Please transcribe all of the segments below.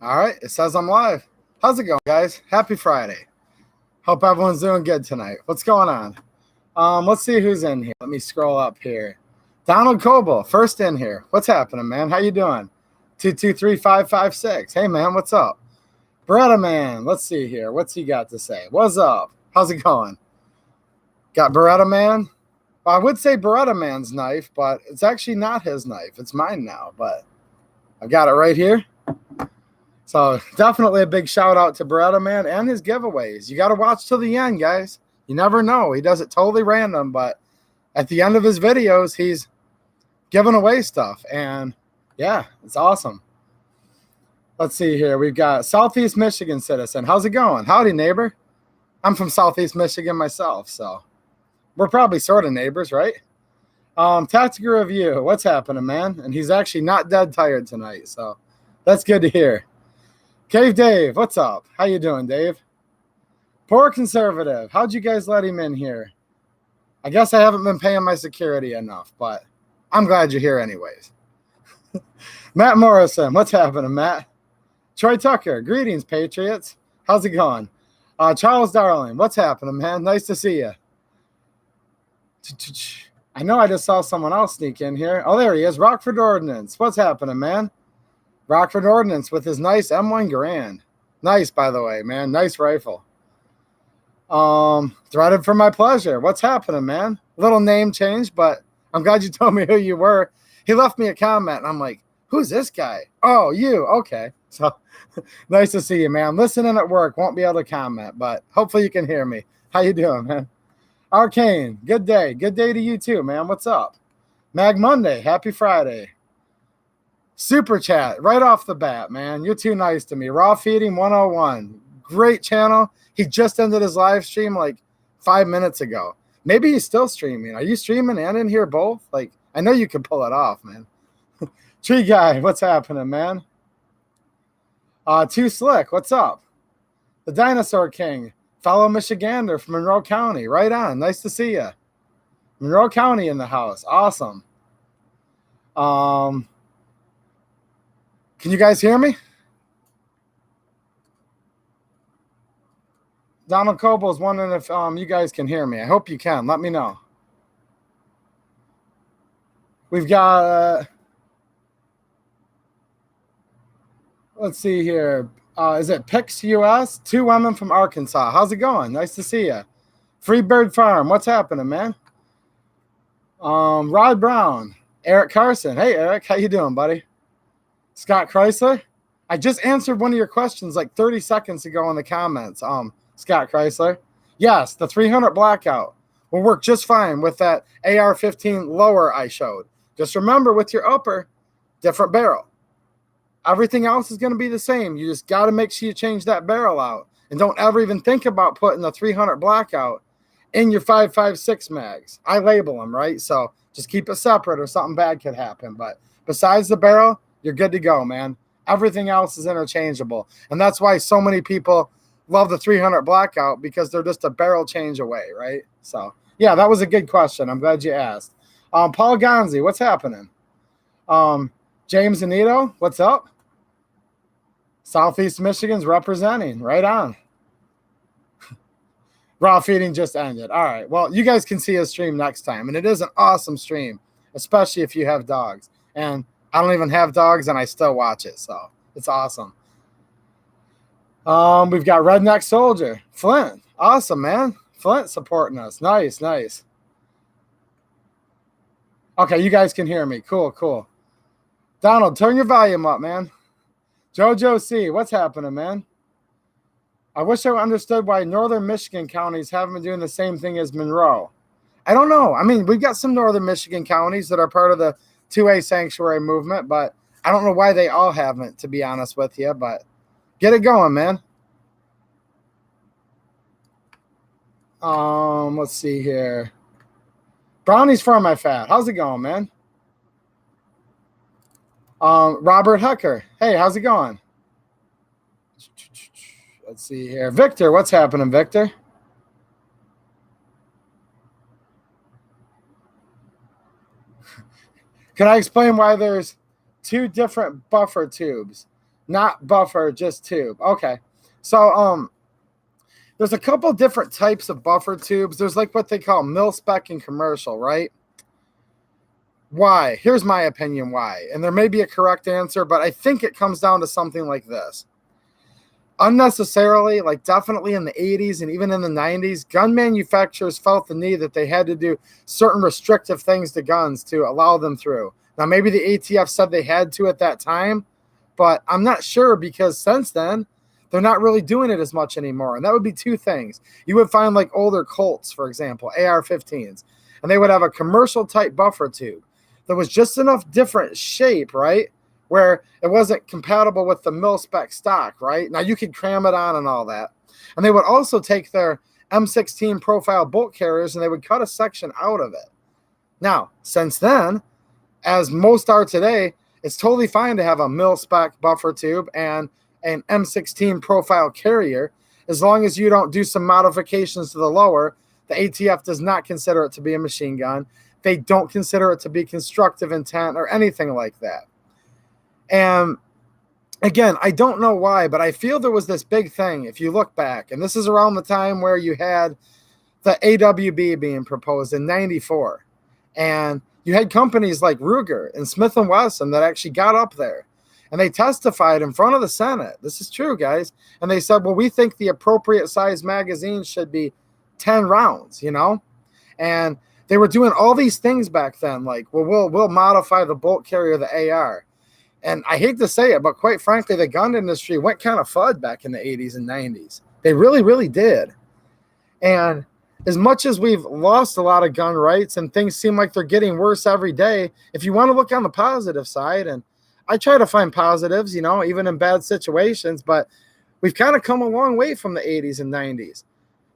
All right, it says I'm live. How's it going, guys? Happy Friday. Hope everyone's doing good tonight. What's going on? Let's see who's in here. Let me scroll up here. Donald Coble, first in here. What's happening, man? How you doing? 223-556. Hey, man, what's up? Beretta Man, let's see here. What's he got to say? What's up? How's it going? Got Beretta Man? Well, I would say Beretta Man's knife, but it's actually not his knife. It's mine now, but I've got it right here. So definitely a big shout out to Beretta Man and his giveaways. You got to watch till the end, guys. You never know. He does it totally random, but at the end of his videos, he's giving away stuff. And yeah, it's awesome. Let's see here. We've got Southeast Michigan citizen. How's it going? Howdy, neighbor. I'm from Southeast Michigan myself, so we're probably sort of neighbors, right? Tactical Review. What's happening, man? And he's actually not dead tired tonight, so that's good to hear. Cave Dave, what's up? How you doing, Dave? Poor Conservative, how'd you guys let him in here? I guess I haven't been paying my security enough, but I'm glad you're here anyways. Matt Morrison, what's happening, Matt? Troy Tucker, greetings, Patriots. How's it going? Charles Darling, what's happening, man? Nice to see you. I know I just saw someone else sneak in here. Oh, there he is. Rockford Ordnance. What's happening, man? Rockford Ordnance with his nice M1 Garand. Nice, by the way, man. Nice rifle. Threaded for my pleasure. What's happening, man? Little name change, but I'm glad you told me who you were. He left me a comment, and I'm like, who's this guy? Oh, you. Okay. So nice to see you, man. Listening at work. Won't be able to comment, but hopefully you can hear me. How you doing, man? Arcane, good day. Good day to you too, man. What's up? Mag Monday. Happy Friday. Super chat right off the bat, man. You're too nice to me. Raw Feeding 101. Great channel. He just ended his live stream like 5 minutes ago. Maybe he's still streaming. Are you streaming and in here both? Like, I know you can pull it off, man. Tree Guy, what's happening, man? Too Slick, what's up? The Dinosaur King, fellow Michigander from Monroe County. Right on. Nice to see you. Monroe County in the house. Awesome. Can you guys hear me? Donald Coble is wondering if you guys can hear me. I hope you can. Let me know. We've got, let's see here. Is it Pix US? 2 women from Arkansas. How's it going? Nice to see you. Freebird Farm. What's happening, man? Rod Brown. Eric Carson. Hey, Eric. How you doing, buddy? Scott Chrysler. I just answered one of your questions like 30 seconds ago in the comments. Scott Chrysler. Yes, the 300 blackout will work just fine with that AR-15 lower I showed. Just remember with your upper, different barrel. Everything else is going to be the same. You just got to make sure you change that barrel out. And don't ever even think about putting the 300 blackout in your 5.56 mags. I label them, right? So just keep it separate or something bad could happen. But besides the barrel, you're good to go, man. Everything else is interchangeable. And that's why so many people love the 300 blackout, because they're just a barrel change away, right? So, yeah, that was a good question. I'm glad you asked. Paul Gonzi, what's happening? James Anito, what's up? Southeast Michigan's representing. Right on. Raw Feeding just ended. All right. Well, you guys can see his stream next time. And it is an awesome stream, especially if you have dogs. And I don't even have dogs, and I still watch it. So it's awesome. We've got Redneck Soldier. Flint. Awesome, man. Flint supporting us. Nice, nice. Okay, you guys can hear me. Cool, cool. Donald, turn your volume up, man. JoJo C, what's happening, man? I wish I understood why northern Michigan counties haven't been doing the same thing as Monroe. I don't know. I mean, we've got some northern Michigan counties that are part of the 2A sanctuary movement, but I don't know why they all haven't, to be honest with you, but get it going, man. Let's see here. Brownies for my fat. How's it going, man? Robert Hecker. Hey, how's it going? Let's see here. Victor, what's happening, Victor? Can I explain why there's two different buffer tubes? Not buffer, just tube. Okay. So there's a couple different types of buffer tubes. There's like what they call mil spec and commercial, right? Why? Here's my opinion why. And there may be a correct answer, but I think it comes down to something like this. Unnecessarily, like definitely in the 80s and even in the 90s, gun manufacturers felt the need that they had to do certain restrictive things to guns to allow them through. Now, maybe the ATF said they had to at that time, but I'm not sure because since then, they're not really doing it as much anymore. And that would be two things. You would find like older Colts, for example, AR-15s, and they would have a commercial type buffer tube that was just enough different shape, right? Where it wasn't compatible with the mil spec stock, right? Now you could cram it on and all that. And they would also take their M16 profile bolt carriers and they would cut a section out of it. Now, since then, as most are today, it's totally fine to have a mil spec buffer tube and an M16 profile carrier as long as you don't do some modifications to the lower. The ATF does not consider it to be a machine gun. They don't consider it to be constructive intent or anything like that. And again, I don't know why, but I feel there was this big thing. If you look back, and this is around the time where you had the AWB being proposed in 94. And you had companies like Ruger and Smith & Wesson that actually got up there. And they testified in front of the Senate. This is true, guys. And they said, well, we think the appropriate size magazine should be 10 rounds, you know? And they were doing all these things back then, like, well, we'll modify the bolt carrier, the AR. And I hate to say it, but quite frankly, the gun industry went kind of FUD back in the 80s and 90s. They really, really did. And as much as we've lost a lot of gun rights and things seem like they're getting worse every day, if you want to look on the positive side, and I try to find positives, you know, even in bad situations, but we've kind of come a long way from the 80s and 90s.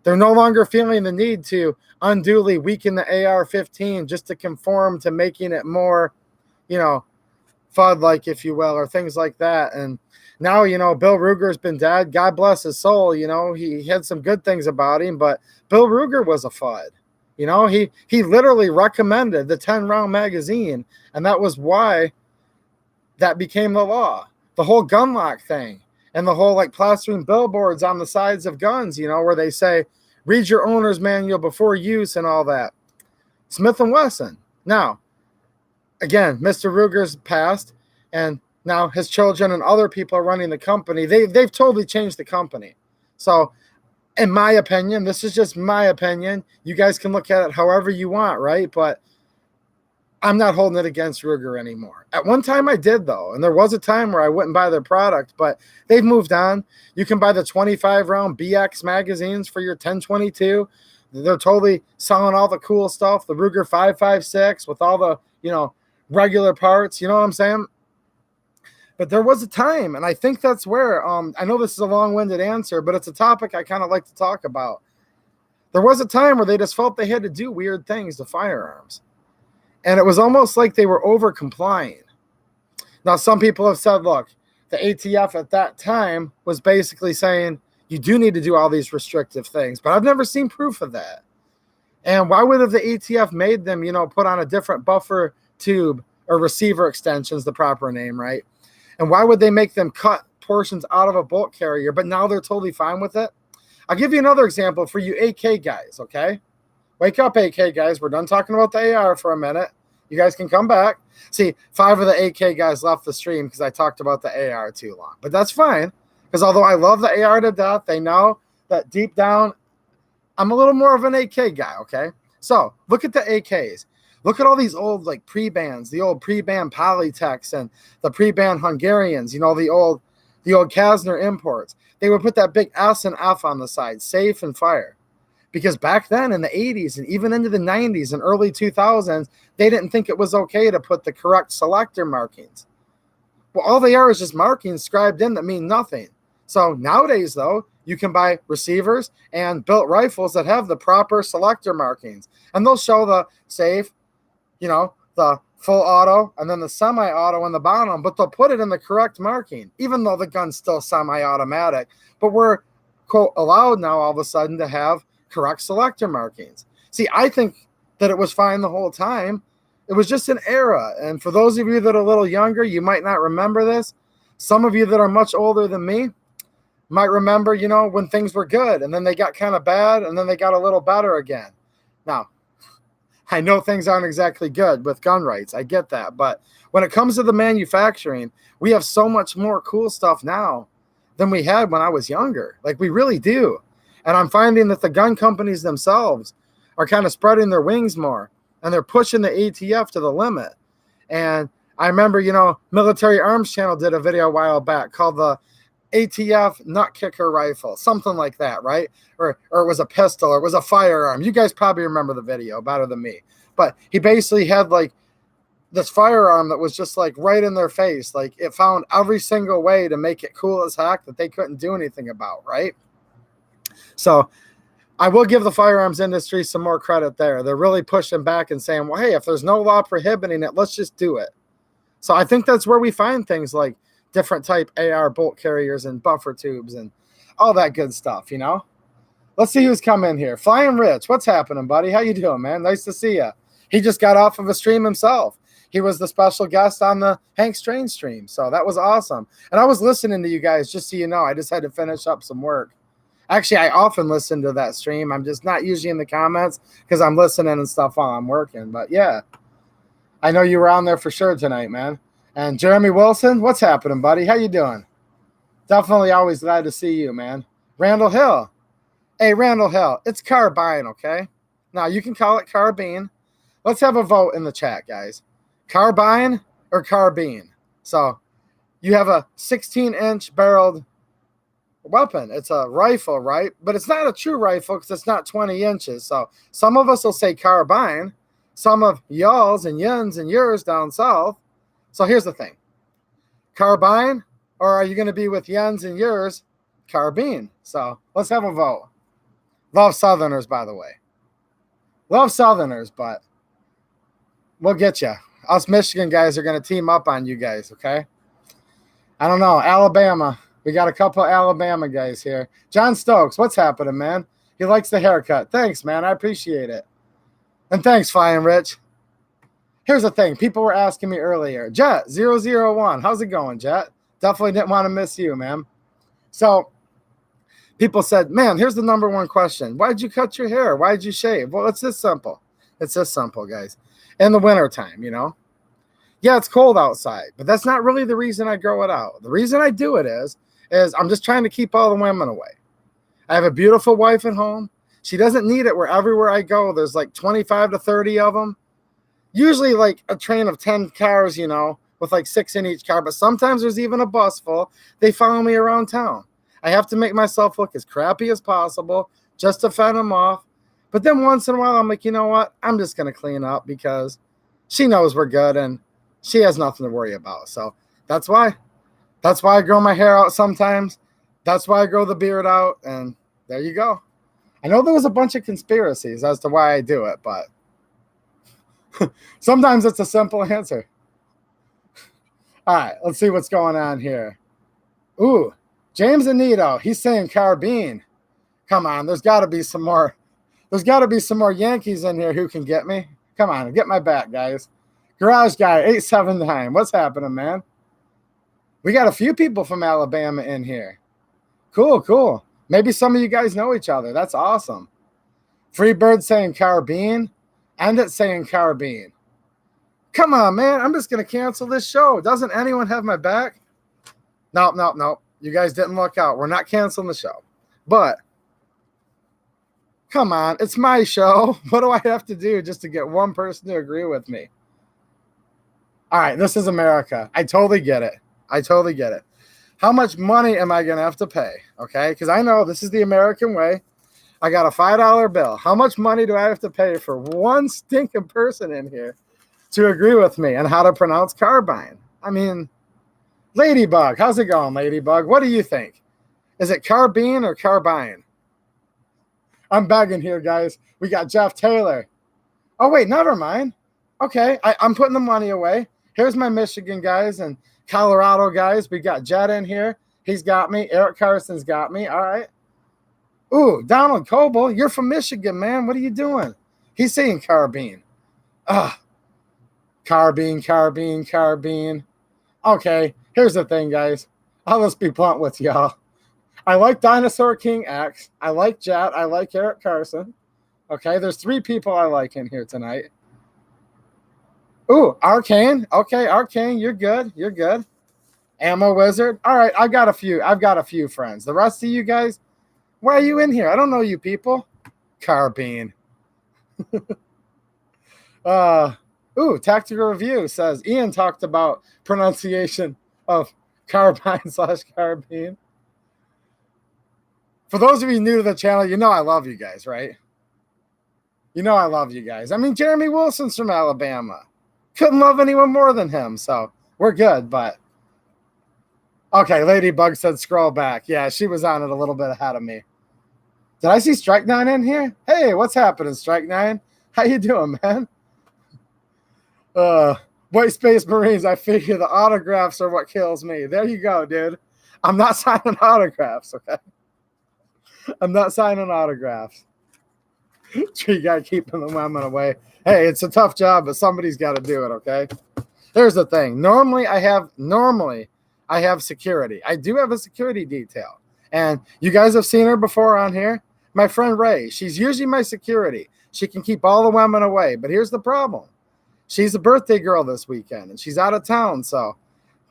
They're no longer feeling the need to unduly weaken the AR-15 just to conform to making it more, you know, FUD-like, if you will, or things like that. And now, you know, Bill Ruger's been dead. God bless his soul. You know, he had some good things about him, but Bill Ruger was a FUD. You know, he literally recommended the 10-round magazine, and that was why that became the law. The whole gun lock thing and the whole like plastering billboards on the sides of guns, you know, where they say, read your owner's manual before use and all that. Smith & Wesson. Now, again, Mr. Ruger's passed, and now his children and other people are running the company. They've totally changed the company. So, in my opinion, this is just my opinion. You guys can look at it however you want, right? But I'm not holding it against Ruger anymore. At one time I did, though, and there was a time where I wouldn't buy their product, but they've moved on. You can buy the 25-round BX magazines for your 1022. They're totally selling all the cool stuff, the Ruger 5.56 with all the, you know, regular parts, you know what I'm saying? But there was a time, and I think that's where, I know this is a long-winded answer, but it's a topic I kind of like to talk about. There was a time where they just felt they had to do weird things to firearms. And it was almost like they were over-complying. Now, some people have said, look, the ATF at that time was basically saying, you do need to do all these restrictive things, but I've never seen proof of that. And why would have the ATF made them, you know, put on a different buffer tube or receiver extensions, the proper name, right? And why would they make them cut portions out of a bolt carrier, but now they're totally fine with it? I'll give you another example for you AK guys, okay? Wake up, AK guys. We're done talking about the AR for a minute. You guys can come back. See, 5 of the AK guys left the stream because I talked about the AR too long. But that's fine, because although I love the AR to death, they know that deep down, I'm a little more of an AK guy, okay? So look at the AKs. Look at all these old like pre-bands, the old pre-band Polytechs and the pre-band Hungarians, you know, the old Kastner imports. They would put that big S and F on the side, safe and fire. Because back then in the 80s and even into the 90s and early 2000s, they didn't think it was okay to put the correct selector markings. Well, all they are is just markings scribed in that mean nothing. So nowadays, though, you can buy receivers and built rifles that have the proper selector markings. And they'll show the safe, you know, the full auto, and then the semi-auto in the bottom, but they'll put it in the correct marking, even though the gun's still semi-automatic. But we're, quote, allowed now all of a sudden to have correct selector markings. See, I think that it was fine the whole time. It was just an era. And for those of you that are a little younger, you might not remember this, Some of you that are much older than me might remember, when things were good and then they got kind of bad and then they got a little better again. Now, I know things aren't exactly good with gun rights. I get that. But when it comes to the manufacturing, we have so much more cool stuff now than we had when I was younger. Like, we really do. And I'm finding that the gun companies themselves are kind of spreading their wings more, and they're pushing the ATF to the limit. And I remember, Military Arms Channel did a video a while back called the ATF nut kicker rifle, something like that, right? Or it was a pistol, or it was a firearm. You guys probably remember the video better than me. But he basically had like this firearm that was just like right in their face. Like, it found every single way to make it cool as heck that they couldn't do anything about, right? So I will give the firearms industry some more credit there. They're really pushing back and saying, well, hey, if there's no law prohibiting it, let's just do it. So I think that's where we find things like different type AR bolt carriers and buffer tubes and all that good stuff, Let's see who's come in here. Flying Rich, what's happening, buddy? How you doing, man? Nice to see you. He just got off of a stream himself. He was the special guest on the Hank Strange stream, so that was awesome. And I was listening to you guys, just so you know. I just had to finish up some work. Actually, I often listen to that stream. I'm just not usually in the comments because I'm listening and stuff while I'm working. But yeah, I know you were on there for sure tonight, man. And Jeremy Wilson, what's happening, buddy? How you doing? Definitely always glad to see you, man. Randall Hill. Hey, Randall Hill, it's carbine, okay? Now, you can call it carbine. Let's have a vote in the chat, guys. Carbine or carbine? So you have a 16-inch barreled weapon. It's a rifle, right? But it's not a true rifle because it's not 20 inches. So some of us will say carbine. Some of y'all's and yins and yours down south. So here's the thing. Carbine, or are you going to be with yins and yours, carbine? So let's have a vote. Love Southerners, by the way. Love Southerners, but we'll get you. Us Michigan guys are going to team up on you guys, okay? I don't know. Alabama. We got a couple of Alabama guys here. John Stokes, what's happening, man? He likes the haircut. Thanks, man. I appreciate it. And thanks, Flying Rich. Here's the thing. People were asking me earlier. Jet001. How's it going, Jet? Definitely didn't want to miss you, man. So people said, man, here's the number one question. Why'd you cut your hair? Why'd you shave? Well, it's this simple. It's this simple, guys. In the wintertime, Yeah, it's cold outside, but that's not really the reason I grow it out. The reason I do it is I'm just trying to keep all the women away. I have a beautiful wife at home. She doesn't need it where everywhere I go, there's like 25 to 30 of them. Usually like a train of 10 cars, with like 6 in each car. But sometimes there's even a bus full. They follow me around town. I have to make myself look as crappy as possible just to fend them off. But then once in a while, I'm like, you know what? I'm just going to clean up because she knows we're good and she has nothing to worry about. So that's why I grow my hair out sometimes. That's why I grow the beard out. And there you go. I know there was a bunch of conspiracies as to why I do it, but sometimes it's a simple answer. All right, let's see what's going on here. Ooh, James Anito, he's saying carbine. Come on, there's got to be some more. There's got to be some more Yankees in here who can get me. Come on, get my back, guys. Garage Guy 879. What's happening, man? We got a few people from Alabama in here. Cool. Maybe some of you guys know each other. That's awesome. Freebird saying carbine. End it saying carbine. Come on, man. I'm just going to cancel this show. Doesn't anyone have my back? No. You guys didn't look out. We're not canceling the show. But come on. It's my show. What do I have to do just to get one person to agree with me? All right. This is America. I totally get it. How much money am I going to have to pay? Okay. Because I know this is the American way. I got a $5 bill. How much money do I have to pay for one stinking person in here to agree with me on how to pronounce carbine? I mean, Ladybug, how's it going, Ladybug? What do you think? Is it carbine or carbine? I'm begging here, guys. We got Jeff Taylor. Oh, wait, never mind. Okay, I'm putting the money away. Here's my Michigan guys and Colorado guys. We got Jet in here. He's got me. Eric Carson's got me. All right. Ooh, Donald Coble, you're from Michigan, man. What are you doing? He's saying carbine. Carbine. Okay. Here's the thing, guys. I'll just be blunt with y'all. I like Dinosaur King X. I like Jet. I like Eric Carson. Okay, there's 3 people I like in here tonight. Ooh, Arcane. Okay, Arcane, you're good. You're good. Ammo Wizard. All right, I've got a few friends. The rest of you guys, why are you in here? I don't know you people. Carbine. Tactical Review says Ian talked about pronunciation of carbine/carbine. For those of you new to the channel, you know I love you guys, right? You know I love you guys. I mean, Jeremy Wilson's from Alabama. Couldn't love anyone more than him, so we're good, but... Okay, Ladybug said scroll back. Yeah, she was on it a little bit ahead of me. Did I see Strike 9 in here? Hey, what's happening, Strike 9? How you doing, man? White Space Marines, I figure the autographs are what kills me. There you go, dude. I'm not signing autographs, okay? I'm not signing autographs. Tree guy keeping the women away. Hey, it's a tough job, but somebody's got to do it, okay? Here's the thing. Normally, I have security. I do have a security detail. And you guys have seen her before on here. My friend Ray, she's usually my security. She can keep all the women away. But here's the problem. She's a birthday girl this weekend, and she's out of town. So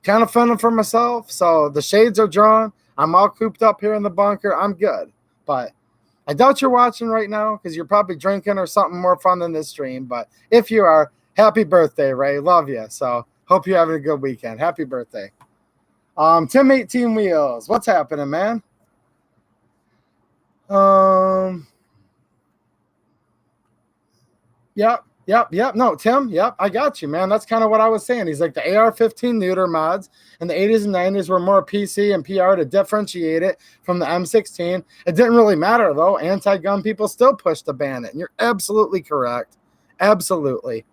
kind of fending for myself. So the shades are drawn. I'm all cooped up here in the bunker. I'm good. But I doubt you're watching right now because you're probably drinking or something more fun than this stream. But if you are, happy birthday, Ray. Love you. So hope you're having a good weekend. Happy birthday. Tim 18 Wheels. What's happening, man? Yep. No, Tim, yep, I got you, man. That's kind of what I was saying. He's like the AR-15 neuter mods in the 80s and 90s were more PC and PR to differentiate it from the M16. It didn't really matter, though. Anti-gun people still pushed to ban it, and you're absolutely correct. Absolutely.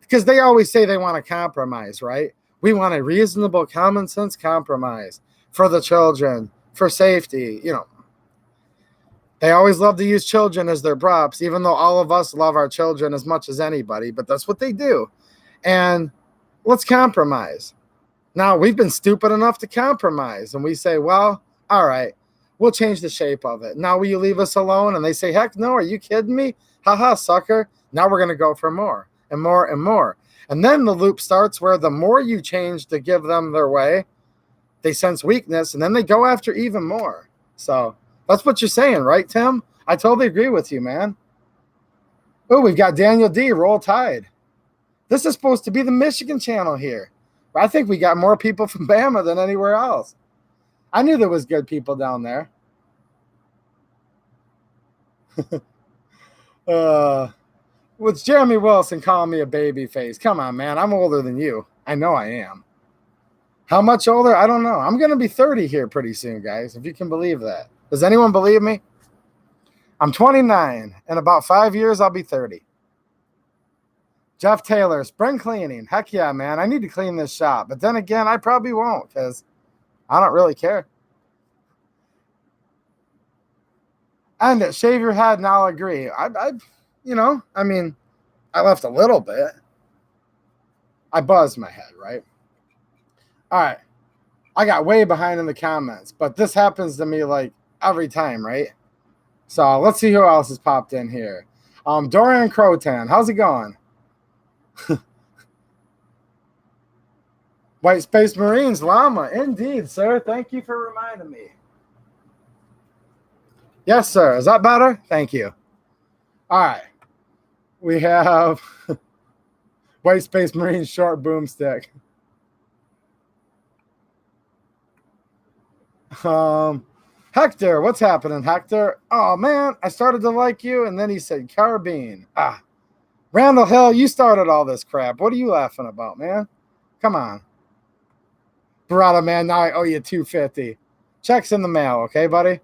Because they always say they want to compromise, right? We want a reasonable, common sense compromise for the children, for safety, you know. They always love to use children as their props, even though all of us love our children as much as anybody, but that's what they do. And let's compromise. Now, we've been stupid enough to compromise, and we say, well, all right, we'll change the shape of it. Now, will you leave us alone? And they say, heck no, are you kidding me? Haha, sucker. Now we're going to go for more and more and more. And then the loop starts where the more you change to give them their way, they sense weakness, and then they go after even more. So that's what you're saying, right, Tim? I totally agree with you, man. Oh, we've got Daniel D. Roll Tide. This is supposed to be the Michigan channel here. I think we got more people from Bama than anywhere else. I knew there was good people down there. With Jeremy Wilson calling me a baby face. Come on, man. I'm older than you. I know I am. How much older? I don't know. I'm going to be 30 here pretty soon, guys, if you can believe that. Does anyone believe me? I'm 29. In about 5 years, I'll be 30. Jeff Taylor, spring cleaning. Heck yeah, man. I need to clean this shop. But then again, I probably won't because I don't really care. And shave your head and I'll agree. I left a little bit. I buzzed my head, right? All right. I got way behind in the comments, but this happens to me like every time, right? So let's see who else has popped in here. Dorian Crotan, how's it going? White Space Marines, Llama, indeed, sir. Thank you for reminding me. Yes, sir. Is that better? Thank you. All right. We have White Space Marines short boomstick. Hector, what's happening, Hector? Oh, man, I started to like you, and then he said carbine. Randall Hill, you started all this crap. What are you laughing about, man? Come on. Barada, man, now I owe you $250. Checks in the mail, okay, buddy?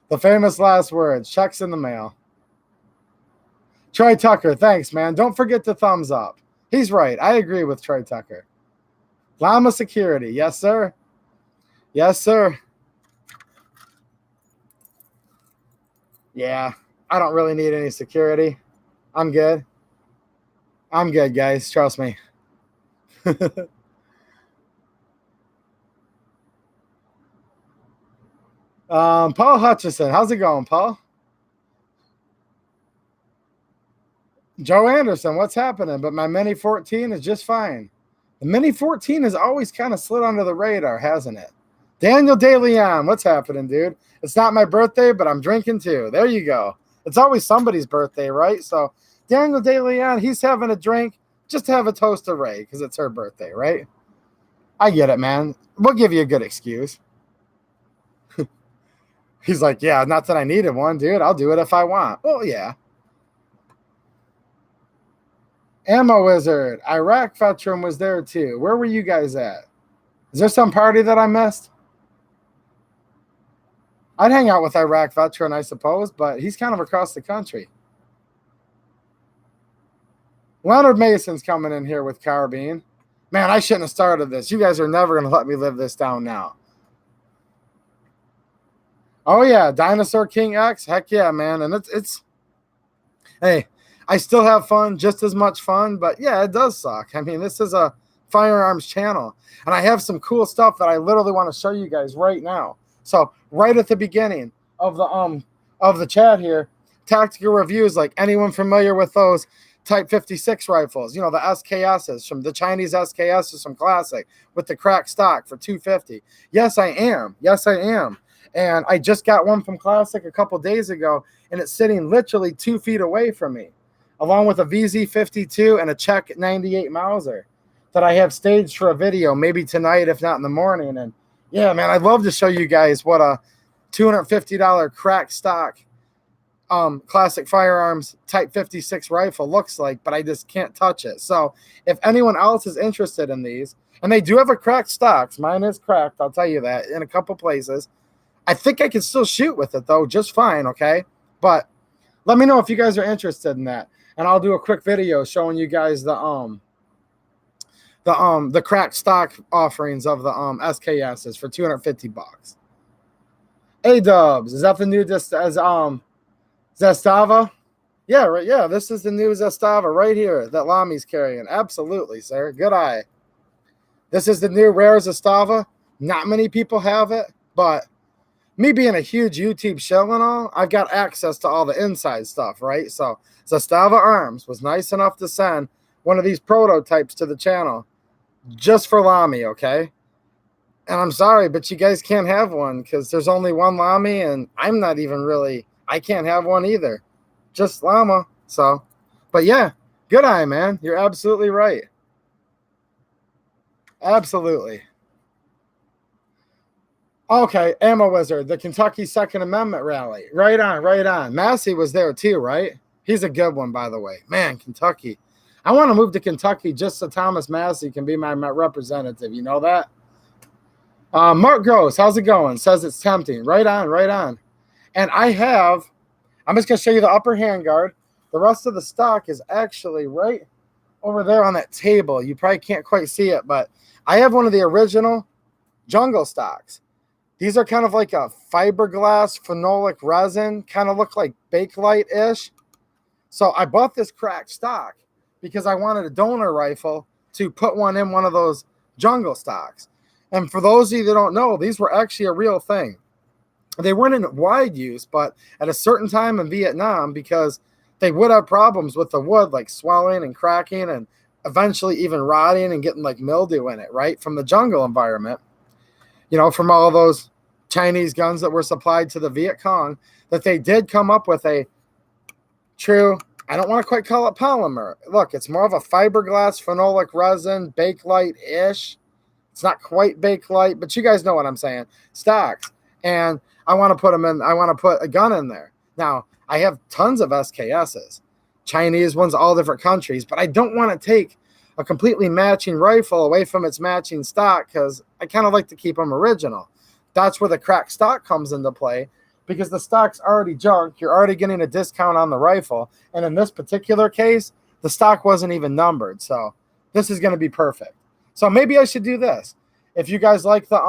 The famous last words, checks in the mail. Troy Tucker, thanks, man. Don't forget to thumbs up. He's right. I agree with Troy Tucker. Llama Security, yes, sir. Yes, sir. Yeah, I don't really need any security. I'm good. I'm good, guys. Trust me. Paul Hutchison, how's it going, Paul? Joe Anderson, what's happening? But my Mini 14 is just fine. The Mini 14 has always kind of slid under the radar, hasn't it? Daniel DeLeon, what's happening, dude? It's not my birthday, but I'm drinking too. There you go. It's always somebody's birthday, right? So Daniel DeLeon, he's having a drink just to have a toast to Ray because it's her birthday, right? I get it, man. We'll give you a good excuse. He's like, yeah, not that I needed one, dude. I'll do it if I want. Well, yeah. Ammo Wizard, Iraq veteran was there too. Where were you guys at? Is there some party that I missed? I'd hang out with Iraq veteran, I suppose, but he's kind of across the country. Leonard Mason's coming in here with carbine. Man, I shouldn't have started this. You guys are never going to let me live this down now. Oh, yeah, Dinosaur King X. Heck yeah, man. And it's hey, I still have fun, just as much fun, but yeah, it does suck. I mean, this is a firearms channel, and I have some cool stuff that I literally want to show you guys right now. So right at the beginning of the chat here, tactical reviews, like anyone familiar with those Type 56 rifles, you know, the SKSs from the Chinese SKSs from Classic with the cracked stock for $250. Yes, I am. Yes, I am. And I just got one from Classic a couple days ago, and it's sitting literally 2 feet away from me, along with a VZ52 and a Czech 98 Mauser that I have staged for a video, maybe tonight, if not in the morning. And yeah, man, I'd love to show you guys what a $250 cracked stock Classic Firearms Type 56 rifle looks like, but I just can't touch it. So if anyone else is interested in these, and they do have a cracked stocks, mine is cracked, I'll tell you that, in a couple places. I think I can still shoot with it though, just fine, okay? But let me know if you guys are interested in that, and I'll do a quick video showing you guys the cracked stock offerings of the SKSs for $250. A-Dubs, is that the new Zastava? Yeah, right. Yeah, this is the new Zastava right here that Lami's carrying. Absolutely, sir. Good eye. This is the new rare Zastava. Not many people have it, but me being a huge YouTube shell and all, I've got access to all the inside stuff, right? So Zastava Arms was nice enough to send one of these prototypes to the channel just for Lami, okay? And I'm sorry, but you guys can't have one because there's only one Lami, and I'm not even really... I can't have one either. Just llama. So, but yeah, good eye, man. You're absolutely right. Absolutely. Okay, Ammo Wizard, the Kentucky Second Amendment rally. Right on, right on. Massey was there too, right? He's a good one, by the way. Man, Kentucky. I want to move to Kentucky just so Thomas Massey can be my representative. You know that? Mark Gross, how's it going? Says it's tempting. Right on, right on. And I'm just going to show you the upper handguard. The rest of the stock is actually right over there on that table. You probably can't quite see it, but I have one of the original jungle stocks. These are kind of like a fiberglass phenolic resin, kind of look like Bakelite-ish. So I bought this cracked stock because I wanted a donor rifle to put one in one of those jungle stocks. And for those of you that don't know, these were actually a real thing. They weren't in wide use, but at a certain time in Vietnam, because they would have problems with the wood, like swelling and cracking and eventually even rotting and getting like mildew in it, right? From the jungle environment, you know, from all those Chinese guns that were supplied to the Viet Cong, that they did come up with a true, I don't want to quite call it polymer. Look, it's more of a fiberglass phenolic resin, Bakelite-ish. It's not quite Bakelite, but you guys know what I'm saying. Stocks. And I want to put them in, I want to put a gun in there. Now, I have tons of SKSs, Chinese ones, all different countries, but I don't want to take a completely matching rifle away from its matching stock because I kind of like to keep them original. That's where the cracked stock comes into play because the stock's already junk. You're already getting a discount on the rifle. And in this particular case, the stock wasn't even numbered. So this is going to be perfect. So maybe I should do this. If you guys like the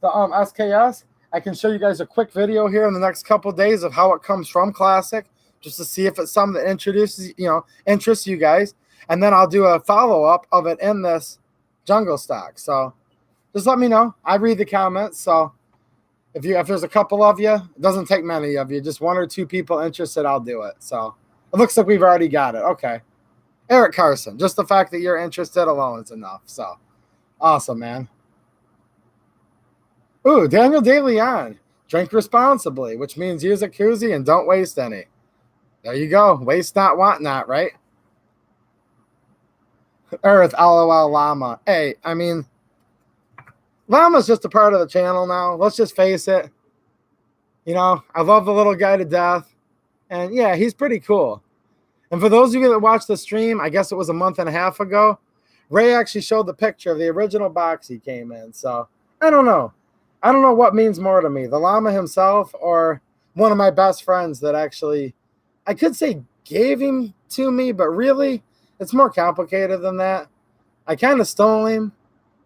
SKS, I can show you guys a quick video here in the next couple of days of how it comes from Classic, just to see if it's something that interests you guys. And then I'll do a follow-up of it in this jungle stock. So just let me know. I read the comments. So If there's a couple of you, it doesn't take many of you, just one or two people interested, I'll do it. So it looks like we've already got it. Okay. Eric Carson, just the fact that you're interested alone is enough. So awesome, man. Ooh, Daniel DeLeon. Drink responsibly, which means use a koozie and don't waste any. There you go. Waste not, want not, right? Earth, LOL, llama. Hey, I mean, llama's just a part of the channel now. Let's just face it. You know, I love the little guy to death. And yeah, he's pretty cool. And for those of you that watched the stream, I guess it was a month and a half ago, Ray actually showed the picture of the original box he came in. So I don't know. I don't know what means more to me, the llama himself or one of my best friends that actually, I could say gave him to me, but really it's more complicated than that. I kind of stole him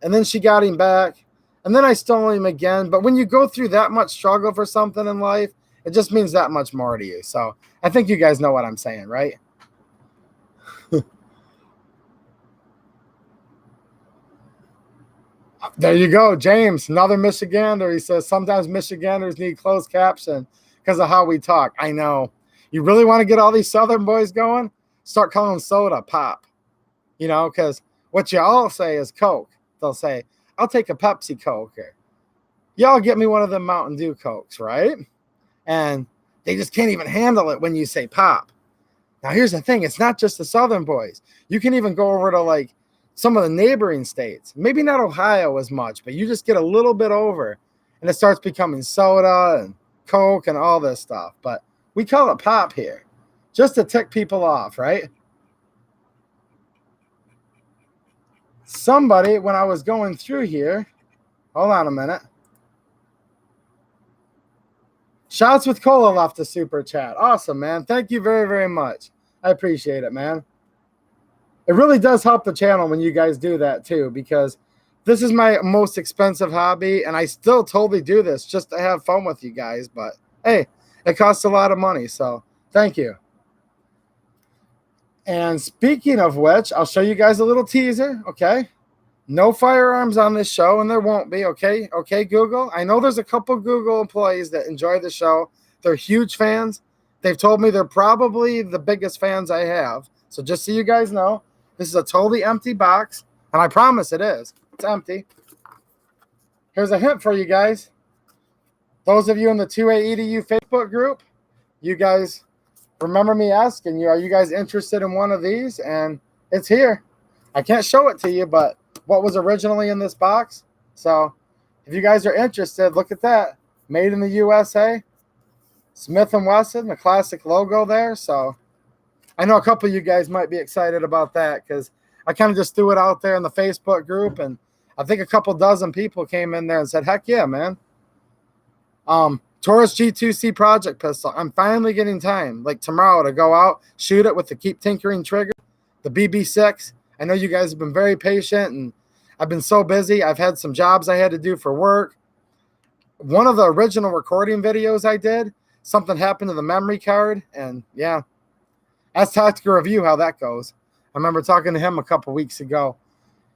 and then she got him back and then I stole him again. But when you go through that much struggle for something in life, it just means that much more to you. So I think you guys know what I'm saying, right? There you go, James, another Michigander. He says sometimes Michiganders need closed caption because of how we talk. I know. You really want to get all these Southern boys going? Start calling soda pop. You know, because what you all say is Coke. They'll say, I'll take a Pepsi Coke. Or, y'all get me one of them Mountain Dew Cokes, right? And they just can't even handle it when you say pop. Now, here's the thing. It's not just the Southern boys. You can even go over to like some of the neighboring states, maybe not Ohio as much, but you just get a little bit over and it starts becoming soda and Coke and all this stuff. But we call it pop here just to tick people off, right? Somebody, when I was going through here, hold on a minute. Shots with Cola left a super chat. Awesome, man. Thank you very, very much. I appreciate it, man. It really does help the channel when you guys do that too, because this is my most expensive hobby and I still totally do this just to have fun with you guys. But hey, it costs a lot of money. So thank you. And speaking of which, I'll show you guys a little teaser. Okay. No firearms on this show and there won't be. Okay. Okay, Google. I know there's a couple Google employees that enjoy the show. They're huge fans. They've told me they're probably the biggest fans I have. So just so you guys know, this is a totally empty box, and I promise it is. It's empty. Here's a hint for you guys. Those of you in the 2AEDU Facebook group, you guys remember me asking you, are you guys interested in one of these? And it's here. I can't show it to you, but what was originally in this box? So if you guys are interested, look at that. Made in the USA. Smith & Wesson, the classic logo there. So I know a couple of you guys might be excited about that because I kind of just threw it out there in the Facebook group, and I think a couple dozen people came in there and said, heck yeah, man. Taurus G2C project pistol. I'm finally getting time, like tomorrow, to go out, shoot it with the Keep Tinkering trigger, the BB6. I know you guys have been very patient, and I've been so busy. I've had some jobs I had to do for work. One of the original recording videos I did, something happened to the memory card, and yeah. Ask Tactical Review how that goes. I remember talking to him a couple weeks ago.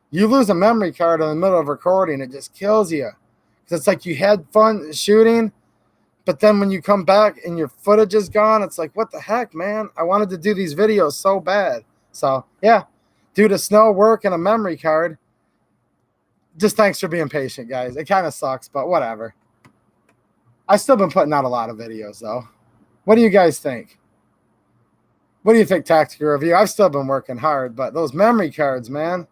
You lose a memory card in the middle of recording, it just kills you. It's like you had fun shooting, but then when you come back and your footage is gone, it's like, what the heck, man? I wanted to do these videos so bad. So, yeah, due to snow, work, and a memory card, just thanks for being patient, guys. It kind of sucks, but whatever. I've still been putting out a lot of videos, though. What do you guys think? What do you think, Tactical Review? I've still been working hard, but those memory cards, man.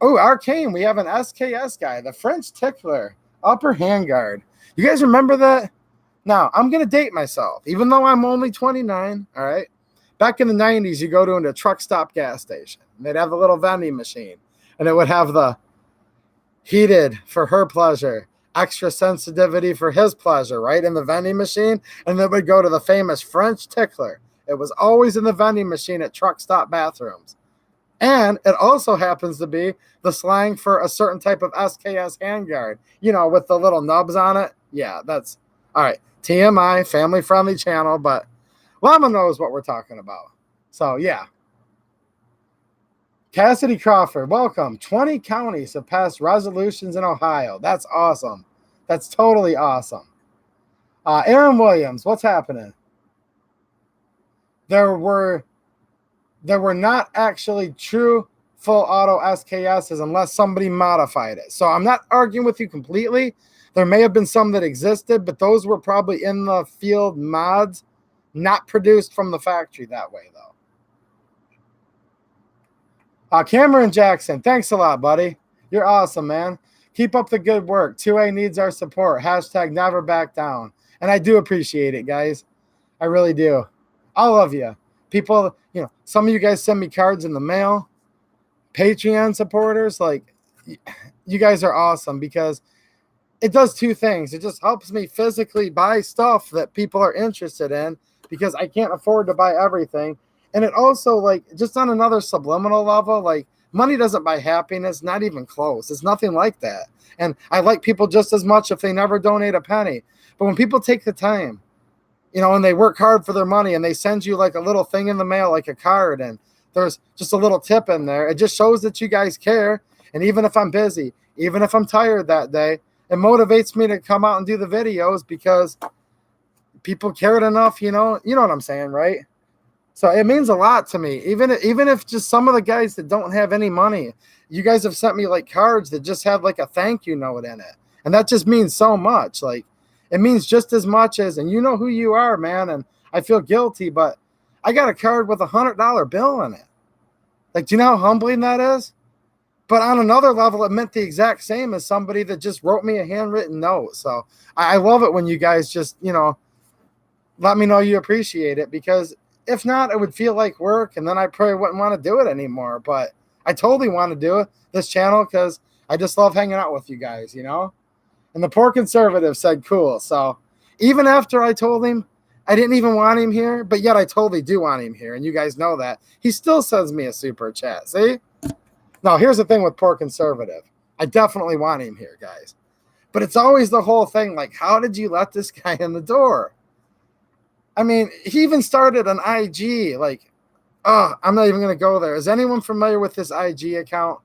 Oh, Arcane, we have an SKS guy, the French Tickler, upper handguard. You guys remember that? Now, I'm going to date myself, even though I'm only 29, all right? Back in the 90s, you go to a truck stop gas station. And they'd have a little vending machine, and it would have the heated for her pleasure, extra sensitivity for his pleasure, right, in the vending machine, and then would go to the famous French Tickler. It was always in the vending machine at truck stop bathrooms. And it also happens to be the slang for a certain type of SKS handguard, you know, with the little nubs on it. Yeah, that's all right. TMI, family-friendly channel, but Llama knows what we're talking about. So, yeah. Cassidy Crawford, welcome. 20 counties have passed resolutions in Ohio. That's awesome. That's totally awesome. Aaron Williams, what's happening? There were not actually true full auto SKSs unless somebody modified it. So I'm not arguing with you completely. There may have been some that existed, but those were probably in the field mods, not produced from the factory that way, though. Cameron Jackson, thanks a lot, buddy. You're awesome, man. Keep up the good work. 2A needs our support. Hashtag never back down. And I do appreciate it, guys. I really do. All of you. People, some of you guys send me cards in the mail. Patreon supporters, like, you guys are awesome because it does two things. It just helps me physically buy stuff that people are interested in because I can't afford to buy everything. And it also, like, just on another subliminal level, like, money doesn't buy happiness, not even close. It's nothing like that. And I like people just as much if they never donate a penny. But when people take the time, and they work hard for their money and they send you like a little thing in the mail, like a card, and there's just a little tip in there, it just shows that you guys care. And even if I'm busy, even if I'm tired that day, it motivates me to come out and do the videos because people cared enough, you know what I'm saying, right? So it means a lot to me. Even if just some of the guys that don't have any money, you guys have sent me like cards that just have like a thank you note in it. And that just means so much. Like, it means just as much as, and you know who you are, man. And I feel guilty, but I got a card with $100 bill in it. Like, do you know how humbling that is? But on another level, it meant the exact same as somebody that just wrote me a handwritten note. So I love it when you guys just, let me know you appreciate it, because if not, it would feel like work, and then I probably wouldn't want to do it anymore. But I totally want to do this channel because I just love hanging out with you guys, And the poor conservative said, cool. So even after I told him I didn't even want him here, but yet I totally do want him here, and you guys know that, he still sends me a super chat. See? Now, here's the thing with poor conservative. I definitely want him here, guys. But it's always the whole thing, like, how did you let this guy in the door? I mean, he even started an IG. Like, I'm not even going to go there. Is anyone familiar with this IG account?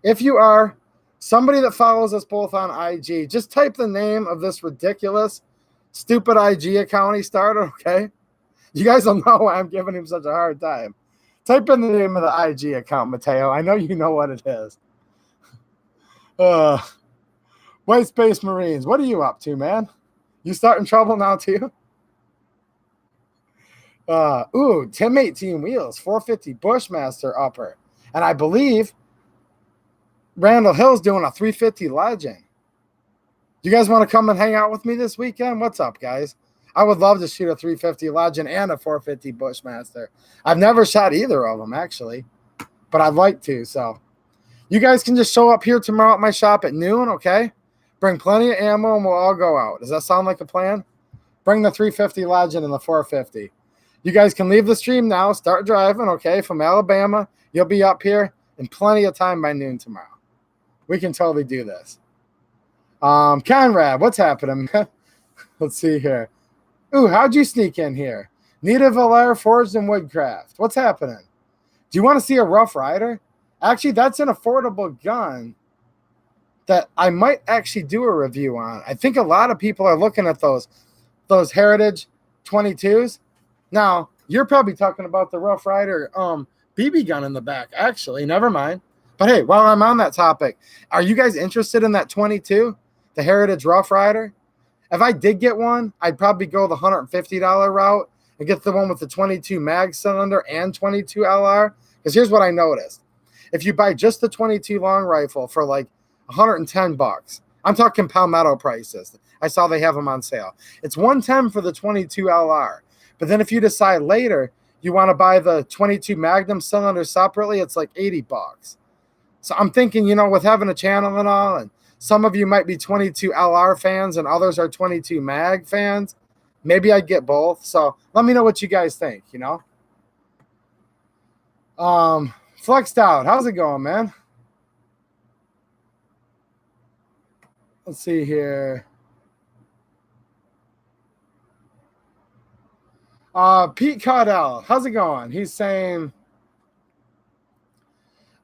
If you are, somebody that follows us both on IG, just type the name of this ridiculous, stupid IG account he started, okay? You guys will know why I'm giving him such a hard time. Type in the name of the IG account, Mateo. I know you know what it is. White Space Marines, what are you up to, man? You starting trouble now, too? Tim 18 wheels, 450 Bushmaster upper. And I believe Randall Hill's doing a 350 Legend. You guys want to come and hang out with me this weekend? What's up, guys? I would love to shoot a 350 Legend and a 450 Bushmaster. I've never shot either of them, actually, but I'd like to. So you guys can just show up here tomorrow at my shop at noon, okay? Bring plenty of ammo, and we'll all go out. Does that sound like a plan? Bring the 350 Legend and the 450. You guys can leave the stream now, start driving, okay, from Alabama. You'll be up here in plenty of time by noon tomorrow. We can totally do this. Conrad, what's happening? Let's see here. Ooh, how'd you sneak in here? Nita Valaire Forged in Woodcraft. What's happening? Do you want to see a Rough Rider? Actually, that's an affordable gun that I might actually do a review on. I think a lot of people are looking at those Heritage 22s. Now, you're probably talking about the Rough Rider BB gun in the back. Actually, never mind. But hey, while I'm on that topic, are you guys interested in that 22, the Heritage Rough Rider? If I did get one, I'd probably go the $150 route and get the one with the 22 mag cylinder and 22 LR. Because here's what I noticed. If you buy just the 22 long rifle for like $110, I'm talking Palmetto prices. I saw they have them on sale. It's $110 for the 22 LR. But then if you decide later you want to buy the 22 Magnum cylinder separately, it's like $80. So I'm thinking, with having a channel and all, and some of you might be 22 LR fans and others are 22 Mag fans, maybe I'd get both. So let me know what you guys think, Flexed Out, how's it going, man? Let's see here. Pete Caudell, how's it going? He's saying,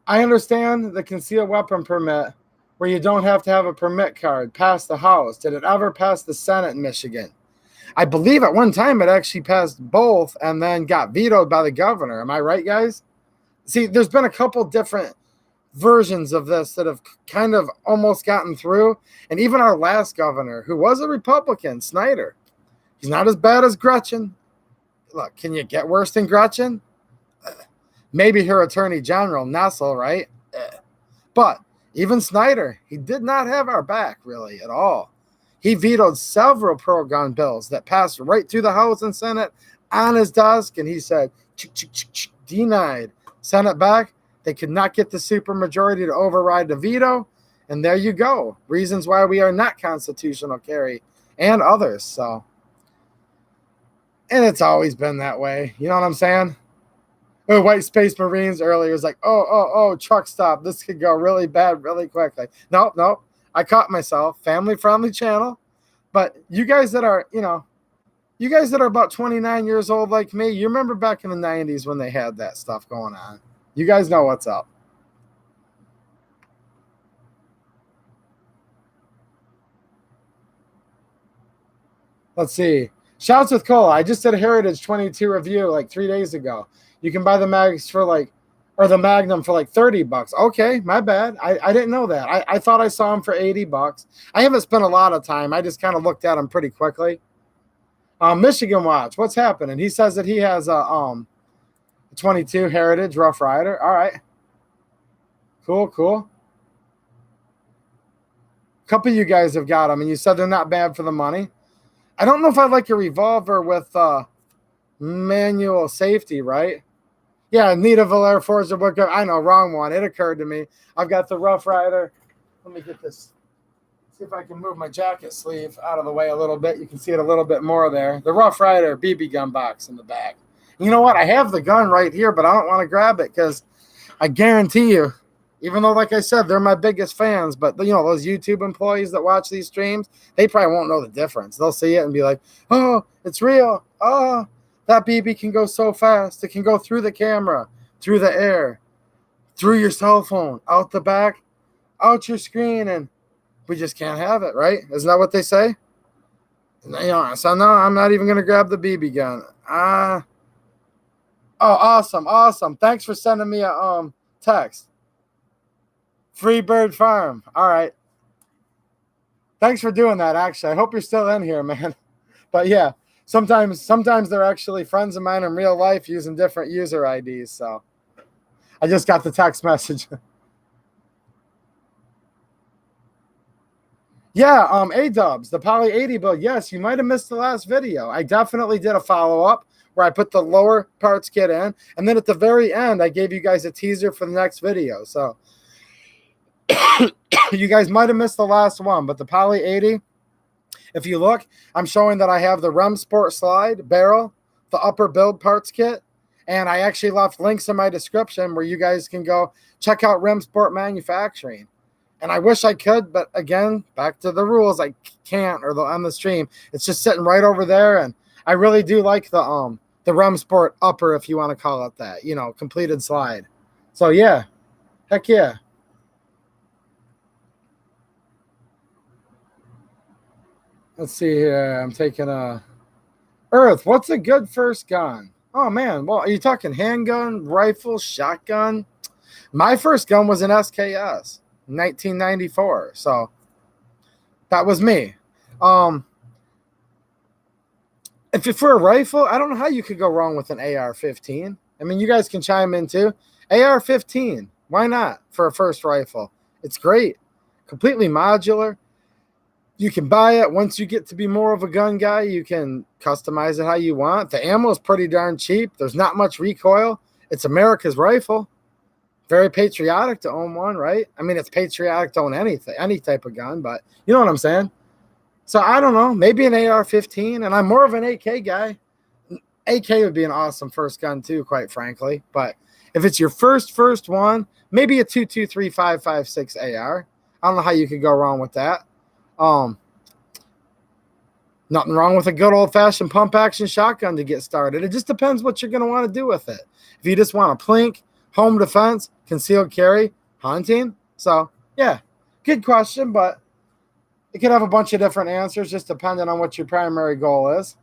I understand the concealed weapon permit, where you don't have to have a permit card pass the House? Did it ever pass the Senate in Michigan? I believe at one time it actually passed both and then got vetoed by the governor. Am I right, guys? See, there's been a couple different versions of this that have kind of almost gotten through. And even our last governor, who was a Republican, Snyder, he's not as bad as Gretchen. Look, can you get worse than Gretchen? Maybe her attorney general, Nessel, right? But even Snyder, he did not have our back really at all. He vetoed several pro-gun bills that passed right through the House and Senate on his desk, and he said, denied. Sent it back. They could not get the supermajority to override the veto, and there you go. Reasons why we are not constitutional carry and others. So, and it's always been that way. You know what I'm saying? Oh, White Space Marines earlier was like, oh, truck stop. This could go really bad really quickly. Nope. I caught myself. Family-friendly channel. But you guys that are, you guys that are about 29 years old like me, you remember back in the 90s when they had that stuff going on. You guys know what's up. Let's see. Shouts with Cola. I just did a Heritage 22 review like 3 days ago. You can buy the mags for the Magnum for like $30. Okay, my bad. I didn't know that. I thought I saw them for $80. I haven't spent a lot of time. I just kind of looked at them pretty quickly. Michigan Watch, what's happening? He says that he has a 22 Heritage Rough Rider. All right. Cool. A couple of you guys have got them, and you said they're not bad for the money. I don't know if I'd like a revolver with manual safety, right? Yeah, Nita Valera Forza book. I know, wrong one. It occurred to me. I've got the Rough Rider. Let me get this. See if I can move my jacket sleeve out of the way a little bit. You can see it a little bit more there. The Rough Rider BB gun box in the back. You know what? I have the gun right here, but I don't want to grab it because I guarantee you, even though, like I said, they're my biggest fans, but, those YouTube employees that watch these streams, they probably won't know the difference. They'll see it and be like, oh, it's real. Oh, that BB can go so fast. It can go through the camera, through the air, through your cell phone, out the back, out your screen, and we just can't have it, right? Isn't that what they say? So no, I'm not even going to grab the BB gun. Oh, awesome. Thanks for sending me a text. Freebird Farm. All right. Thanks for doing that, actually. I hope you're still in here, man. But yeah, sometimes they're actually friends of mine in real life using different user IDs. So I just got the text message. Yeah, A-dubs, the Poly 80 build. Yes, you might have missed the last video. I definitely did a follow-up where I put the lower parts kit in, and then at the very end, I gave you guys a teaser for the next video. So you guys might have missed the last one, but the Poly 80, if you look, I'm showing that I have the Rem Sport slide, barrel, the upper build parts kit, and I actually left links in my description where you guys can go check out Rem Sport Manufacturing. And I wish I could, but again, back to the rules, I can't, or on the stream. It's just sitting right over there, and I really do like the Rem Sport upper, if you want to call it that, completed slide. So yeah, heck yeah. Let's see here. I'm taking a Earth. What's a good first gun? Oh man, well, are you talking handgun, rifle, shotgun? My first gun was an SKS. 1994. So that was me. If for a rifle, I don't know how you could go wrong with an AR-15. I mean, you guys can chime in too. AR-15, why not for a first rifle? It's great. Completely modular. You can buy it. Once you get to be more of a gun guy, you can customize it how you want. The ammo is pretty darn cheap. There's not much recoil. It's America's rifle. Very patriotic to own one, right? I mean, it's patriotic to own anything, any type of gun, but you know what I'm saying? So I don't know, maybe an AR-15, and I'm more of an AK guy. AK would be an awesome first gun too, quite frankly. But if it's your first one, maybe a 223 5.56 AR. I don't know how you could go wrong with that. Nothing wrong with a good old-fashioned pump-action shotgun to get started. It just depends what you're going to want to do with it. If you just want to plink, home defense, concealed carry, hunting. So, yeah, Good question, but it could have a bunch of different answers just depending on what your primary goal is.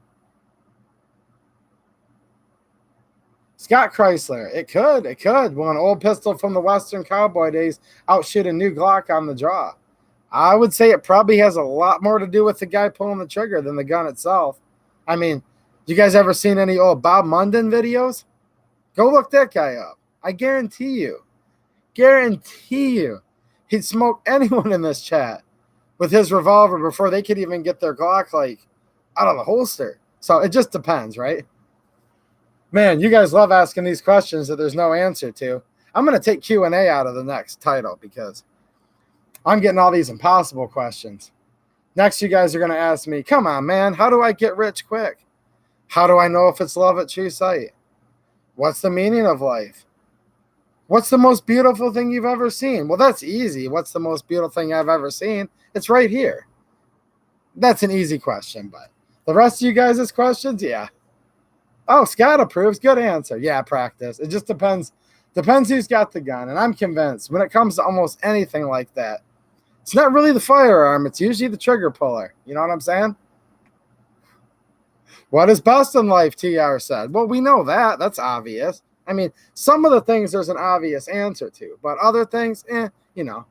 Scott Chrysler. It could. Will an old pistol from the Western cowboy days outshoot a new Glock on the draw? I would say it probably has a lot more to do with the guy pulling the trigger than the gun itself. I mean, you guys ever seen any old Bob Munden videos? Go look that guy up. I guarantee you, he'd smoke anyone in this chat with his revolver before they could even get their Glock like out of the holster. So it just depends, right? Man, you guys love asking these questions that there's no answer to. I'm going to take Q&A out of the next title because I'm getting all these impossible questions. Next, you guys are going to ask me, come on, man, how do I get rich quick? How do I know if it's love at true sight? What's the meaning of life? What's the most beautiful thing you've ever seen? Well, that's easy. What's the most beautiful thing I've ever seen? It's right here. That's an easy question, but the rest of you guys' questions, yeah. Oh, Scott approves. Good answer. Yeah, practice. It just depends who's got the gun. And I'm convinced when it comes to almost anything like that, it's not really the firearm. It's usually the trigger puller. You know what I'm saying? What is best in life, TR said. Well, we know that. That's obvious. I mean, some of the things there's an obvious answer to, but other things, you know.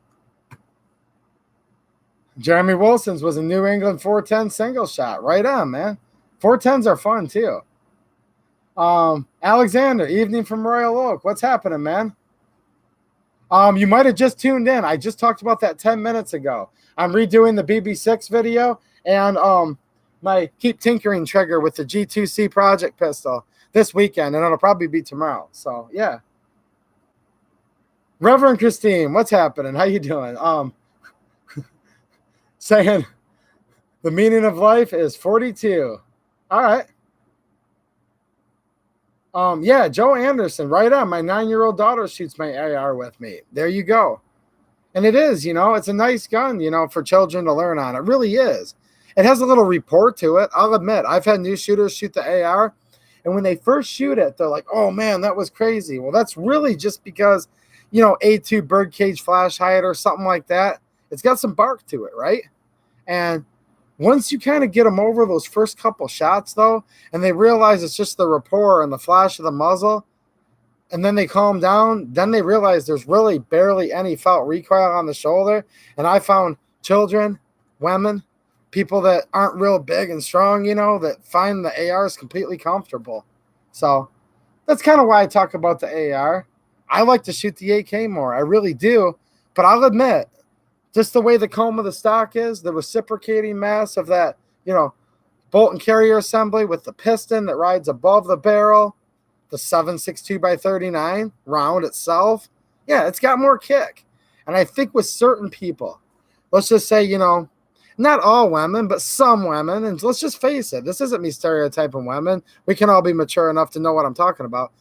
Jeremy Wilson's was a New England 410 single shot. Right on, man. 410s are fun, too. Alexander, evening from Royal Oak. What's happening, man? You might have just tuned in. I just talked about that 10 minutes ago. I'm redoing the BB6 video and my Keep Tinkering trigger with the G2C project pistol this weekend, and it'll probably be tomorrow. So, yeah. Reverend Christine, what's happening? How you doing? Saying the meaning of life is 42. All right. Yeah, Joe Anderson, right on. My 9-year-old daughter shoots my AR with me. There you go. And it is, you know, it's a nice gun, you know, for children to learn on. It really is. It has a little report to it. I'll admit, I've had new shooters shoot the AR, and when they first shoot it, they're like, oh, man, that was crazy. Well, that's really just because, you know, A2 birdcage flash height or something like that. It's got some bark to it, right? And once you kind of get them over those first couple shots, though, and they realize it's just the rapport and the flash of the muzzle, and then they calm down, then they realize there's really barely any felt recoil on the shoulder. And I found children, women, people that aren't real big and strong, you know, that find the ARs completely comfortable. So that's kind of why I talk about the AR. I like to shoot the AK more. I really do. But I'll admit, just the way the comb of the stock is, the reciprocating mass of that, you know, bolt and carrier assembly with the piston that rides above the barrel, the 7.62x39 round itself, yeah, it's got more kick. And I think with certain people, let's just say, you know, not all women, but some women, and let's just face it, this isn't me stereotyping women. We can all be mature enough to know what I'm talking about.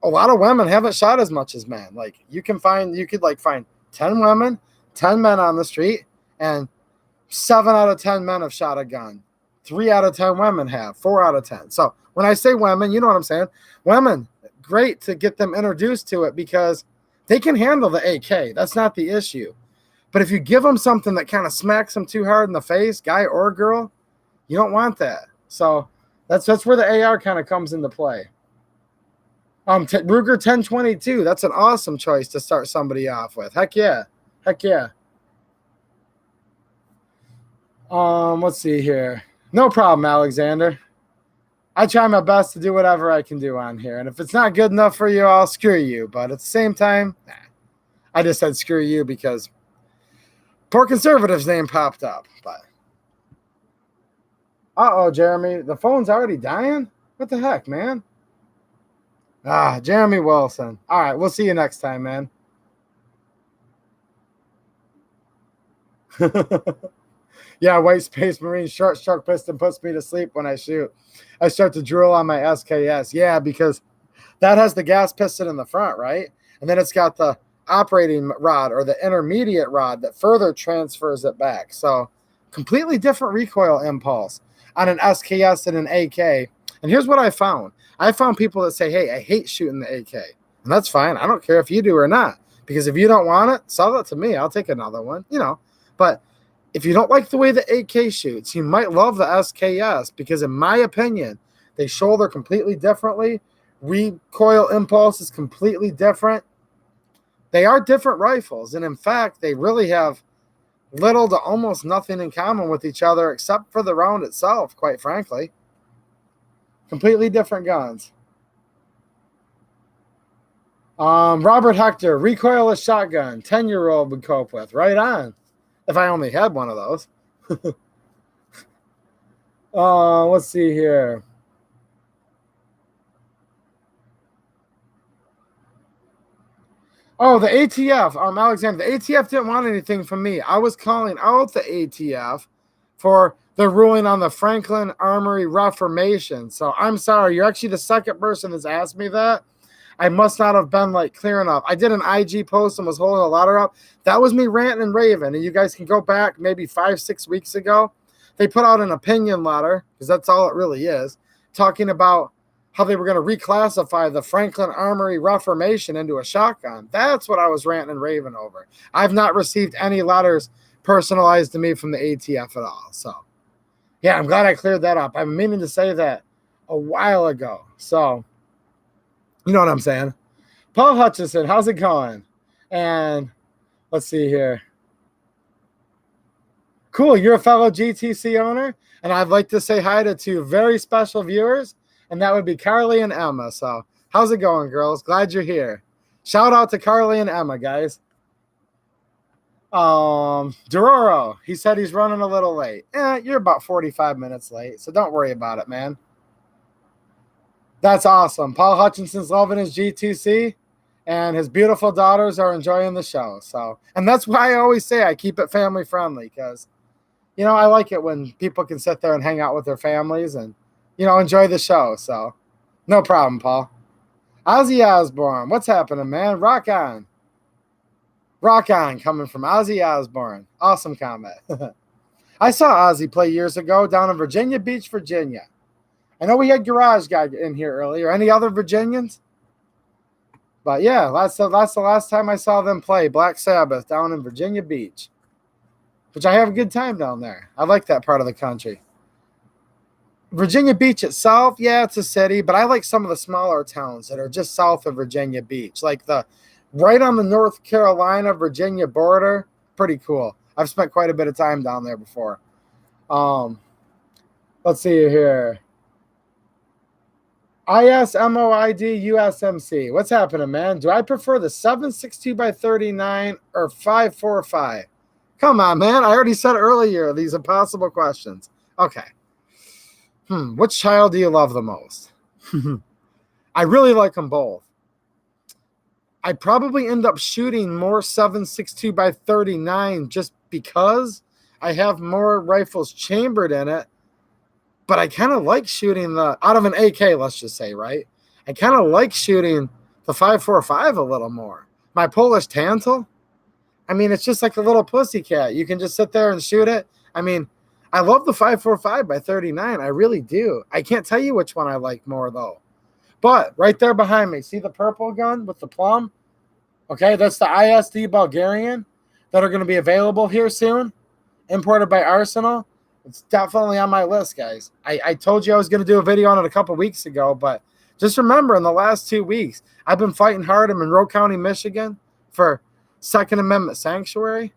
A lot of women haven't shot as much as men. Like, you could find 10 women, 10 men on the street, and 7 out of 10 men have shot a gun. 3 out of 10 women have. 4 out of 10. So when I say women, you know what I'm saying. Women, great to get them introduced to it because they can handle the AK. That's not the issue. But if you give them something that kind of smacks them too hard in the face, guy or girl, you don't want that. So that's where the AR kind of comes into play. Ruger 1022, that's an awesome choice to start somebody off with. Heck yeah. Heck yeah. Let's see here. No problem, Alexander. I try my best to do whatever I can do on here. And if it's not good enough for you, I'll screw you. But at the same time, I just said screw you because poor conservative's name popped up. But uh-oh, Jeremy. The phone's already dying? What the heck, man? Jeremy Wilson. All right, we'll see you next time, man. Yeah, white space marine short stroke piston puts me to sleep when I shoot. I start to drool on my SKS. Yeah, because that has the gas piston in the front, right? And then it's got the operating rod or the intermediate rod that further transfers it back. So completely different recoil impulse on an SKS and an AK. And here's what I found. I found people that say, hey, I hate shooting the AK. And that's fine. I don't care if you do or not. Because if you don't want it, sell it to me. I'll take another one. You know, But if you don't like the way the AK shoots, you might love the SKS because, in my opinion, they shoulder completely differently. Recoil impulse is completely different. They are different rifles, and in fact, they really have little to almost nothing in common with each other except for the round itself, quite frankly. Completely different guns. Robert Hector, recoilless shotgun, 10-year-old would cope with. Right on. If I only had one of those. Let's see here. Oh, the ATF, Alexander, the ATF didn't want anything from me. I was calling out the ATF for the ruling on the Franklin Armory Reformation. So I'm sorry. You're actually the second person that's asked me that. I must not have been clear enough. I did an IG post and was holding a letter up. That was me ranting and raving. And you guys can go back maybe 5-6 weeks ago. They put out an opinion letter, because that's all it really is, talking about how they were going to reclassify the Franklin Armory Reformation into a shotgun. That's what I was ranting and raving over. I've not received any letters personalized to me from the ATF at all. So, yeah, I'm glad I cleared that up. I've been meaning to say that a while ago. So, you know what I'm saying? Paul Hutchison, how's it going? And let's see here. Cool, you're a fellow GTC owner, and I'd like to say hi to two very special viewers, and that would be Carly and Emma. So how's it going, girls? Glad you're here. Shout out to Carly and Emma, guys. Dororo, he said he's running a little late. You're about 45 minutes late, so don't worry about it, man. That's awesome. Paul Hutchinson's loving his GTC, and his beautiful daughters are enjoying the show. So, and that's why I always say I keep it family friendly, because, you know, I like it when people can sit there and hang out with their families and, you know, enjoy the show. So, no problem, Paul. Ozzy Osbourne, what's happening, man? Rock on. Rock on, coming from Ozzy Osbourne. Awesome comment. I saw Ozzy play years ago down in Virginia Beach, Virginia. I know we had Garage Guy in here earlier. Any other Virginians? But yeah, that's the last time I saw them play, Black Sabbath, down in Virginia Beach. Which I have a good time down there. I like that part of the country. Virginia Beach itself, yeah, it's a city, but I like some of the smaller towns that are just south of Virginia Beach. Like right on the North Carolina-Virginia border. Pretty cool. I've spent quite a bit of time down there before. Let's see here. ISMOID USMC. What's happening, man? Do I prefer the 7.62x39 or 5.45? Come on, man. I already said earlier these impossible questions. Okay. Which child do you love the most? I really like them both. I probably end up shooting more 7.62x39 just because I have more rifles chambered in it. But I kind of like shooting out of an AK, let's just say, right? I kind of like shooting the 5.45 a little more. My Polish Tantal, I mean, it's just like a little pussycat. You can just sit there and shoot it. I mean, I love the 5.45x39. I really do. I can't tell you which one I like more, though. But right there behind me, see the purple gun with the plum? Okay, that's the ISD Bulgarian that are going to be available here soon, imported by Arsenal. It's definitely on my list, guys. I told you I was going to do a video on it a couple weeks ago, but just remember, in the last 2 weeks, I've been fighting hard in Monroe County, Michigan for Second Amendment sanctuary.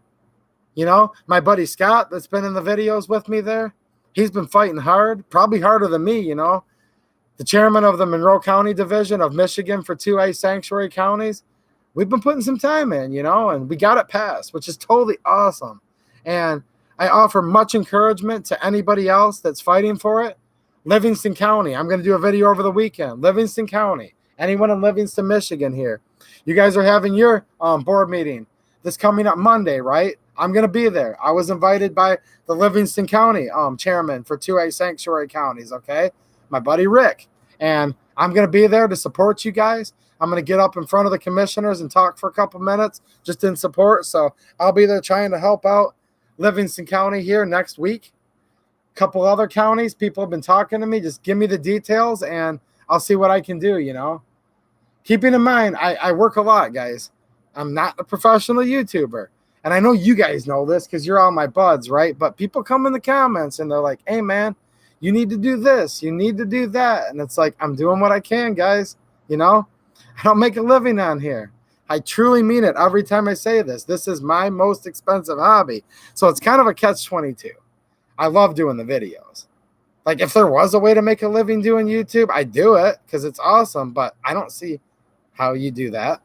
You know, my buddy Scott that's been in the videos with me there, he's been fighting hard, probably harder than me, you know. The chairman of the Monroe County Division of Michigan for 2A sanctuary counties. We've been putting some time in, you know, and we got it passed, which is totally awesome. And I offer much encouragement to anybody else that's fighting for it. Livingston County. I'm going to do a video over the weekend. Livingston County. Anyone in Livingston, Michigan here. You guys are having your board meeting this coming up Monday, right? I'm going to be there. I was invited by the Livingston County chairman for 2A sanctuary counties, okay? My buddy Rick. And I'm going to be there to support you guys. I'm going to get up in front of the commissioners and talk for a couple minutes just in support. So I'll be there trying to help out Livingston County here next week. A couple other counties, people have been talking to me. Just give me the details and I'll see what I can do, you know. Keeping in mind, I work a lot, guys. I'm not a professional YouTuber. And I know you guys know this because you're all my buds, right? But people come in the comments and they're like, hey, man, you need to do this. You need to do that. And it's like, I'm doing what I can, guys. You know, I don't make a living on here. I truly mean it every time I say this. This is my most expensive hobby. So it's kind of a catch-22. I love doing the videos. Like, if there was a way to make a living doing YouTube, I'd do it because it's awesome. But I don't see how you do that.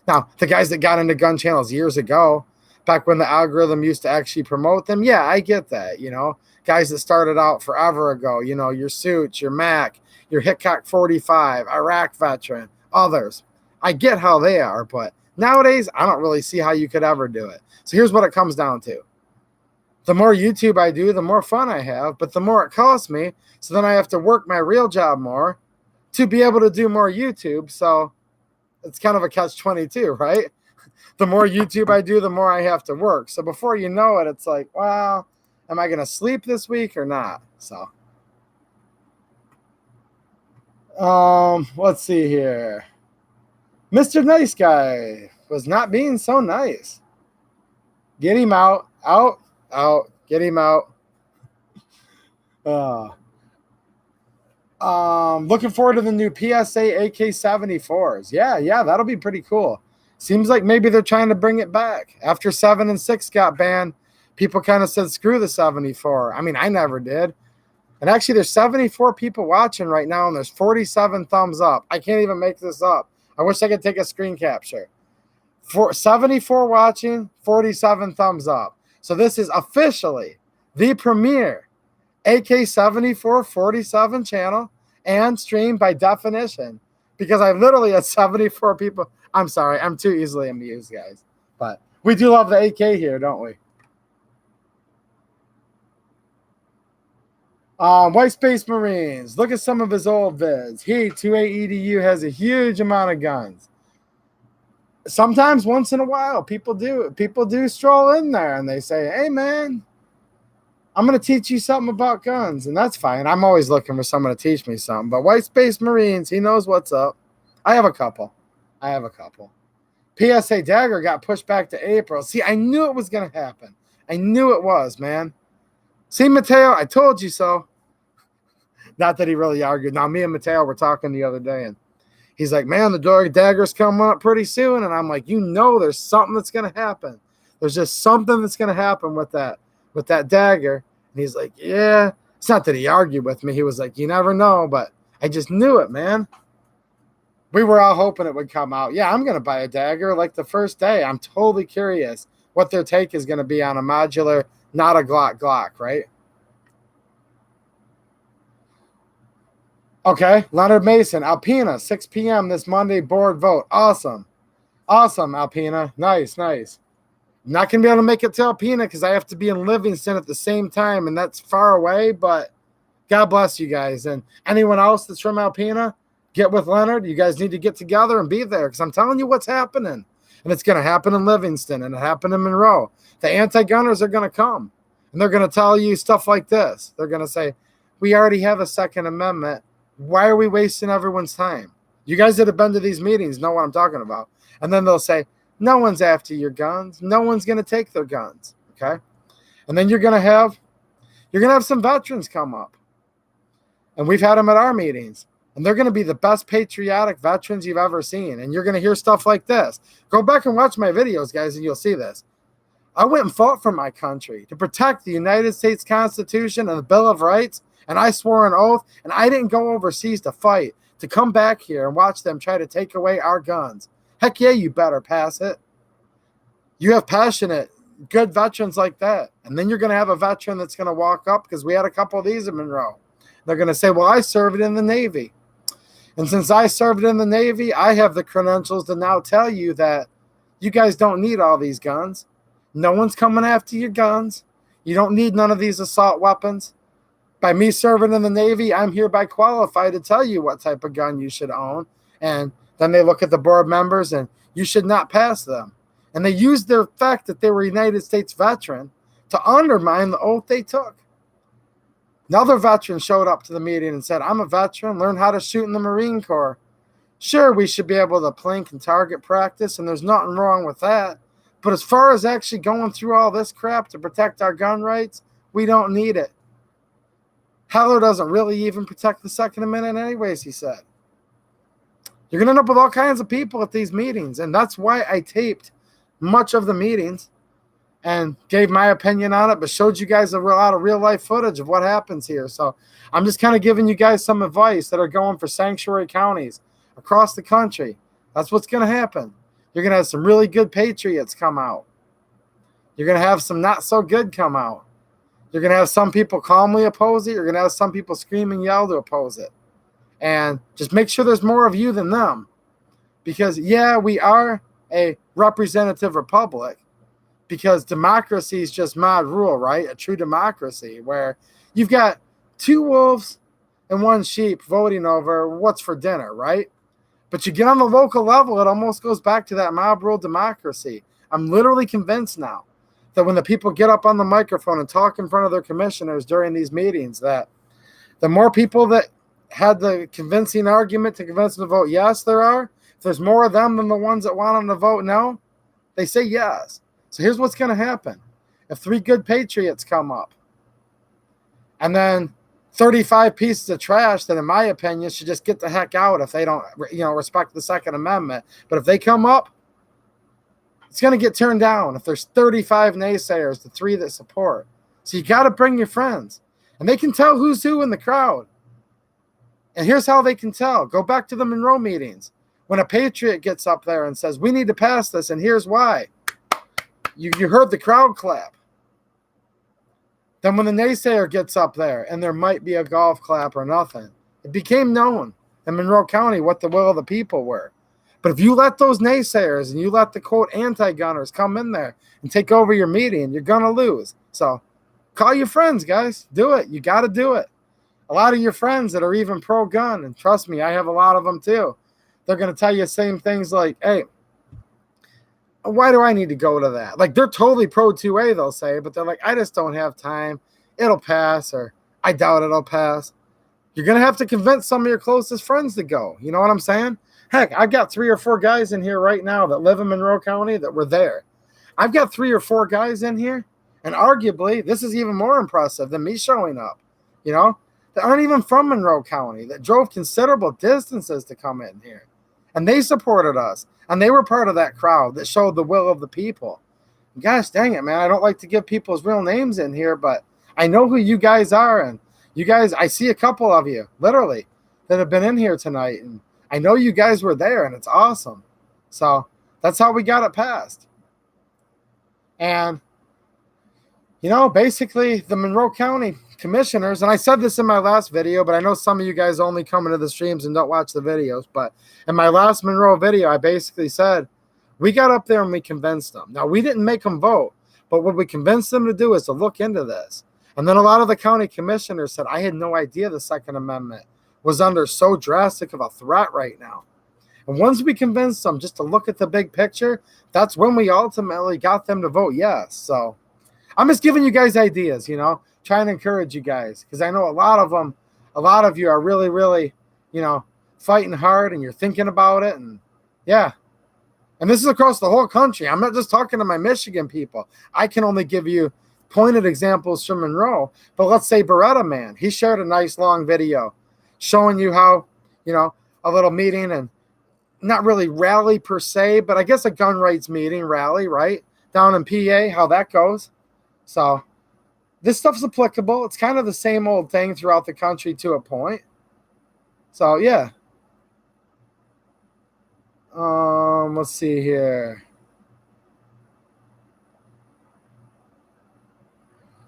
Now, the guys that got into gun channels years ago, back when the algorithm used to actually promote them, yeah, I get that, you know. Guys that started out forever ago, you know, your Suits, your Mac, your Hickok 45, Iraq veteran, others. I get how they are, but nowadays, I don't really see how you could ever do it. So here's what it comes down to. The more YouTube I do, the more fun I have, but the more it costs me. So then I have to work my real job more to be able to do more YouTube. So it's kind of a catch-22, right? The more YouTube I do, the more I have to work. So before you know it, it's like, well, am I going to sleep this week or not? So, let's see here. Mr. Nice Guy was not being so nice. Get him out, out, get him out. Looking forward to the new PSA AK-74s. Yeah, that'll be pretty cool. Seems like maybe they're trying to bring it back. After 7 and 6 got banned, people kind of said, screw the 74. I mean, I never did. And actually, there's 74 people watching right now, and there's 47 thumbs up. I can't even make this up. I wish I could take a screen capture. 74 watching, 47 thumbs up. So this is officially the premier AK-74 47 channel and stream by definition, because I literally had 74 people. I'm sorry, I'm too easily amused, guys. But we do love the AK here, don't we? White Space Marines. Look at some of his old vids. He, 28EDU, has a huge amount of guns. Sometimes, once in a while, people do stroll in there and they say, hey, man, I'm going to teach you something about guns. And that's fine. I'm always looking for someone to teach me something. But White Space Marines, he knows what's up. I have a couple. PSA Dagger got pushed back to April. See, I knew it was going to happen. I knew it was, man. See, Mateo, I told you so. Not that he really argued. Now, me and Mateo were talking the other day, and he's like, man, the Dagger's coming up pretty soon. And I'm like, you know, there's something that's going to happen. There's just something that's going to happen with that Dagger. And he's like, yeah. It's not that he argued with me. He was like, you never know, but I just knew it, man. We were all hoping it would come out. Yeah, I'm going to buy a Dagger like the first day. I'm totally curious what their take is going to be on a modular, not a Glock, right? Okay, Leonard Mason, Alpena, 6 p.m. this Monday, board vote. Awesome, Alpena. Nice. I'm not going to be able to make it to Alpena because I have to be in Livingston at the same time, and that's far away, but God bless you guys. And anyone else that's from Alpena, get with Leonard. You guys need to get together and be there because I'm telling you what's happening. And it's going to happen in Livingston, and it happened in Monroe. The anti-gunners are going to come, and they're going to tell you stuff like this. They're going to say, we already have a Second Amendment. Why are we wasting everyone's time? You guys that have been to these meetings know what I'm talking about. And then they'll say, no one's after your guns. No one's going to take their guns, okay? And then you're going to have some veterans come up. And we've had them at our meetings. And they're going to be the best patriotic veterans you've ever seen. And you're going to hear stuff like this. Go back and watch my videos, guys, and you'll see this. I went and fought for my country to protect the United States Constitution and the Bill of Rights. And I swore an oath, and I didn't go overseas to fight, to come back here and watch them try to take away our guns. Heck yeah, you better pass it. You have passionate, good veterans like that. And then you're going to have a veteran that's going to walk up, because we had a couple of these in Monroe. They're going to say, well, I served in the Navy. And since I served in the Navy, I have the credentials to now tell you that you guys don't need all these guns. No one's coming after your guns. You don't need none of these assault weapons. By me serving in the Navy, I'm hereby qualified to tell you what type of gun you should own. And then they look at the board members, and you should not pass them. And they used the fact that they were a United States veteran to undermine the oath they took. Another veteran showed up to the meeting and said, I'm a veteran, learn how to shoot in the Marine Corps. Sure, we should be able to plink and target practice, and there's nothing wrong with that. But as far as actually going through all this crap to protect our gun rights, we don't need it. Heller doesn't really even protect the Second Amendment anyways, he said. You're going to end up with all kinds of people at these meetings, and that's why I taped much of the meetings and gave my opinion on it, but showed you guys a lot of real-life footage of what happens here. So I'm just kind of giving you guys some advice that are going for sanctuary counties across the country. That's what's going to happen. You're going to have some really good patriots come out. You're going to have some not so good come out. You're going to have some people calmly oppose it. You're going to have some people scream and yell to oppose it. And just make sure there's more of you than them. Because, yeah, we are a representative republic. Because democracy is just mob rule, right? A true democracy where you've got two wolves and one sheep voting over what's for dinner, right? But you get on the local level, it almost goes back to that mob rule democracy. I'm literally convinced now that when the people get up on the microphone and talk in front of their commissioners during these meetings, that the more people that had the convincing argument to convince them to vote yes there are, if there's more of them than the ones that want them to vote no, they say yes. So here's what's going to happen. If 3 good patriots come up and then 35 pieces of trash that, in my opinion, should just get the heck out if they don't, respect the Second Amendment. But if they come up, it's going to get turned down. If there's 35 naysayers, the 3 that support. So you got to bring your friends. And they can tell who's who in the crowd. And here's how they can tell. Go back to the Monroe meetings. When a patriot gets up there and says, we need to pass this, and here's why. You heard the crowd clap. Then when the naysayer gets up there, and there might be a golf clap or nothing, it became known in Monroe County what the will of the people were. But if you let those naysayers and you let the, quote, anti-gunners come in there and take over your meeting, you're going to lose. So call your friends, guys. Do it. You got to do it. A lot of your friends that are even pro-gun, and trust me, I have a lot of them too, they're going to tell you the same things like, hey, why do I need to go to that? Like, they're totally pro-2A, they'll say, but they're like, I just don't have time. It'll pass, or I doubt it'll pass. You're going to have to convince some of your closest friends to go. You know what I'm saying? Heck, I've got 3 or 4 guys in here right now that live in Monroe County that were there. I've got 3 or 4 guys in here, and arguably, this is even more impressive than me showing up, that aren't even from Monroe County, that drove considerable distances to come in here. And they supported us. And they were part of that crowd that showed the will of the people. Gosh dang it, man. I don't like to give people's real names in here, but I know who you guys are. And you guys, I see a couple of you, literally, that have been in here tonight. And I know you guys were there, and it's awesome. So that's how we got it passed. And, basically the Monroe County commissioners, and I said this in my last video, but I know some of you guys only come into the streams and don't watch the videos, but in my last Monroe video, I basically said, we got up there and we convinced them. Now, we didn't make them vote, but what we convinced them to do is to look into this. And then a lot of the county commissioners said, I had no idea the Second Amendment was under so drastic of a threat right now. And once we convinced them just to look at the big picture, that's when we ultimately got them to vote yes. So I'm just giving you guys ideas, trying to encourage you guys, because I know a lot of you are really, really, fighting hard, and you're thinking about it. And yeah. And this is across the whole country. I'm not just talking to my Michigan people. I can only give you pointed examples from Monroe. But let's say Beretta Man, he shared a nice long video showing you how, a little meeting, and not really rally per se, but I guess a gun rights meeting rally, right? Down in PA, how that goes. So this stuff's applicable. It's kind of the same old thing throughout the country to a point. So, yeah. Let's see here.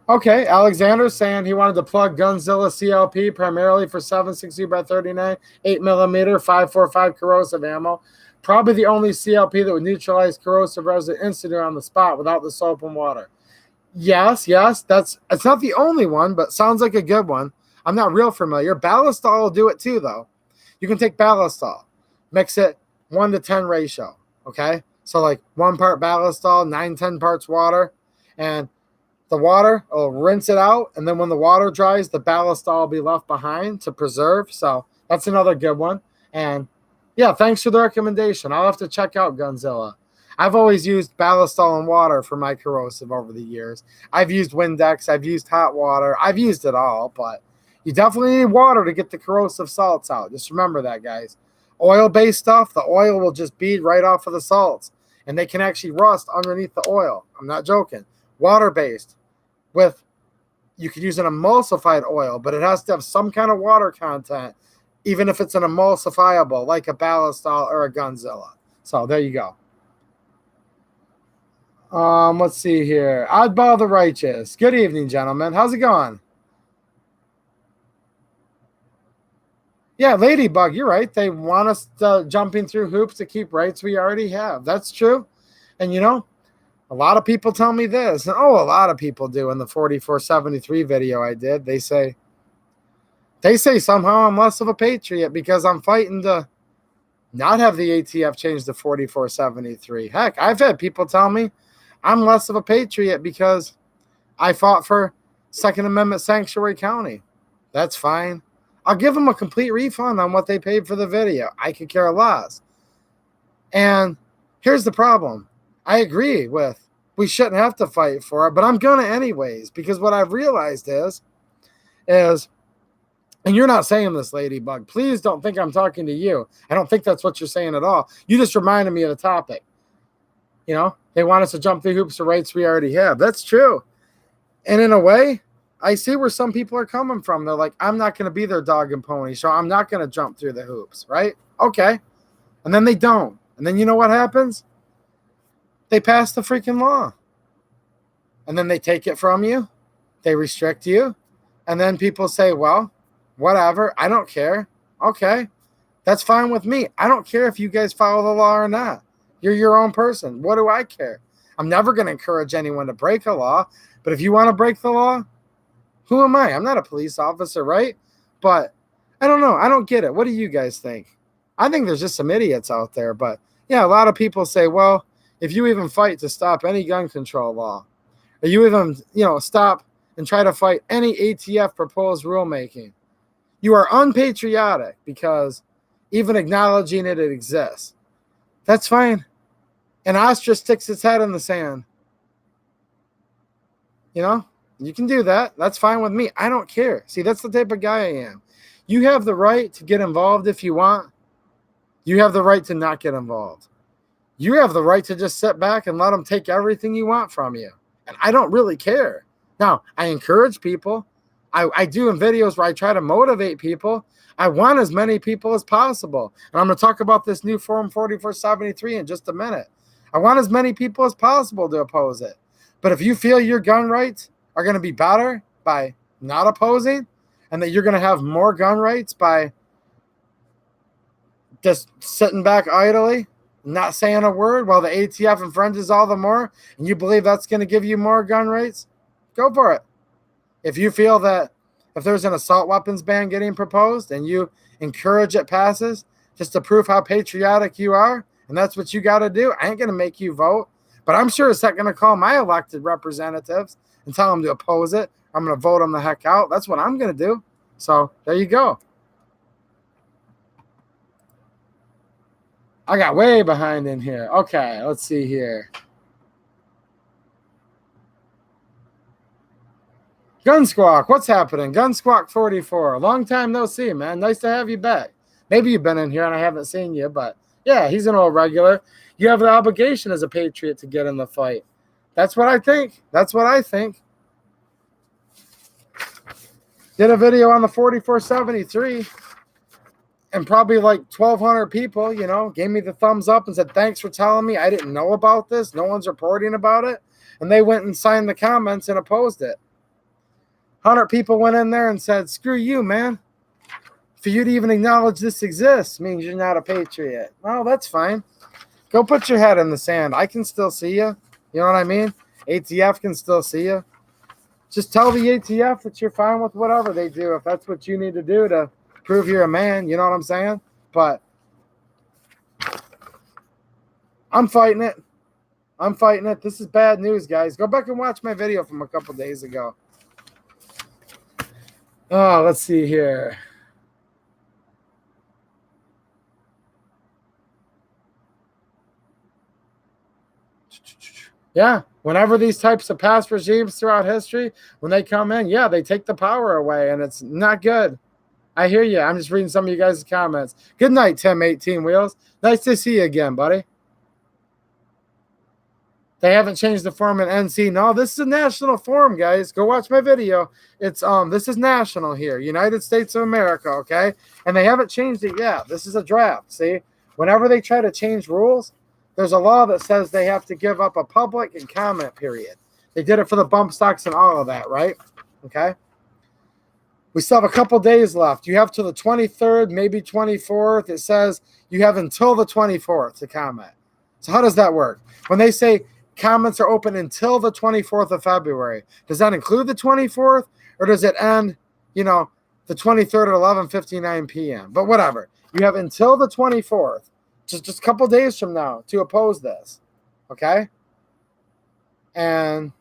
Okay, Alexander's saying he wanted to plug Gunzilla CLP primarily for 7.62 by 39, 8mm, 5.45 corrosive ammo. Probably the only CLP that would neutralize corrosive resin instantly on the spot without the soap and water. Yes, it's not the only one, but sounds like a good one. I'm not real familiar. Ballistol will do it too, though. You can take Ballistol, mix it 1-to-10 ratio, okay? So like 1 part Ballistol, 9-10 parts water, and the water will rinse it out, and then when the water dries, the Ballistol will be left behind to preserve. So that's another good one. And yeah, thanks for the recommendation. I'll have to check out Gunzilla. I've always used ballistol and water for my corrosive over the years. I've used Windex. I've used hot water. I've used it all, but you definitely need water to get the corrosive salts out. Just remember that, guys. Oil-based stuff, the oil will just bead right off of the salts, and they can actually rust underneath the oil. I'm not joking. Water-based, you could use an emulsified oil, but it has to have some kind of water content, even if it's an emulsifiable, like a ballistol or a Gunzilla. So there you go. Let's see here. Oddball the Righteous. Good evening, gentlemen. How's it going? Yeah, Ladybug, you're right. They want us jumping through hoops to keep rights we already have. That's true. And you know, a lot of people tell me this. And a lot of people do in the 4473 video I did. They say somehow I'm less of a patriot because I'm fighting to not have the ATF change to 4473. Heck, I've had people tell me I'm less of a patriot because I fought for Second Amendment Sanctuary County. That's fine. I'll give them a complete refund on what they paid for the video. I could care less. And here's the problem. I agree with we shouldn't have to fight for it, but I'm going to anyways, because what I've realized is, and you're not saying this, Ladybug. Please don't think I'm talking to you. I don't think that's what you're saying at all. You just reminded me of the topic. You know, they want us to jump through hoops of rights we already have. That's true. And in a way, I see where some people are coming from. They're like, I'm not going to be their dog and pony, so I'm not going to jump through the hoops, right? Okay. And then they don't. And then you know what happens? They pass the freaking law. And then they take it from you. They restrict you. And then people say, well, whatever. I don't care. Okay. That's fine with me. I don't care if you guys follow the law or not. You're your own person. What do I care? I'm never going to encourage anyone to break a law. But if you want to break the law, who am I? I'm not a police officer, right? But I don't know. I don't get it. What do you guys think? I think there's just some idiots out there. But yeah, a lot of people say, well, if you even fight to stop any gun control law, or you even, stop and try to fight any ATF proposed rulemaking, you are unpatriotic because even acknowledging it exists. That's fine. An ostrich sticks its head in the sand. You can do that. That's fine with me. I don't care. See, that's the type of guy I am. You have the right to get involved if you want. You have the right to not get involved. You have the right to just sit back and let them take everything you want from you. And I don't really care. Now, I encourage people. I do in videos where I try to motivate people. I want as many people as possible. And I'm going to talk about this new Form 4473 in just a minute. I want as many people as possible to oppose it. But if you feel your gun rights are going to be better by not opposing, and that you're going to have more gun rights by just sitting back idly, not saying a word while the ATF infringes all the more, and you believe that's going to give you more gun rights, go for it. If you feel that if there's an assault weapons ban getting proposed and you encourage it passes just to prove how patriotic you are, and that's what you got to do, I ain't going to make you vote. But I'm sure it's not going to call my elected representatives and tell them to oppose it. I'm going to vote them the heck out. That's what I'm going to do. So there you go. I got way behind in here. Okay, let's see here. Gun Squawk, what's happening? Gun Squawk 44. Long time no see, man. Nice to have you back. Maybe you've been in here and I haven't seen you, but yeah, he's an old regular. You have the obligation as a patriot to get in the fight. That's what I think. That's what I think. Did a video on the 4473, and probably like 1,200 people, gave me the thumbs up and said, thanks for telling me. I didn't know about this. No one's reporting about it. And they went and signed the comments and opposed it. 100 people went in there and said, screw you, man. For you to even acknowledge this exists means you're not a patriot. Well, that's fine. Go put your head in the sand. I can still see you. You know what I mean? ATF can still see you. Just tell the ATF that you're fine with whatever they do if that's what you need to do to prove you're a man. You know what I'm saying? But I'm fighting it. I'm fighting it. This is bad news, guys. Go back and watch my video from a couple days ago. Oh, let's see here. Yeah. Whenever these types of past regimes throughout history, when they come in, yeah, they take the power away, and it's not good. I hear you. I'm just reading some of you guys' comments. Good night, Tim 18 Wheels. Nice to see you again, buddy. They haven't changed the form in NC. No, this is a national form, guys. Go watch my video. It's this is national here, United States of America, okay? And they haven't changed it yet. This is a draft. See, whenever they try to change rules, there's a law that says they have to give up a public and comment period. They did it for the bump stocks and all of that, right? Okay. We still have a couple days left. You have till the 23rd, maybe 24th. It says you have until the 24th to comment. So how does that work? When they say comments are open until the 24th of February, does that include the 24th, or does it end, the 23rd at 11:59 p.m.? But whatever. You have until the 24th, just a couple days from now, to oppose this, okay? And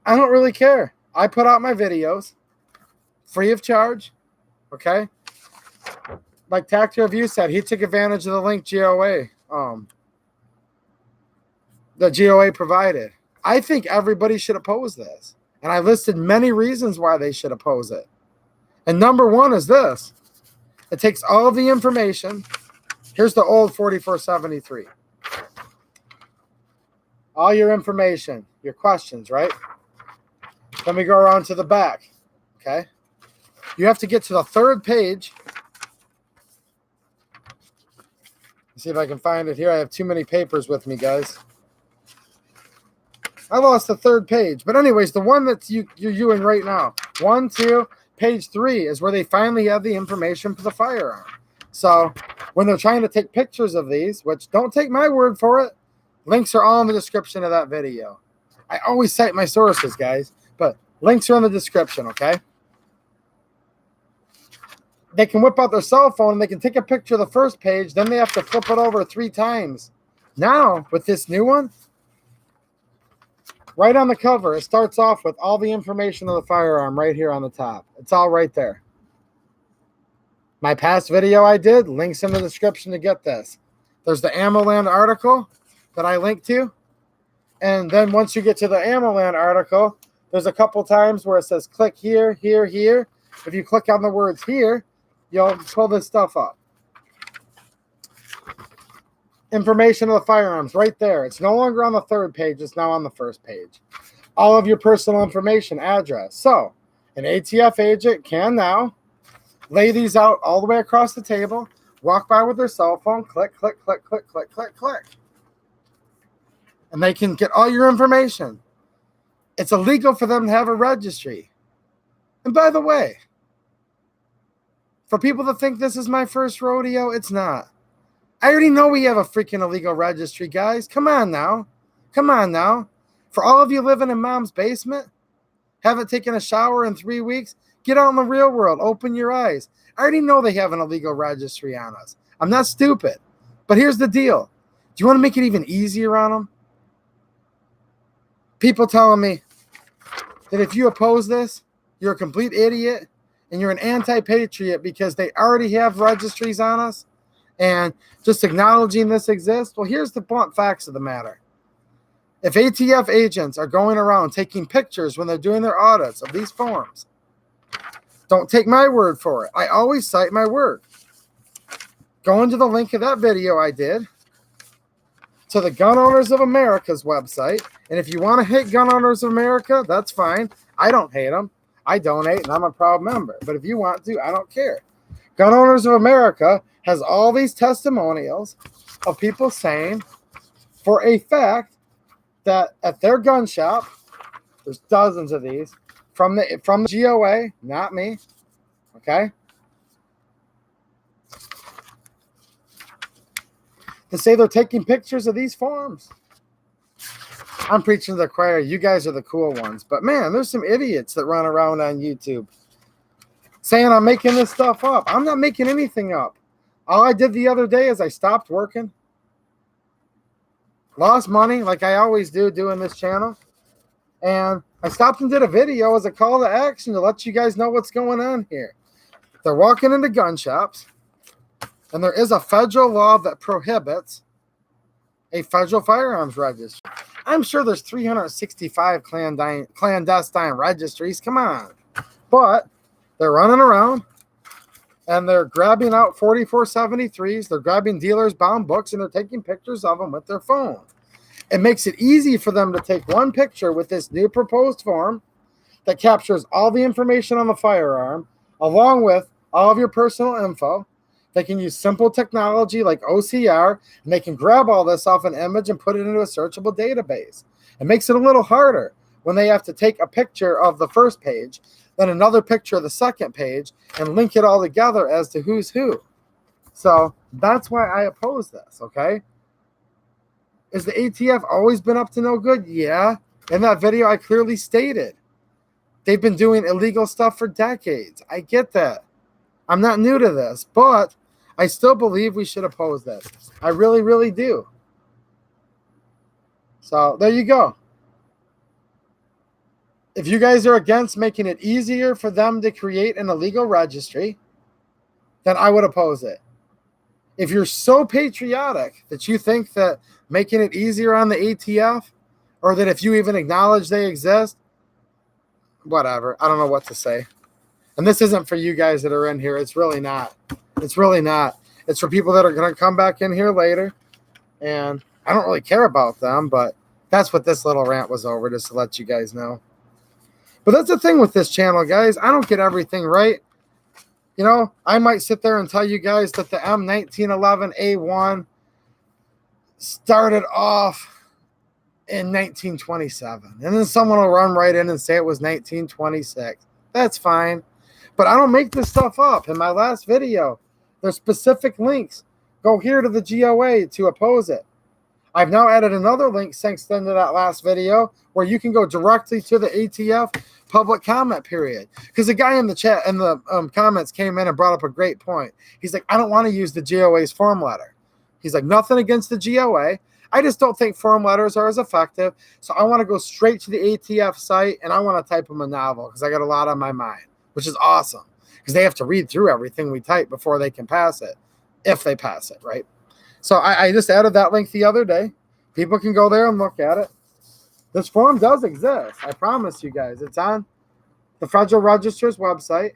I don't really care. I put out my videos free of charge, okay? Like Tactical Review said, he took advantage of the link GOA, the GOA provided. I think everybody should oppose this. And I listed many reasons why they should oppose it. And number one is this. It takes all of the information. Here's the old 4473. All your information, your questions, right? Then we go around to the back, okay? You have to get to the third page. Let's see if I can find it here. I have too many papers with me, guys. I lost the third page. But anyways, the one that you're viewing right now, 1, 2, page 3 is where they finally have the information for the firearm. So when they're trying to take pictures of these, which don't take my word for it, links are all in the description of that video. I always cite my sources, guys, but links are in the description, okay? They can whip out their cell phone and they can take a picture of the first page, then they have to flip it over 3 times. Now, with this new one, right on the cover, it starts off with all the information of the firearm right here on the top. It's all right there. My past video I did, links in the description to get this. There's the AmmoLand article that I linked to. And then once you get to the AmmoLand article, there's a couple times where it says click here, here, here. If you click on the words here, you'll pull this stuff up. Information of the firearms right there. It's no longer on the third page. It's now on the first page. All of your personal information, address. So an ATF agent can now lay these out all the way across the table, walk by with their cell phone, click, click, click, click, click, click, click. And they can get all your information. It's illegal for them to have a registry. And by the way, for people that think this is my first rodeo, it's not. I already know we have a freaking illegal registry, guys. Come on now. Come on now. For all of you living in mom's basement, haven't taken a shower in 3 weeks, get out in the real world. Open your eyes. I already know they have an illegal registry on us. I'm not stupid. But here's the deal. Do you want to make it even easier on them? People telling me that if you oppose this, you're a complete idiot and you're an anti-patriot because they already have registries on us and just acknowledging this exists. Well, here's the blunt facts of the matter. If ATF agents are going around taking pictures when they're doing their audits of these forms, don't take my word for it. I always cite my word. Go into the link of that video I did to the Gun Owners of America's website. And if you want to hate Gun Owners of America, that's fine. I don't hate them. I donate, and I'm a proud member. But if you want to, I don't care. Gun Owners of America has all these testimonials of people saying for a fact that at their gun shop, there's dozens of these, from the GOA, not me, okay? To say they're taking pictures of these forms. I'm preaching to the choir. You guys are the cool ones. But, man, there's some idiots that run around on YouTube saying I'm making this stuff up. I'm not making anything up. All I did the other day is I stopped working, lost money like I always do doing this channel, and I stopped and did a video as a call to action to let you guys know what's going on here. They're walking into gun shops, and there is a federal law that prohibits a federal firearms registry. I'm sure there's 365 clandestine registries. Come on. But they're running around and they're grabbing out 4473s. They're grabbing dealers' bound books and they're taking pictures of them with their phone. It makes it easy for them to take one picture with this new proposed form that captures all the information on the firearm, along with all of your personal info. They can use simple technology like OCR, and they can grab all this off an image and put it into a searchable database. It makes it a little harder when they have to take a picture of the first page, then another picture of the second page, and link it all together as to who's who. So that's why I oppose this, okay? Is the ATF always been up to no good? Yeah. In that video, I clearly stated they've been doing illegal stuff for decades. I get that. I'm not new to this, but I still believe we should oppose this. I really, really do. So there you go. If you guys are against making it easier for them to create an illegal registry, then I would oppose it. If you're so patriotic that you think that making it easier on the ATF, or that if you even acknowledge they exist, whatever. I don't know what to say. And this isn't for you guys that are in here. It's really not. It's really not. It's for people that are going to come back in here later. And I don't really care about them, but that's what this little rant was over, just to let you guys know. But that's the thing with this channel, guys. I don't get everything right. You know, I might sit there and tell you guys that the M1911A1 started off in 1927. And then someone will run right in and say it was 1926. That's fine. But I don't make this stuff up. In my last video, there's specific links. Go here to the GOA to oppose it. I've now added another link thanks to that last video where you can go directly to the ATF public comment period. Because the guy in the chat and the comments came in and brought up a great point. He's like, I don't want to use the GOA's form letter. He's like, nothing against the GOA. I just don't think form letters are as effective. So I want to go straight to the ATF site and I want to type them a novel because I got a lot on my mind, which is awesome because they have to read through everything we type before they can pass it, if they pass it, right? So I just added that link the other day. People can go there and look at it. This form does exist. I promise you guys. It's on the Federal Register's website.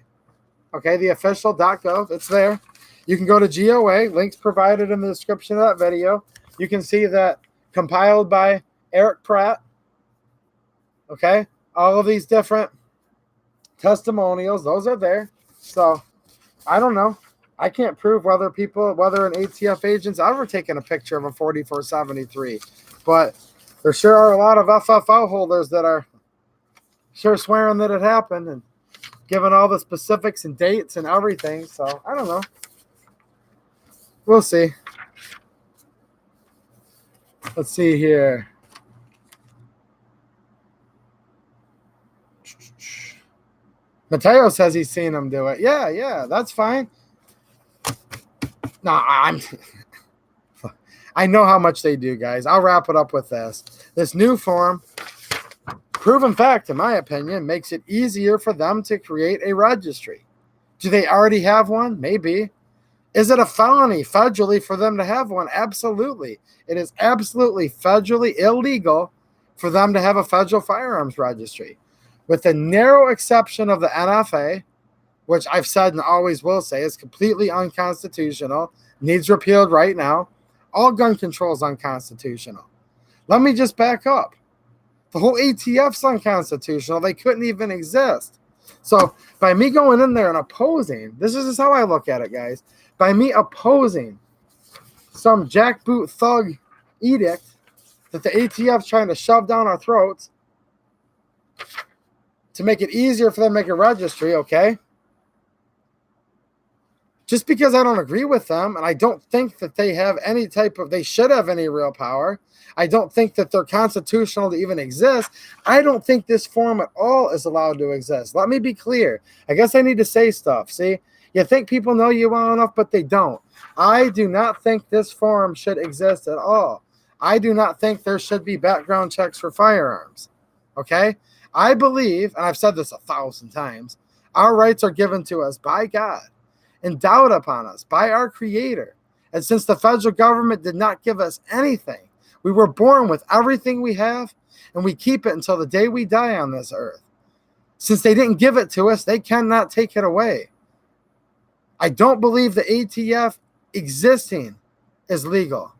Okay, the official.gov. It's there. You can go to GOA. Links provided in the description of that video. You can see that compiled by Eric Pratt. Okay, all of these different testimonials, those are there. So I don't know. I can't prove whether an ATF agent's ever taken a picture of a 4473, but there sure are a lot of FFO holders that are sure swearing that it happened and giving all the specifics and dates and everything. So I don't know. We'll see. Let's see here. Mateo says he's seen him do it. Yeah, that's fine. No, I know how much they do, guys. I'll wrap it up with this. This new form, proven fact, in my opinion, makes it easier for them to create a registry. Do they already have one? Maybe. Is it a felony federally for them to have one? Absolutely. It is absolutely federally illegal for them to have a federal firearms registry. With the narrow exception of the NFA, which I've said and always will say is completely unconstitutional, needs repealed right now. All gun control is unconstitutional. Let me just back up. The whole ATF's unconstitutional. They couldn't even exist. So by me going in there and opposing, this is how I look at it, guys. By me opposing some jackboot thug edict that the ATF's trying to shove down our throats to make it easier for them to make a registry, okay? Just because I don't agree with them, and I don't think that they should have any real power. I don't think that they're constitutional to even exist. I don't think this form at all is allowed to exist. Let me be clear. I guess I need to say stuff. See, you think people know you well enough, but they don't. I do not think this form should exist at all. I do not think there should be background checks for firearms. Okay? I believe, and I've said this 1,000 times, our rights are given to us by God, endowed upon us by our Creator. And since the federal government did not give us anything, We were born with everything we have, and we keep it until the day we die on this earth. Since they didn't give it to us, they cannot take it away. I don't believe the ATF existing is legal.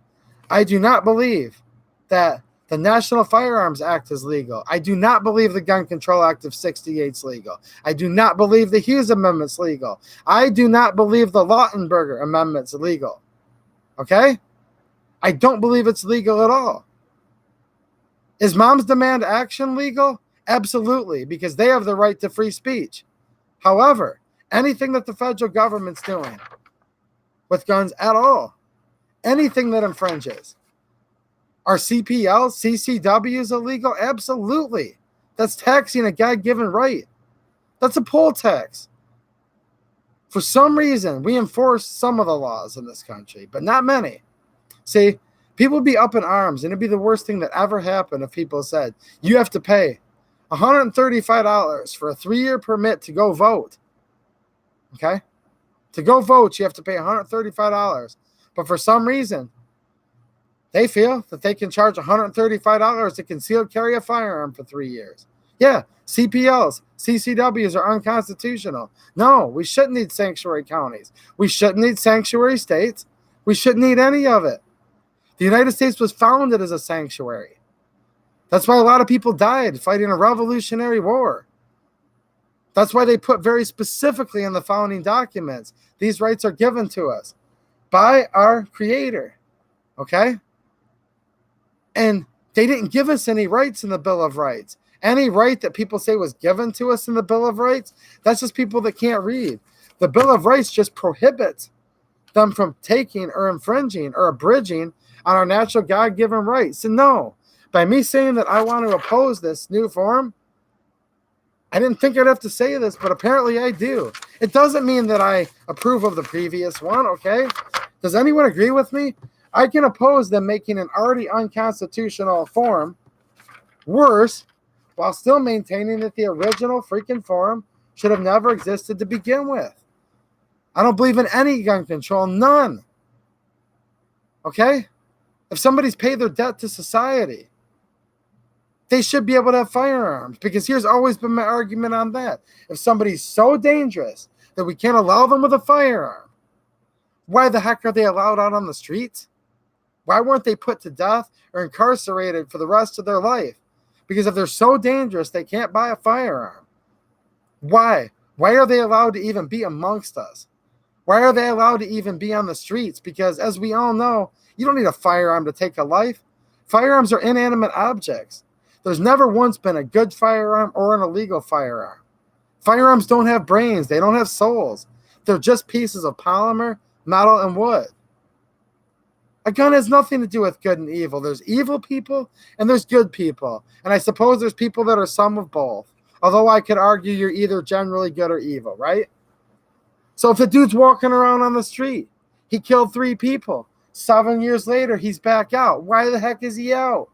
I do not believe that the National Firearms Act is legal. I do not believe the Gun Control Act of 68 is legal. I do not believe the Hughes Amendment is legal. I do not believe the Lautenberger Amendment is legal. Okay? I don't believe it's legal at all. Is Moms Demand Action legal? Absolutely, because they have the right to free speech. However, anything that the federal government's doing with guns at all, anything that infringes, are CPLs, CCWs illegal? Absolutely. That's taxing a God-given right. That's a poll tax. For some reason, we enforce some of the laws in this country, but not many. See, people would be up in arms, and it'd be the worst thing that ever happened if people said, you have to pay $135 for a 3-year permit to go vote. Okay? To go vote, you have to pay $135. But for some reason, they feel that they can charge $135 to concealed carry a firearm for 3 years. Yeah, CPLs, CCWs are unconstitutional. No, we shouldn't need sanctuary counties. We shouldn't need sanctuary states. We shouldn't need any of it. The United States was founded as a sanctuary. That's why a lot of people died fighting a revolutionary war. That's why they put very specifically in the founding documents, these rights are given to us by our Creator. Okay? And they didn't give us any rights in the Bill of Rights. Any right that people say was given to us in the Bill of Rights, that's just people that can't read. The Bill of Rights just prohibits them from taking or infringing or abridging on our natural God-given rights. So no, by me saying that I want to oppose this new form, I didn't think I'd have to say this, but apparently I do. It doesn't mean that I approve of the previous one, okay? Does anyone agree with me? I can oppose them making an already unconstitutional form worse while still maintaining that the original freaking form should have never existed to begin with. I don't believe in any gun control, none. Okay? If somebody's paid their debt to society, they should be able to have firearms, because here's always been my argument on that. If somebody's so dangerous that we can't allow them with a firearm, why the heck are they allowed out on the streets? Why weren't they put to death or incarcerated for the rest of their life? Because if they're so dangerous, they can't buy a firearm. Why? Why are they allowed to even be amongst us? Why are they allowed to even be on the streets? Because as we all know, you don't need a firearm to take a life. Firearms are inanimate objects. There's never once been a good firearm or an illegal firearm. Firearms don't have brains. They don't have souls. They're just pieces of polymer, metal, and wood. A gun has nothing to do with good and evil. There's evil people and there's good people. And I suppose there's people that are some of both. Although I could argue you're either generally good or evil, right? So if the dude's walking around on the street, he killed 3 people. 7 years later, he's back out. Why the heck is he out?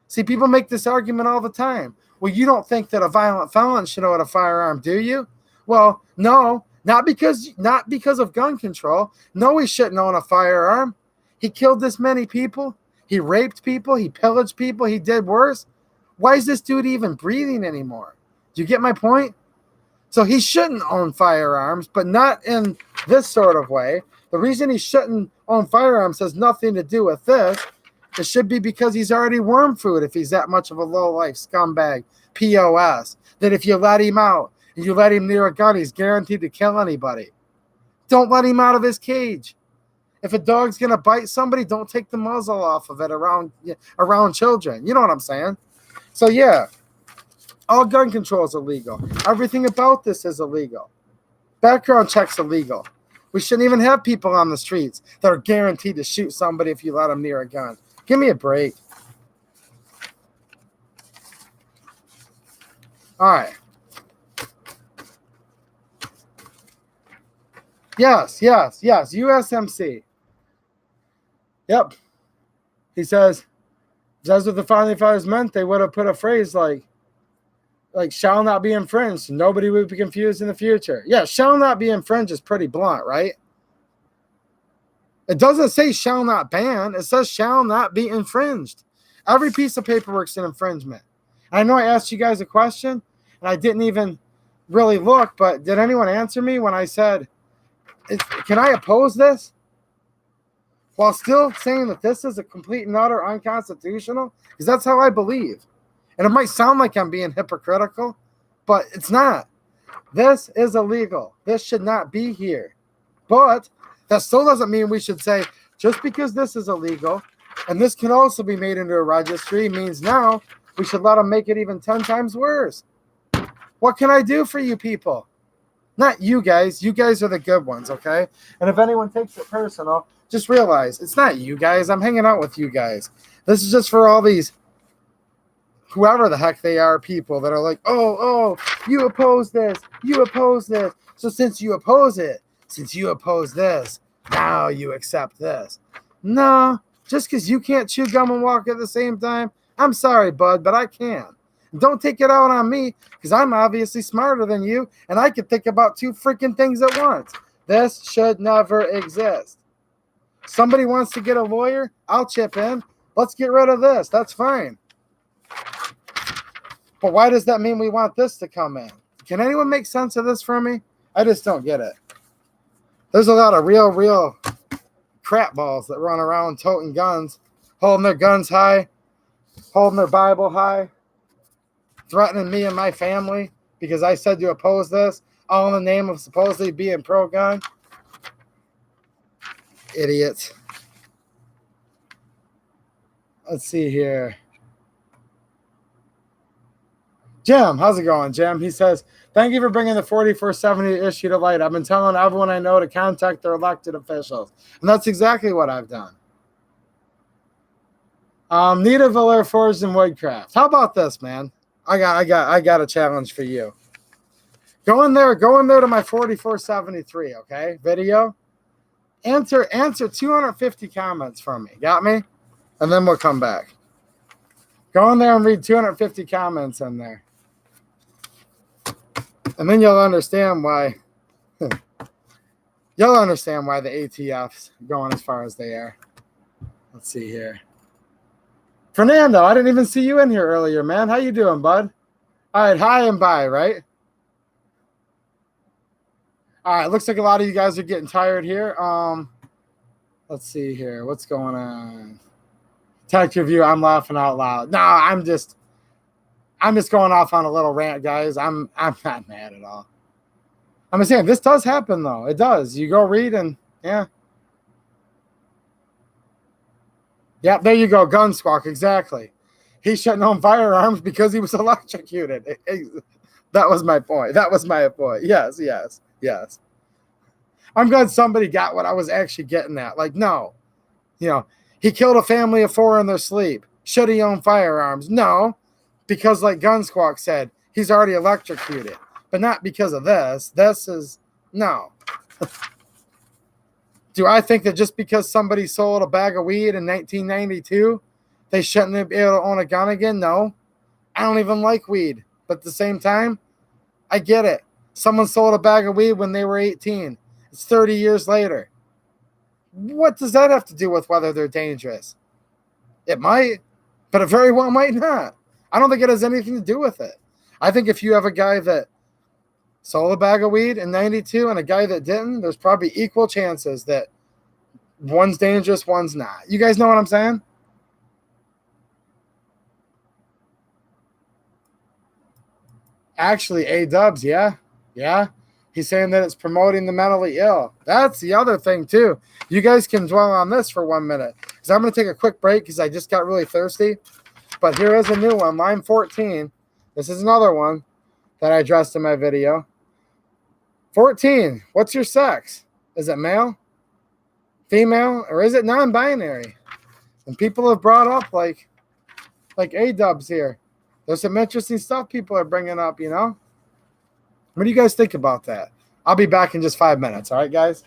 See, people make this argument all the time. Well, you don't think that a violent felon should own a firearm, do you? Well, no. Not because of gun control. No, he shouldn't own a firearm. He killed this many people. He raped people. He pillaged people. He did worse. Why is this dude even breathing anymore? Do you get my point? So he shouldn't own firearms, but not in this sort of way. The reason he shouldn't own firearms has nothing to do with this. It should be because he's already worm food if he's that much of a low-life scumbag, POS, that if you let him out, you let him near a gun, he's guaranteed to kill anybody. Don't let him out of his cage. If a dog's going to bite somebody, don't take the muzzle off of it around children. You know what I'm saying? So, yeah, all gun control is illegal. Everything about this is illegal. Background checks illegal. We shouldn't even have people on the streets that are guaranteed to shoot somebody if you let them near a gun. Give me a break. All right. Yes. USMC. Yep. He says what the founding fathers meant. They would have put a phrase like shall not be infringed. Nobody would be confused in the future. Yeah, shall not be infringed is pretty blunt, right? It doesn't say shall not ban. It says shall not be infringed. Every piece of paperwork's an infringement. I know I asked you guys a question, and I didn't even really look, but did anyone answer me when I said, can I oppose this? While still saying that this is a complete and utter unconstitutional? Because that's how I believe. And it might sound like I'm being hypocritical, but it's not. This is illegal. This should not be here. But that still doesn't mean we should say, just because this is illegal, and this can also be made into a registry, means now we should let them make it even 10 times worse. What can I do for you people? Not you guys. You guys are the good ones, okay? And if anyone takes it personal, just realize it's not you guys. I'm hanging out with you guys. This is just for all these, whoever the heck they are, people that are like, oh, you oppose this. You oppose this. So since you oppose it, since you oppose this, now you accept this. No, just because you can't chew gum and walk at the same time, I'm sorry, bud, but I can. Don't take it out on me, because I'm obviously smarter than you, and I can think about 2 freaking things at once. This should never exist. Somebody wants to get a lawyer, I'll chip in. Let's get rid of this. That's fine. But why does that mean we want this to come in? Can anyone make sense of this for me? I just don't get it. There's a lot of real crap balls that run around toting guns, holding their guns high, holding their Bible high, threatening me and my family because I said to oppose this, all in the name of supposedly being pro-gun. Idiots. Let's see here. Jim, how's it going, Jim? He says, thank you for bringing the 4470 issue to light. I've been telling everyone I know to contact their elected officials. And that's exactly what I've done. Nita Valera Forged and Woodcraft. How about this, man? I got a challenge for you. Go in there to my 4473, okay? Video. Answer 250 comments from me. Got me? And then we'll come back. Go in there and read 250 comments in there. And then you'll understand why the ATF's going as far as they are. Let's see here. Fernando, I didn't even see you in here earlier, man. How you doing, bud? All right, hi and bye, right? All right, looks like a lot of you guys are getting tired here. Let's see here. What's going on? Tech review, I'm laughing out loud. No, I'm just going off on a little rant, guys. I'm not mad at all. I'm just saying, this does happen, though. It does. You go read and, yeah. Yeah, there you go. Gun squawk, exactly. He shouldn't own firearms because he was electrocuted. That was my point. Yes. I'm glad somebody got what I was actually getting at. Like, no. He killed a family of 4 in their sleep. Should he own firearms? No. Because like Gun Squawk said, he's already electrocuted. But not because of this. This is, no. Do I think that just because somebody sold a bag of weed in 1992, they shouldn't be able to own a gun again? No. I don't even like weed. But at the same time, I get it. Someone sold a bag of weed when they were 18. It's 30 years later. What does that have to do with whether they're dangerous? It might, but it very well might not. I don't think it has anything to do with it. I think if you have a guy that sold a bag of weed in 92 and a guy that didn't, there's probably equal chances that one's dangerous, one's not. You guys know what I'm saying? Actually, A-dubs, yeah. He's saying that it's promoting the mentally ill. That's the other thing, too. You guys can dwell on this for 1 minute. Because I'm going to take a quick break because I just got really thirsty. But here is a new one, line 14. This is another one that I addressed in my video. 14, what's your sex? Is it male, female, or is it non-binary? And people have brought up like A-dubs here. There's some interesting stuff people are bringing up, What do you guys think about that? I'll be back in just 5 minutes. All right, guys?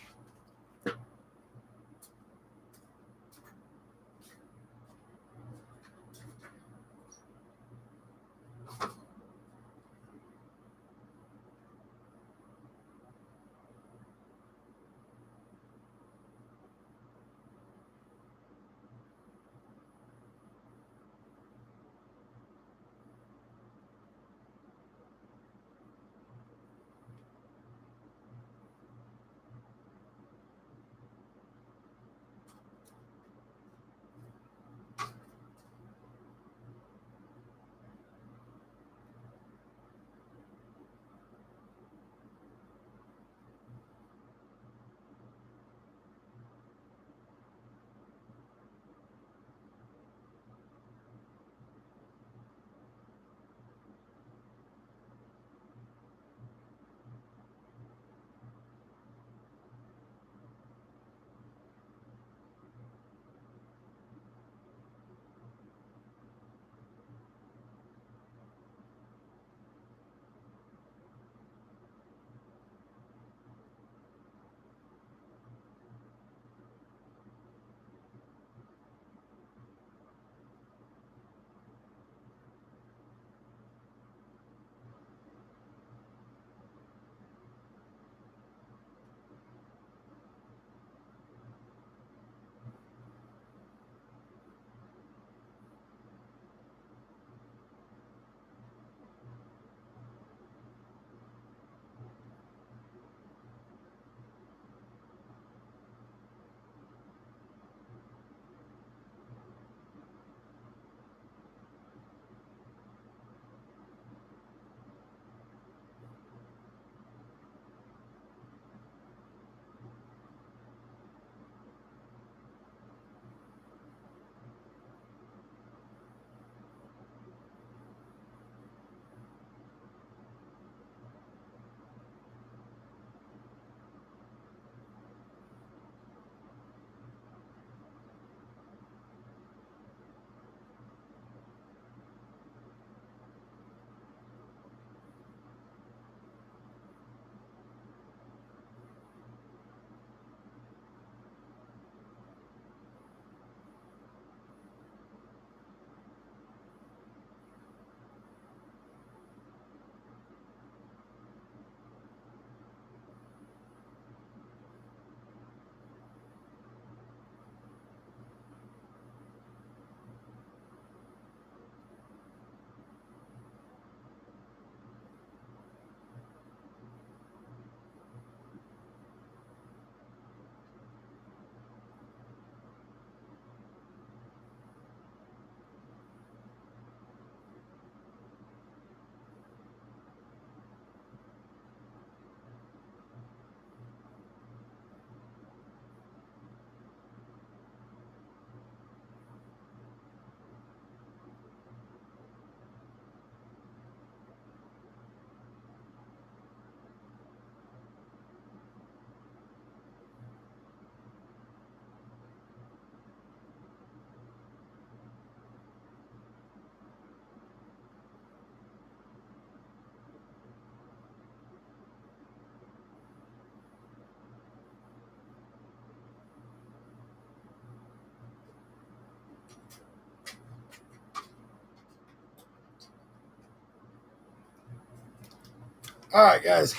All right, guys.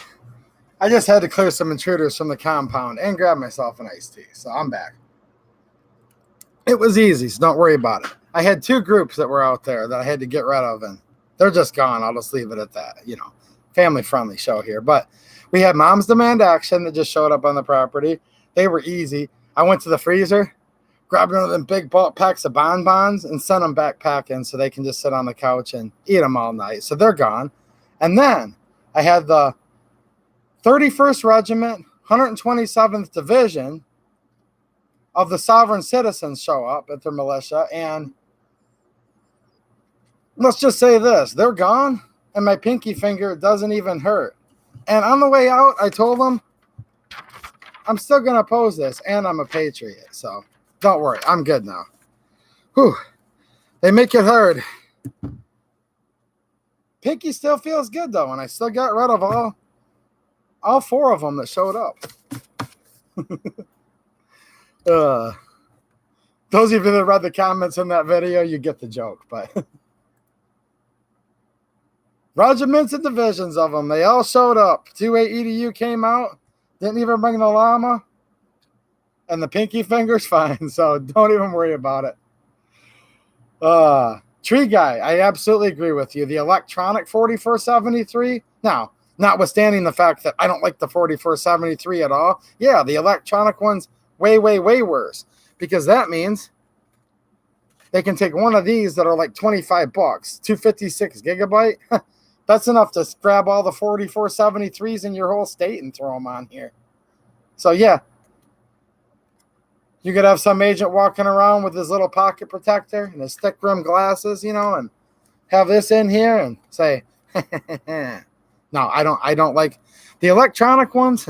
I just had to clear some intruders from the compound and grab myself an iced tea, so I'm back. It was easy, so don't worry about it. I had two groups that were out there that I had to get rid of, and they're just gone. I'll just leave it at that. Family-friendly show here. But we had Moms Demand Action that just showed up on the property. They were easy. I went to the freezer, grabbed one of them big bulk packs of bonbons, and sent them back packing so they can just sit on the couch and eat them all night. So they're gone. And then I had the 31st Regiment, 127th Division of the Sovereign Citizens show up at their militia. And let's just say this, they're gone, and my pinky finger doesn't even hurt. And on the way out, I told them, I'm still going to oppose this, and I'm a patriot. So don't worry, I'm good now. Whew. They make it hard. Pinky still feels good, though, and I still got rid of all four of them that showed up. Those of you that read the comments in that video, you get the joke. But regiments and divisions of them, they all showed up. 2A EDU came out, didn't even bring the llama, and the pinky finger's fine, so don't even worry about it. Tree Guy, I absolutely agree with you. The electronic 4473, now, notwithstanding the fact that I don't like the 4473 at all, yeah, the electronic one's way, way, way worse, because that means they can take one of these that are like $25, 256 gigabyte. That's enough to grab all the 4473s in your whole state and throw them on here. So, yeah, you could have some agent walking around with his little pocket protector and his thick rim glasses, and have this in here and say, no, I don't like the electronic ones.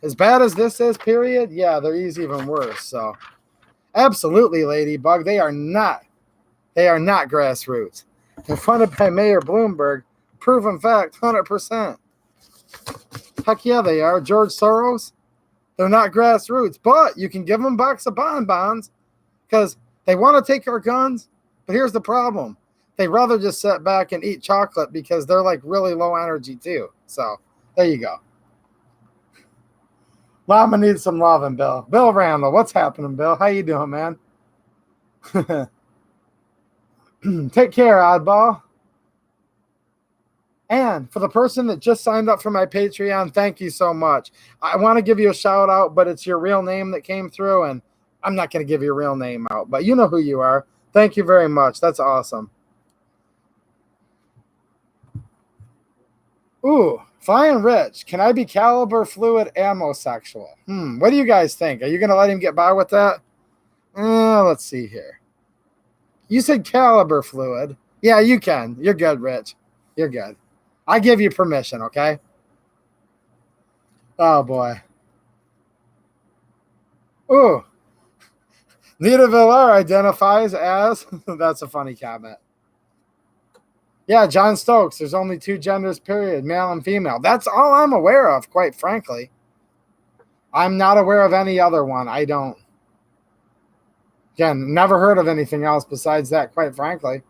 As bad as this is, period, yeah, they're even worse. So, absolutely, Ladybug, they are not grassroots. They're funded by Mayor Bloomberg. Proven fact, 100%. Heck yeah, they are. George Soros, they're not grassroots, but you can give them a box of bonbons because they want to take our guns. But here's the problem. They'd rather just sit back and eat chocolate because they're like really low energy too. So there you go. Llama needs some loving, Bill. Bill Randall, what's happening, Bill? How you doing, man? Take care, oddball. And for the person that just signed up for my Patreon, thank you so much. I want to give you a shout out, but it's your real name that came through, and I'm not going to give your real name out, but you know who you are. Thank you very much. That's awesome. Ooh, Flying Rich. Can I be caliber fluid ammo sexual? What do you guys think? Are you going to let him get by with that? Let's see here. You said caliber fluid. Yeah, you can. You're good, Rich. You're good. I give you permission, okay? Oh, boy. Ooh. Nita Villar identifies as... That's a funny comment. Yeah, John Stokes. There's only two genders, period, male and female. That's all I'm aware of, quite frankly. I'm not aware of any other one. I don't. Again, never heard of anything else besides that, quite frankly.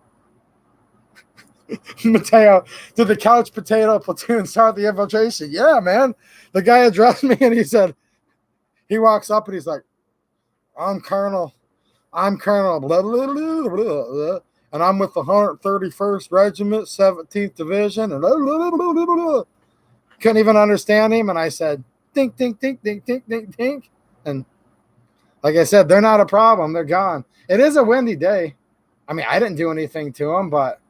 Mateo, did the couch potato platoon start the infiltration? Yeah, man. The guy addressed me and he said, he walks up and he's like, I'm Colonel, blah, blah, blah, blah, blah, and I'm with the 131st Regiment, 17th Division, and blah, blah, blah, blah, blah. Couldn't even understand him. And I said, dink, dink, dink, dink, dink, dink, dink. And like I said, they're not a problem. They're gone. It is a windy day. I mean, I didn't do anything to them, but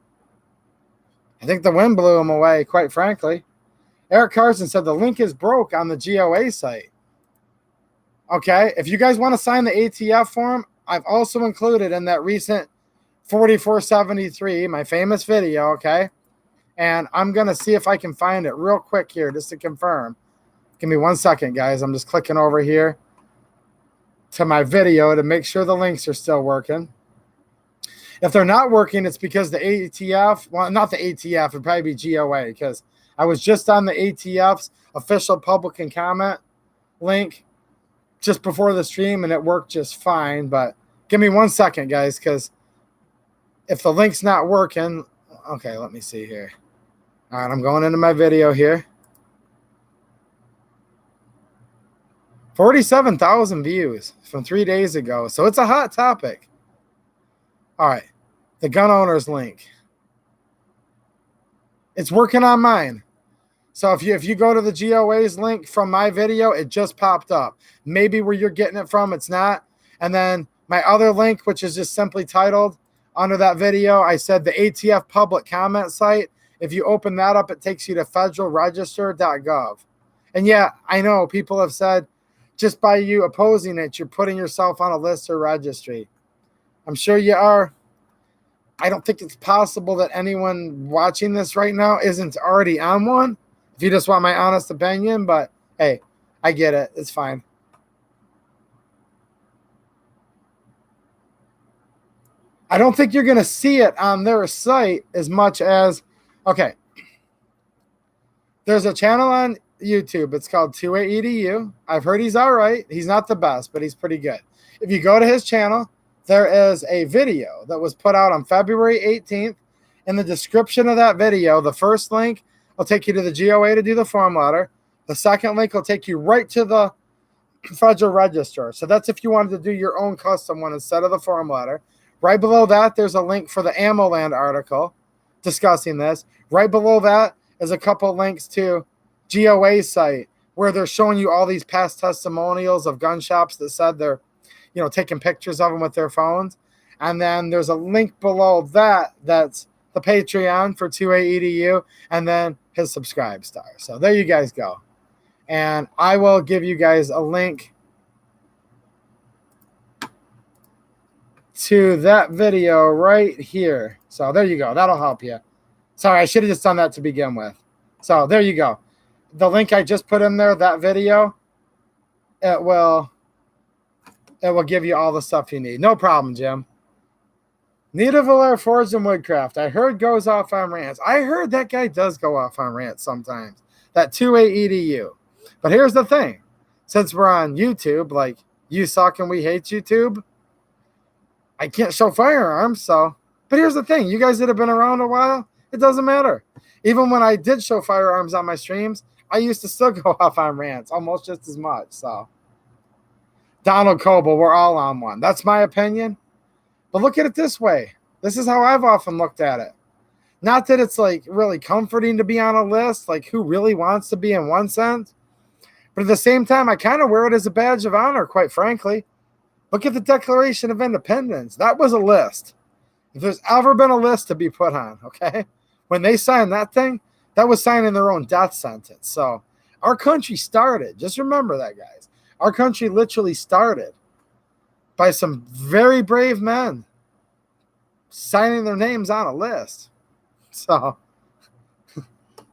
I think the wind blew them away, quite frankly. Eric Carson said the link is broke on the GOA site. Okay, if you guys want to sign the ATF form, I've also included in that recent 4473, my famous video, okay? And I'm going to see if I can find it real quick here just to confirm. Give me 1 second, guys. I'm just clicking over here to my video to make sure the links are still working. If they're not working, it's because the ATF, well, not the ATF, it'd probably be GOA, because I was just on the ATF's official public and comment link just before the stream, and it worked just fine. But give me 1 second, guys, because if the link's not working, okay, let me see here. All right, I'm going into my video here. 47,000 views from 3 days ago. So it's a hot topic. All right. The gun owner's link. It's working on mine. So if you go to the GOA's link from my video, it just popped up. Maybe where you're getting it from, it's not. And then my other link, which is just simply titled under that video, I said the ATF public comment site. If you open that up, it takes you to federalregister.gov. And yeah, I know people have said just by you opposing it, you're putting yourself on a list or registry. I'm sure you are. I don't think it's possible that anyone watching this right now isn't already on one. If you just want my honest opinion, but hey, I get it. It's fine. I don't think you're going to see it on their site as much as, okay, there's a channel on YouTube. It's called 2AEDU. I've heard he's all right. He's not the best, but he's pretty good. If you go to his channel, there is a video that was put out on February 18th. In the description of that video, the first link will take you to the GOA to do the form letter. The second link will take you right to the Federal Register. So that's if you wanted to do your own custom one instead of the form letter. Right below that, there's a link for the AmmoLand article discussing this. Right below that is a couple links to GOA's site where they're showing you all these past testimonials of gun shops that said they're, taking pictures of them with their phones. And then there's a link below that that's the Patreon for 2AEDU, and then his subscribe star. So there you guys go. And I will give you guys a link to that video right here. So there you go. That'll help you. Sorry, I should have just done that to begin with. So there you go. The link I just put in there, that video, it will give you all the stuff you need. No problem, Jim. Nita Valera Forge and Woodcraft. I heard goes off on rants. I heard that guy does go off on rants sometimes. That 2AEDU. But here's the thing. Since we're on YouTube, like, you suck and we hate YouTube, I can't show firearms, so. But here's the thing. You guys that have been around a while, it doesn't matter. Even when I did show firearms on my streams, I used to still go off on rants almost just as much, so. Donald Coble, we're all on one. That's my opinion. But look at it this way. This is how I've often looked at it. Not that it's like really comforting to be on a list, like who really wants to be in one sense. But at the same time, I kind of wear it as a badge of honor, quite frankly. Look at the Declaration of Independence. That was a list. If there's ever been a list to be put on, okay? When they signed that thing, that was signing their own death sentence. So our country started. Just remember that, guys. Our country literally started by some very brave men signing their names on a list. So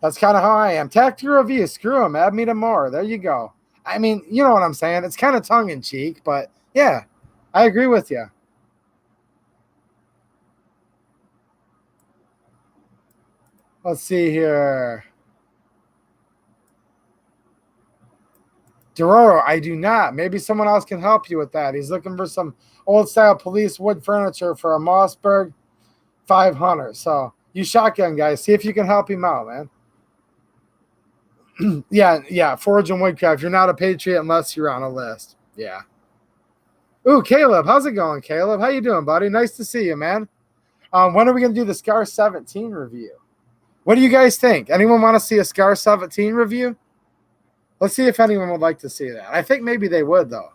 that's kind of how I am. Tactical review, screw them, add me to more. There you go. I mean, you know what I'm saying. It's kind of tongue-in-cheek, but yeah, I agree with you. Let's see here. Dororo, I do not. Maybe someone else can help you with that. He's looking for some old-style police wood furniture for a Mossberg 500. So you shotgun guys, see if you can help him out, man. yeah, Forge and Woodcraft. You're not a patriot unless you're on a list. Yeah. Ooh, Caleb, how's it going, Caleb? How you doing, buddy? Nice to see you, man. When are we going to do the Scar 17 review? What do you guys think? Anyone want to see a Scar 17 review? Let's see if anyone would like to see that. I think maybe they would, though.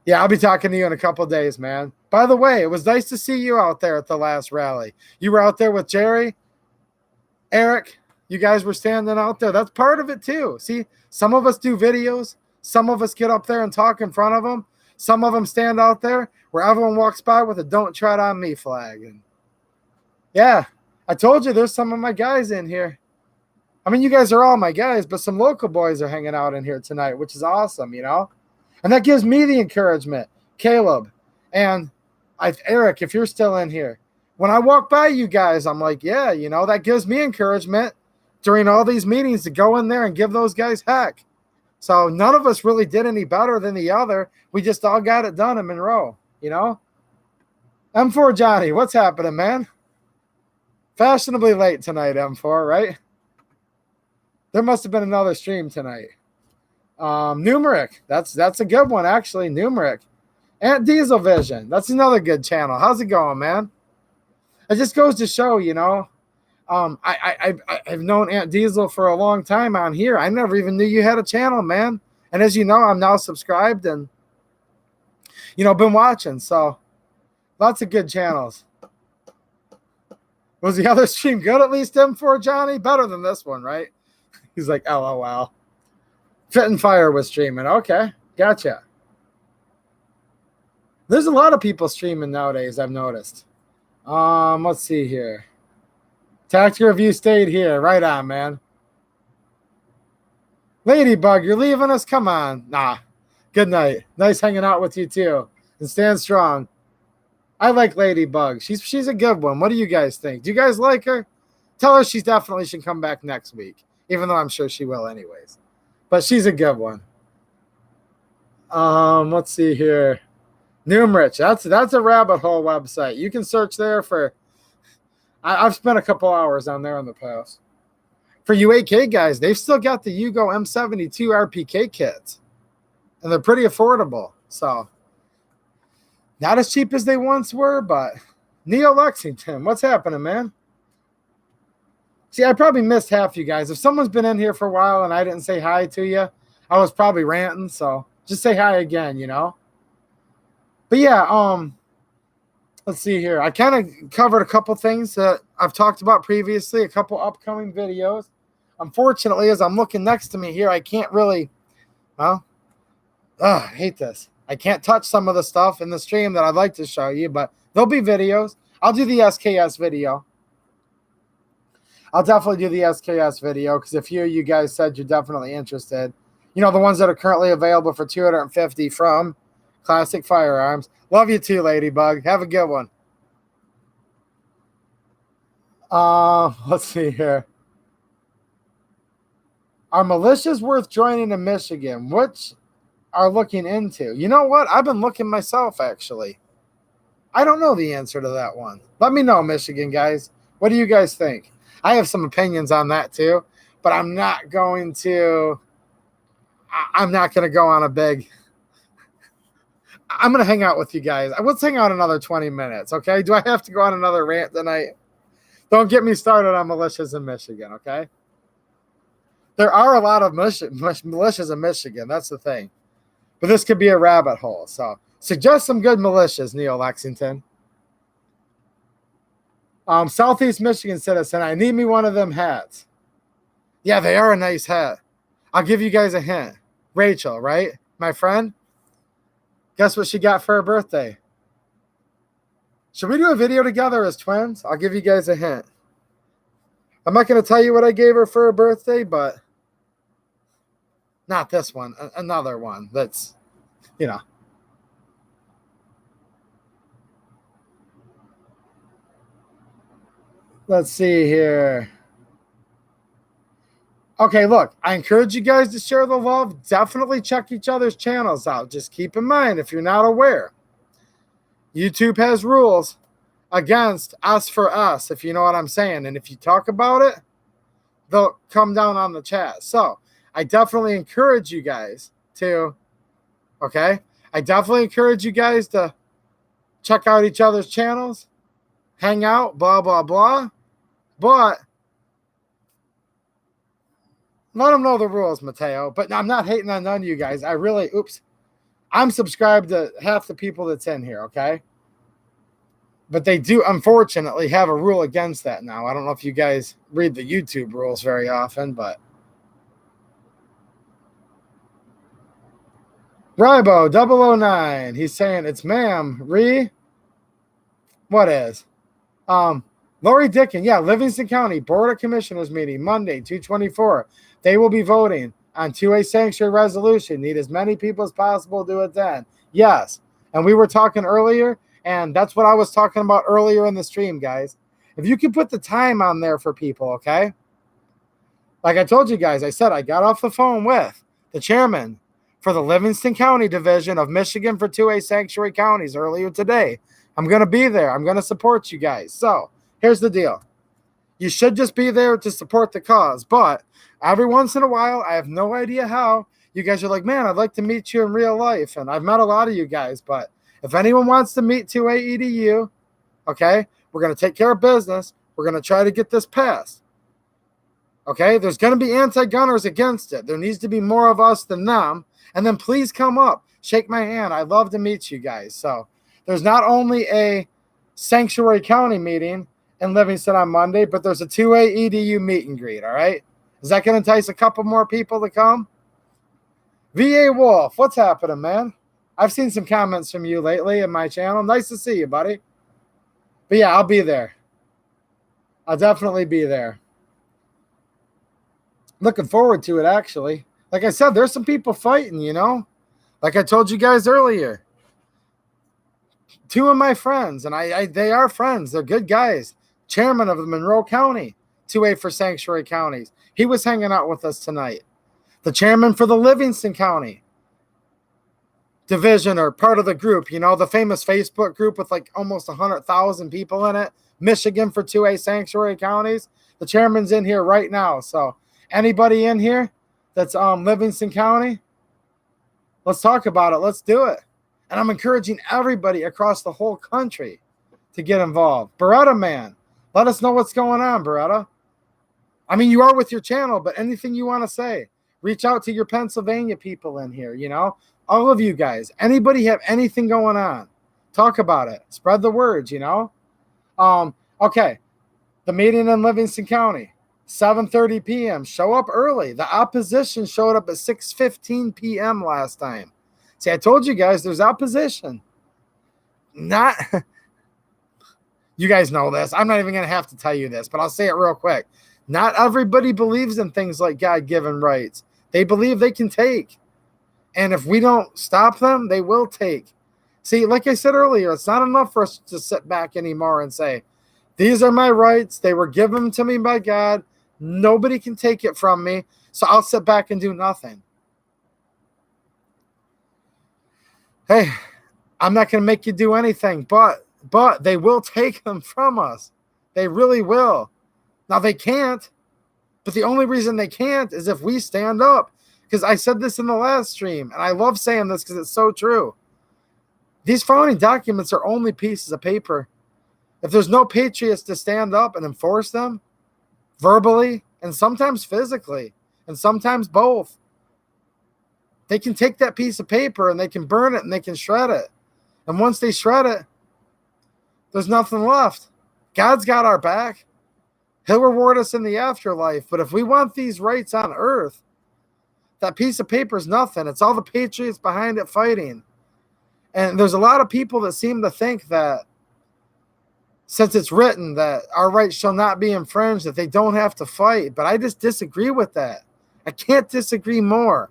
Yeah, I'll be talking to you in a couple days, man. By the way, it was nice to see you out there at the last rally. You were out there with Jerry, Eric. You guys were standing out there. That's part of it, too. See, some of us do videos. Some of us get up there and talk in front of them. Some of them stand out there where everyone walks by with a "Don't Tread on Me" flag. And yeah, I told you there's some of my guys in here. I mean, you guys are all my guys, but some local boys are hanging out in here tonight, which is awesome, you know? And that gives me the encouragement, Caleb, and Eric, if you're still in here. When I walk by you guys, I'm like, yeah, you know, that gives me encouragement during all these meetings to go in there and give those guys heck. So none of us really did any better than the other. We just all got it done in Monroe, you know? M4 Johnny, what's happening, man? Fashionably late tonight, M4, right? There must have been another stream tonight. Numeric. That's a good one, actually. Numeric. And Diesel Vision. That's another good channel. How's it going, man? It just goes to show, you know. I've known Aunt Diesel for a long time on here. I never even knew you had a channel, man. And as you know, I'm now subscribed and, you know, been watching. So lots of good channels. Was the other stream good at least, M4 Johnny? Better than this one, right? He's like, LOL. Fit and Fire was streaming. Okay, gotcha. There's a lot of people streaming nowadays, I've noticed. Let's see here. Tactical Review stayed here. Right on, man. Ladybug, you're leaving us? Come on. Nah. Good night. Nice hanging out with you, too. And stand strong. I like Ladybug. She's a good one. What do you guys think? Do you guys like her? Tell her she definitely should come back next week, even though I'm sure she will anyways. But she's a good one. Let's see here. Numerich. That's a rabbit hole website. You can search there for... I've spent a couple hours on there in the past. For you 8K guys, they've still got the Yugo M72 RPK kits. And they're pretty affordable. So, not as cheap as they once were, but Neo Lexington, what's happening, man? See, I probably missed half you guys. If someone's been in here for a while and I didn't say hi to you, I was probably ranting, so just say hi again, you know? But yeah, let's see here. I kind of covered a couple things that I've talked about previously, a couple upcoming videos. Unfortunately, as I'm looking next to me here, I can't really, well, I hate this. I can't touch some of the stuff in the stream that I'd like to show you, but there'll be videos. I'll do the SKS video. I'll definitely do the SKS video because a few of you guys said you're definitely interested. You know, the ones that are currently available for $250 from Classic Firearms. Love you too, Ladybug. Have a good one. Let's see here. Are militias worth joining in Michigan? Which are looking into? You know what? I've been looking myself, actually. I don't know the answer to that one. Let me know, Michigan guys. What do you guys think? I have some opinions on that too, but I'm not going to go on a big... I'm going to hang out with you guys. Let's hang out another 20 minutes, okay? Do I have to go on another rant tonight? Don't get me started on militias in Michigan, okay? There are a lot of militias in Michigan. That's the thing. But this could be a rabbit hole. So suggest some good militias, Neo Lexington. Southeast Michigan citizen, I need me one of them hats. Yeah, they are a nice hat. I'll give you guys a hint. Rachel, right? My friend? Guess what she got for her birthday? Should we do a video together as twins? I'll give you guys a hint. I'm not going to tell you what I gave her for her birthday, but not this one. Another one that's, you know. Let's see here. Okay, look, I encourage you guys to share the love. Definitely check each other's channels out. Just keep in mind, if you're not aware, YouTube has rules against us for us, if you know what I'm saying. And if you talk about it, they'll come down on the chat. So I definitely encourage you guys to, okay? I definitely encourage you guys to check out each other's channels, hang out, blah, blah, blah. But let them know the rules, Mateo. But I'm not hating on none of you guys. I really, I'm subscribed to half the people that's in here, okay? But they do, unfortunately, have a rule against that now. I don't know if you guys read the YouTube rules very often, but. Ribo 009. He's saying it's ma'am. What is? Lori Dickin. Yeah, Livingston County Board of Commissioners meeting Monday, 2/24. They will be voting on 2A sanctuary resolution. Need as many people as possible to attend. Yes. And we were talking earlier, and that's what I was talking about earlier in the stream, guys. If you can put the time on there for people, okay? Like I told you guys, I said I got off the phone with the chairman for the Livingston County Division of Michigan for 2A sanctuary counties earlier today. I'm going to be there. I'm going to support you guys. So here's the deal. You should just be there to support the cause. But every once in a while, I have no idea how, You guys are like, man, I'd like to meet you in real life. And I've met a lot of you guys, but if anyone wants to meet 2A EDU, okay, we're going to take care of business. We're going to try to get this passed. Okay, there's going to be anti-gunners against it. There needs to be more of us than them. And then please come up, shake my hand. I'd love to meet you guys. So there's not only a Sanctuary County meeting in Livingston on Monday, but there's a 2A EDU meet and greet, all right? Is that going to entice a couple more people to come? VA Wolf, what's happening, man? I've seen some comments from you lately in my channel. Nice to see you, buddy. But yeah, I'll be there. I'll definitely be there. Looking forward to it, actually. Like I said, there's some people fighting, you know? Like I told you guys earlier. Two of my friends, and they are friends. They're good guys. Chairman of the Monroe County, 2A for Sanctuary Counties. He was hanging out with us tonight. The chairman for the Livingston County division, or part of the group, you know, the famous Facebook group with like almost 100,000 people in it. Michigan for 2A Sanctuary Counties. The chairman's in here right now. So anybody in here that's Livingston County, let's talk about it. Let's do it. And I'm encouraging everybody across the whole country to get involved. Beretta, man, let us know what's going on, Beretta. I mean, you are with your channel, but anything you want to say, reach out to your Pennsylvania people in here, you know, all of you guys. Anybody have anything going on? Talk about it. Spread the words, you know. Okay, the meeting in Livingston County, 7:30 p.m. Show up early. The opposition showed up at 6:15 p.m. last time. See, I told you guys there's opposition. Not, you guys know this. I'm not even going to have to tell you this, but I'll say it real quick. Not everybody believes in things like God-given rights. They believe they can take. And if we don't stop them, they will take. See, like I said earlier, it's not enough for us to sit back anymore and say, these are my rights. They were given to me by God. Nobody can take it from me. So I'll sit back and do nothing. Hey, I'm not going to make you do anything, but they will take them from us. They really will. Now, they can't, but the only reason they can't is if we stand up. Because I said this in the last stream, and I love saying this because it's so true. These founding documents are only pieces of paper. If there's no patriots to stand up and enforce them, verbally, and sometimes physically, and sometimes both, they can take that piece of paper and they can burn it and they can shred it. And once they shred it, there's nothing left. God's got our back. He'll reward us in the afterlife. But if we want these rights on earth, that piece of paper is nothing. It's all the patriots behind it fighting. And there's a lot of people that seem to think that since it's written that our rights shall not be infringed, that they don't have to fight. But I just disagree with that. I can't disagree more.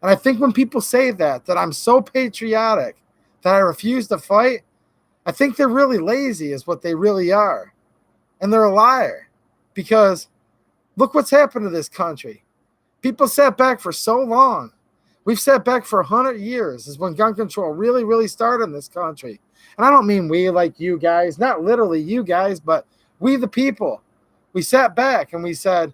And I think when people say that I'm so patriotic that I refuse to fight, I think they're really lazy is what they really are. And they're a liar. Because look what's happened to this country. People sat back for so long. We've sat back for 100 years is when gun control really, really started in this country. And I don't mean we like you guys, not literally you guys, but we the people. We sat back and we said,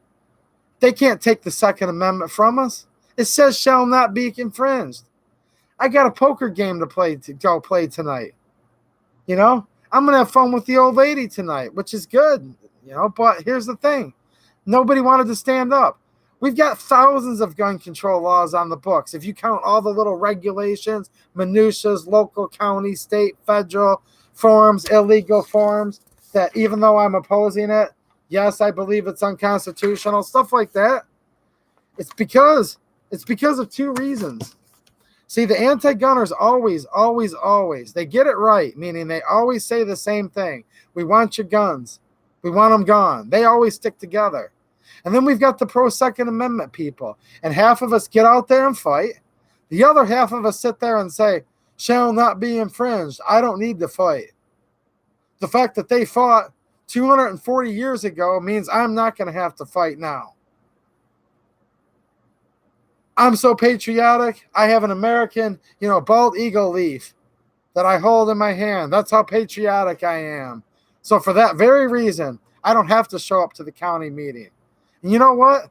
they can't take the Second Amendment from us. It says shall not be infringed. I got a poker game to go play tonight. You know, I'm going to have fun with the old lady tonight, which is good, you know, but here's the thing. Nobody wanted to stand up. We've got thousands of gun control laws on the books. If you count all the little regulations, minutiae, local, county, state, federal forms, illegal forms, that even though I'm opposing it, yes, I believe it's unconstitutional, stuff like that. It's because of two reasons. See, the anti-gunners always, they get it right, meaning they always say the same thing. We want your guns. We want them gone. They always stick together. And then we've got the pro-Second Amendment people. And half of us get out there and fight. The other half of us sit there and say, shall not be infringed. I don't need to fight. The fact that they fought 240 years ago means I'm not going to have to fight now. I'm so patriotic. I have an American, bald eagle leaf that I hold in my hand. That's how patriotic I am. So for that very reason, I don't have to show up to the county meeting. And you know what?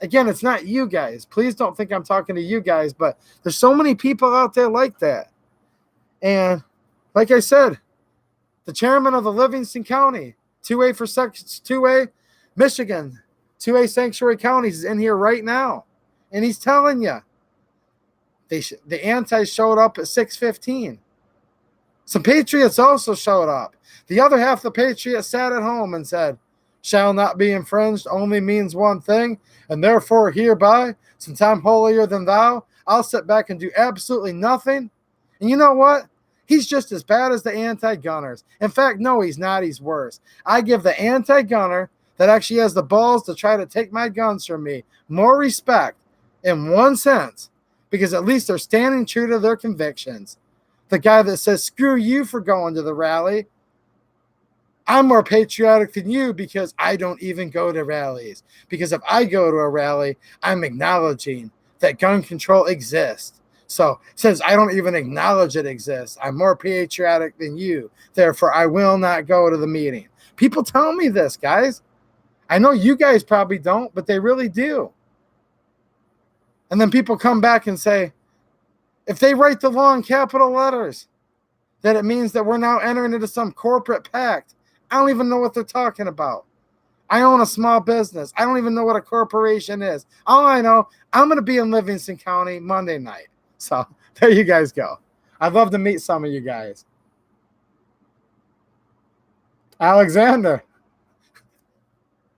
Again, it's not you guys. Please don't think I'm talking to you guys, but there's so many people out there like that. And like I said, the chairman of the Livingston County, 2A for Section 2A, Michigan, 2A sanctuary counties is in here right now. And he's telling you, the anti showed up at 6:15. Some patriots also showed up. The other half of the patriots sat at home and said, shall not be infringed only means one thing, and therefore hereby, since I'm holier than thou, I'll sit back and do absolutely nothing. And you know what? He's just as bad as the anti-gunners. In fact, no, he's not. He's worse. I give the anti-gunner that actually has the balls to try to take my guns from me more respect in one sense, because at least they're standing true to their convictions. The guy that says, screw you for going to the rally, I'm more patriotic than you because I don't even go to rallies. Because if I go to a rally, I'm acknowledging that gun control exists. So since I don't even acknowledge it exists, I'm more patriotic than you. Therefore, I will not go to the meeting. People tell me this, guys. I know you guys probably don't, but they really do. And then people come back and say, if they write the law in capital letters, that it means that we're now entering into some corporate pact. I don't even know what they're talking about. I own a small business. I don't even know what a corporation is. All I know, I'm going to be in Livingston County Monday night. So there you guys go. I'd love to meet some of you guys. Alexander.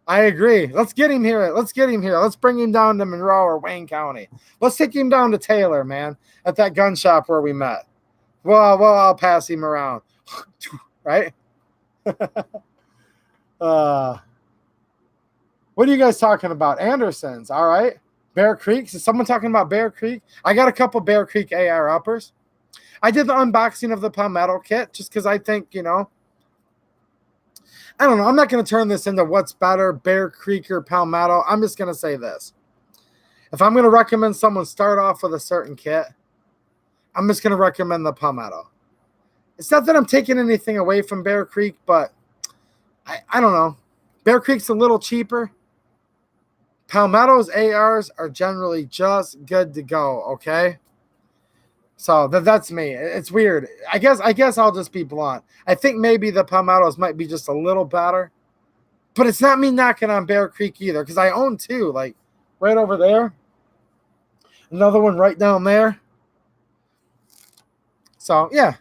I agree. Let's get him here. Let's bring him down to Monroe or Wayne County. Let's take him down to Taylor, man, at that gun shop where we met. Well, I'll pass him around. Right? What are you guys talking about? Anderson's, all right. Bear Creek. Is someone talking about Bear Creek? I got a couple Bear Creek AR uppers. I did the unboxing of the Palmetto kit just because I think, I don't know. I'm not going to turn this into what's better, Bear Creek or Palmetto. I'm just going to say this. If I'm going to recommend someone start off with a certain kit, I'm just going to recommend the Palmetto. It's not that I'm taking anything away from Bear Creek, but I don't know. Bear Creek's a little cheaper. Palmetto's ARs are generally just good to go, okay? So that's me. It's weird. I guess I'll just be blunt. I think maybe the Palmettos might be just a little better. But it's not me knocking on Bear Creek either, because I own two, like right over there. Another one right down there. So yeah.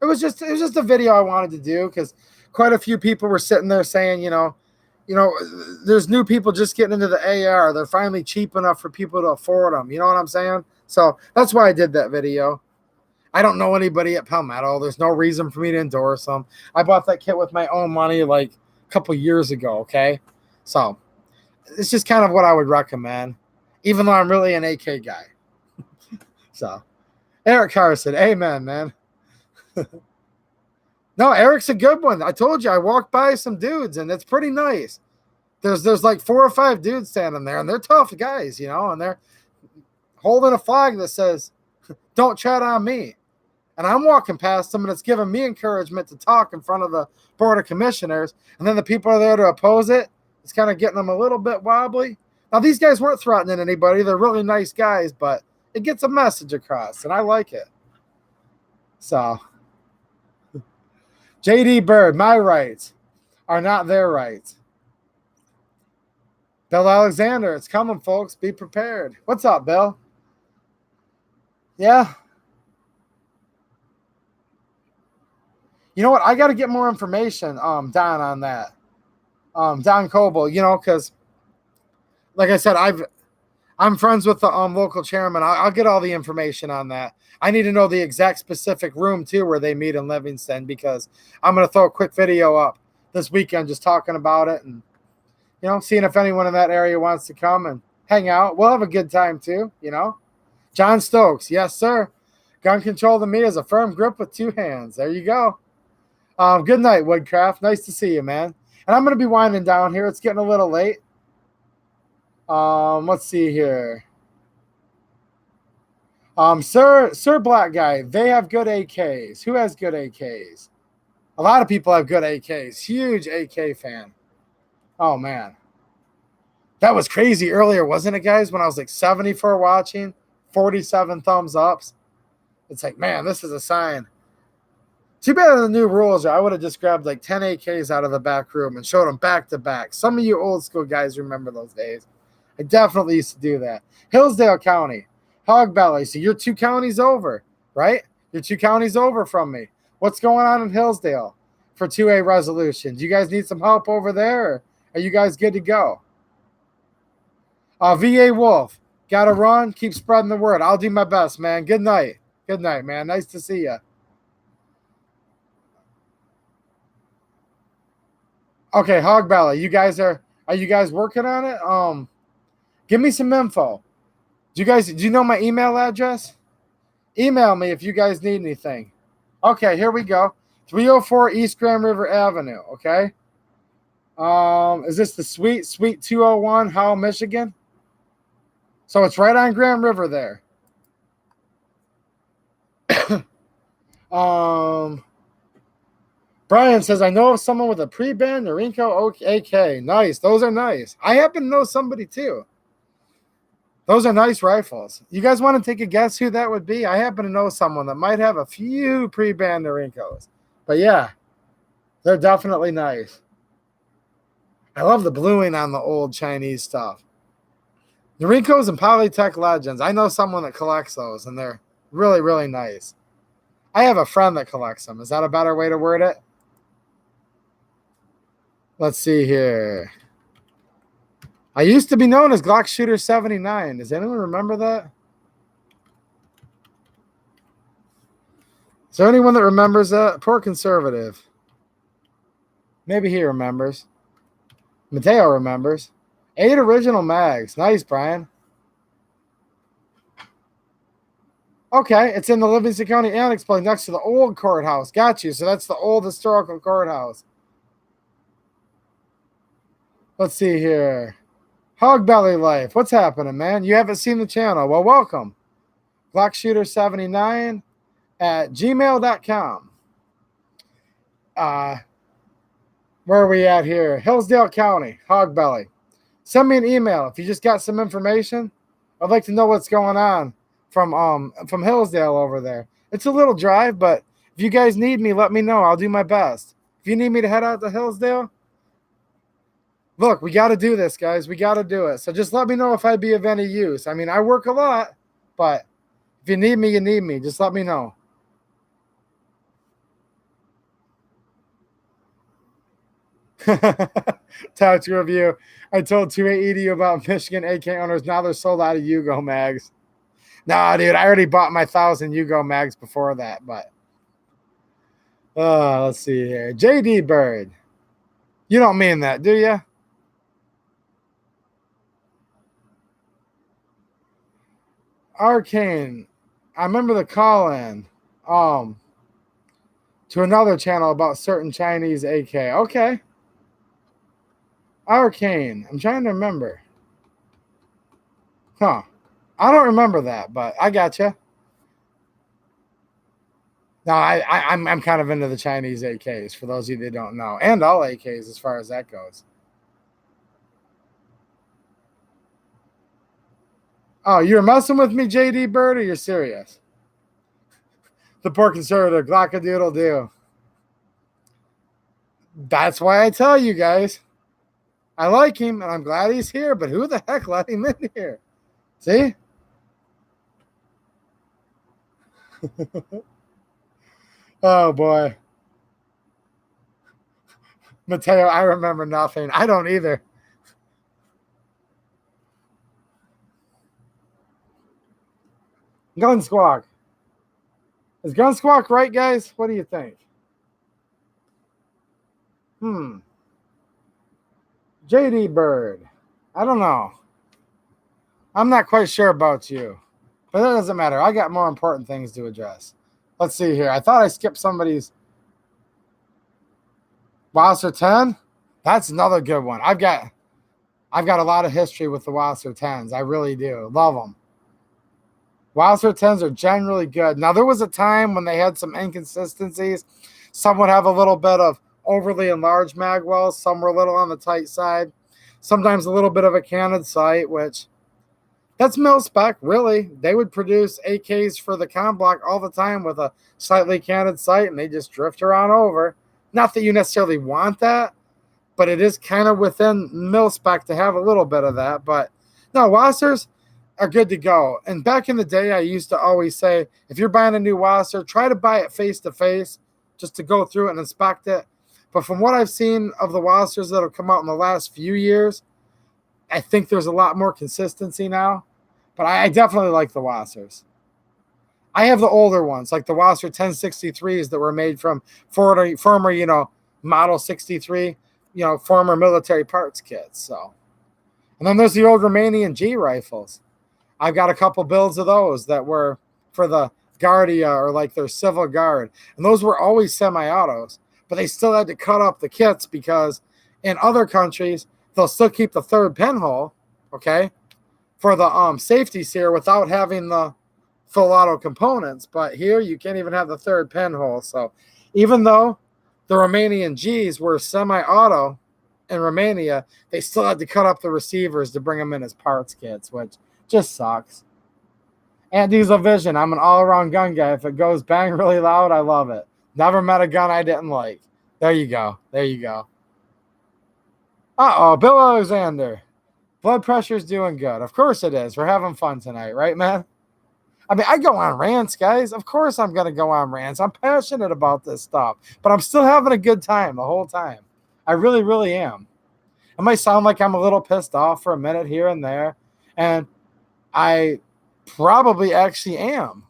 It was just a video I wanted to do because quite a few people were sitting there saying, there's new people just getting into the AR. They're finally cheap enough for people to afford them. You know what I'm saying? So that's why I did that video. I don't know anybody at Palmetto. There's no reason for me to endorse them. I bought that kit with my own money like a couple years ago, okay? So it's just kind of what I would recommend, even though I'm really an AK guy. So Eric Carson, amen, man. No, Eric's a good one. I told you, I walked by some dudes, and it's pretty nice. There's like 4 or 5 dudes standing there, and they're tough guys, and they're holding a flag that says, don't tread on me. And I'm walking past them, and it's giving me encouragement to talk in front of the Board of Commissioners, and then the people are there to oppose it. It's kind of getting them a little bit wobbly. Now, these guys weren't threatening anybody. They're really nice guys, but it gets a message across, and I like it. So JD Bird, my rights are not their rights. Bill Alexander, it's coming, folks. Be prepared. What's up, Bill? Yeah. You know what? I got to get more information, Don, on that. Don Coble, because, like I said, I'm friends with the local chairman. I'll get all the information on that. I need to know the exact specific room, too, where they meet in Livingston, because I'm going to throw a quick video up this weekend just talking about it and, seeing if anyone in that area wants to come and hang out. We'll have a good time, too, John Stokes, yes, sir. Gun control to me is a firm grip with 2 hands. There you go. Good night, Woodcraft. Nice to see you, man. And I'm going to be winding down here. It's getting a little late. Let's see here. Sir Black Guy, they have good AKs. Who has good AKs? A lot of people have good AKs. Huge AK fan. Oh, man. That was crazy earlier, wasn't it, guys? When I was like 74 watching, 47 thumbs ups. It's like, man, this is a sign. Too bad in the new rules, I would have just grabbed like 10 AKs out of the back room and showed them back to back. Some of you old school guys remember those days. I definitely used to do that. Hillsdale County, Hog Belly. So you're 2 counties over, right? You're 2 counties over from me. What's going on in Hillsdale for 2A resolution? Do you guys need some help over there? Or are you guys good to go? VA Wolf, got to run. Keep spreading the word. I'll do my best, man. Good night. Good night, man. Nice to see you. Okay, Hog Belly, are you guys working on it? Give me some info. Do you know my email address? Email me if you guys need anything. Okay, here we go. 304 East Grand River Avenue, okay? Is this the Suite 201, Howell, Michigan? So it's right on Grand River there. Brian says, I know of someone with a pre-band Norinco AK. Nice. Those are nice. I happen to know somebody too. Those are nice rifles. You guys want to take a guess who that would be? I happen to know someone that might have a few pre-band Norincos. But yeah, they're definitely nice. I love the bluing on the old Chinese stuff. Norincos and Polytech Legends. I know someone that collects those, and they're really, really nice. I have a friend that collects them. Is that a better way to word it? Let's see here. I used to be known as Glock Shooter 79. Does anyone remember that? Is there anyone that remembers that? Poor conservative. Maybe he remembers. Mateo remembers. 8 original mags. Nice, Brian. Okay, it's in the Livingston County Annex Building next to the old courthouse. Got you. So that's the old historical courthouse. Let's see here. Hog Belly Life. What's happening, man? You haven't seen the channel. Well, welcome. GlockShooter79 at gmail.com. Where are we at here? Hillsdale County, Hog Belly. Send me an email if you just got some information. I'd like to know what's going on from Hillsdale over there. It's a little drive, but if you guys need me, let me know. I'll do my best. If you need me to head out to Hillsdale, look, we got to do this, guys. We got to do it. So just let me know if I'd be of any use. I mean, I work a lot, but if you need me, you need me. Just let me know. Touch review. I told 280 about Michigan AK owners. Now they're sold out of Yugo mags. Nah, dude, I already bought my 1,000 Yugo mags before that, but let's see here. JD Bird. You don't mean that, do you? Arcane. I remember the call-in to another channel about certain Chinese AK. Okay. Arcane. I'm trying to remember. Huh. I don't remember that, but I gotcha. No, I'm kind of into the Chinese AKs, for those of you that don't know. And all AKs as far as that goes. Oh, you're messing with me, JD Bird, or you're serious? The poor conservative, Glockadoodle-doo. That's why I tell you guys. I like him, and I'm glad he's here, but who the heck let him in here? See? Oh, boy. Mateo, I remember nothing. I don't either. Gun Squawk. Is Gun Squawk right, guys? What do you think? JD Bird. I don't know. I'm not quite sure about you. But that doesn't matter. I got more important things to address. Let's see here. I thought I skipped somebody's Wasser 10. That's another good one. I've got a lot of history with the Wasser 10s. I really do. Love them. Wasser 10s are generally good. Now, there was a time when they had some inconsistencies. Some would have a little bit of overly enlarged mag wells. Some were a little on the tight side. sometimes a little bit of a canted sight, which that's mil spec, really. They would produce AKs for the com block all the time with a slightly canted sight, and they just drift around over. Not that you necessarily want that, but it is kind of within mil spec to have a little bit of that. But no, Wassers are good to go. And back in the day, I used to always say, if you're buying a new Wasser, try to buy it face to face just to go through it and inspect it. But from what I've seen of the Wassers that have come out in the last few years, I think there's a lot more consistency now. But I definitely like the Wassers. I have the older ones, like the Wasser 1063s that were made from former, Model 63, former military parts kits. So, and then there's the old Romanian G rifles. I've got a couple builds of those that were for the Guardia or like their Civil Guard. And those were always semi-autos, but they still had to cut up the kits because in other countries, they'll still keep the third pinhole, okay, for the safety sear without having the full auto components. But here you can't even have the third pinhole. So even though the Romanian Gs were semi-auto in Romania, they still had to cut up the receivers to bring them in as parts kits, which just sucks. And Diesel Vision, I'm an all-around gun guy. If it goes bang really loud, I love it. Never met a gun I didn't like. There you go. There you go. Uh-oh, Bill Alexander. Blood pressure's doing good. Of course it is. We're having fun tonight, right, man? I mean, I go on rants, guys. Of course I'm going to go on rants. I'm passionate about this stuff, but I'm still having a good time the whole time. I really, really am. It might sound like I'm a little pissed off for a minute here and there, and I probably actually am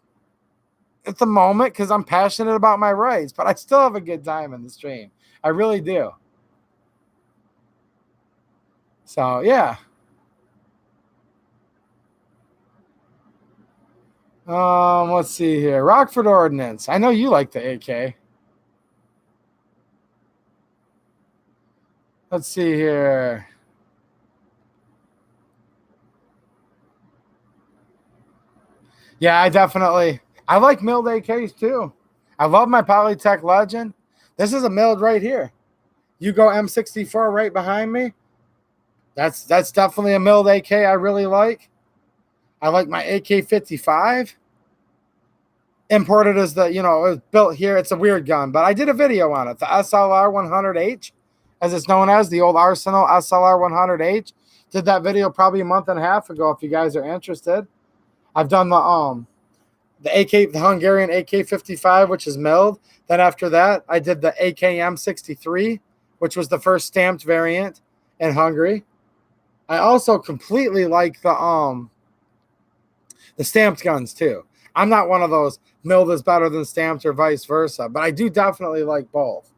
at the moment because I'm passionate about my rights, but I still have a good time in the stream. I really do. So, yeah. Let's see here. Rockford Ordnance. I know you like the AK. Let's see here. Yeah, I like milled AKs too. I love my Polytech Legend. This is a milled right here. You go M64 right behind me. That's definitely a milled AK I really like. I like my AK-55. Imported as it was built here. It's a weird gun, but I did a video on it. The SLR 100H, as it's known as, the old Arsenal SLR 100H. Did that video probably a month and a half ago if you guys are interested. I've done the Hungarian AK-55, which is milled. Then after that, I did the AKM-63, which was the first stamped variant in Hungary. I also completely like the stamped guns too. I'm not one of those milled is better than stamped or vice versa, but I do definitely like both.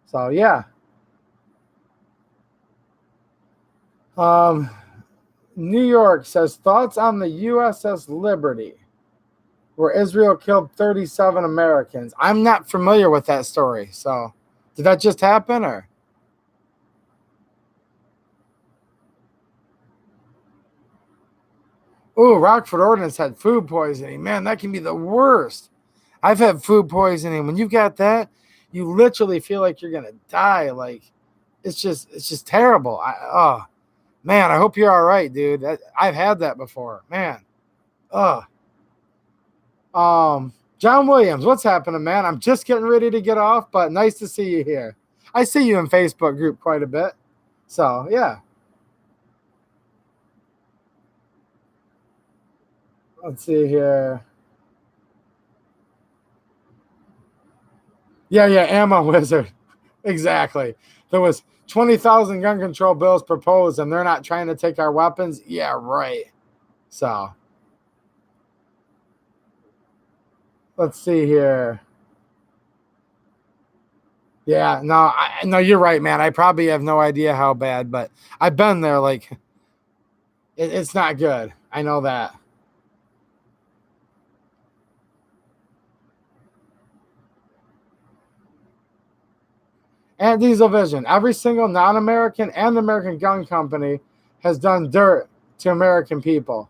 So yeah. New York says thoughts on the USS Liberty, where Israel killed 37 Americans. I'm not familiar with that story. So did that just happen or? Oh, Rockford Ordnance had food poisoning. Man, that can be the worst. I've had food poisoning. When you've got that, you literally feel like you're gonna die. Like it's just terrible. Man, I hope you're all right, dude. I've had that before. Man. John Williams, what's happening, man? I'm just getting ready to get off, but nice to see you here. I see you in Facebook group quite a bit. So yeah. Let's see here. Yeah, Ammo Wizard. Exactly. There was 20,000 gun control bills proposed, and they're not trying to take our weapons. Yeah, right. So let's see here. Yeah, no, you're right, man. I probably have no idea how bad, but I've been there. Like, it's not good. I know that. And Diesel Vision. Every single non-American and American gun company has done dirt to American people.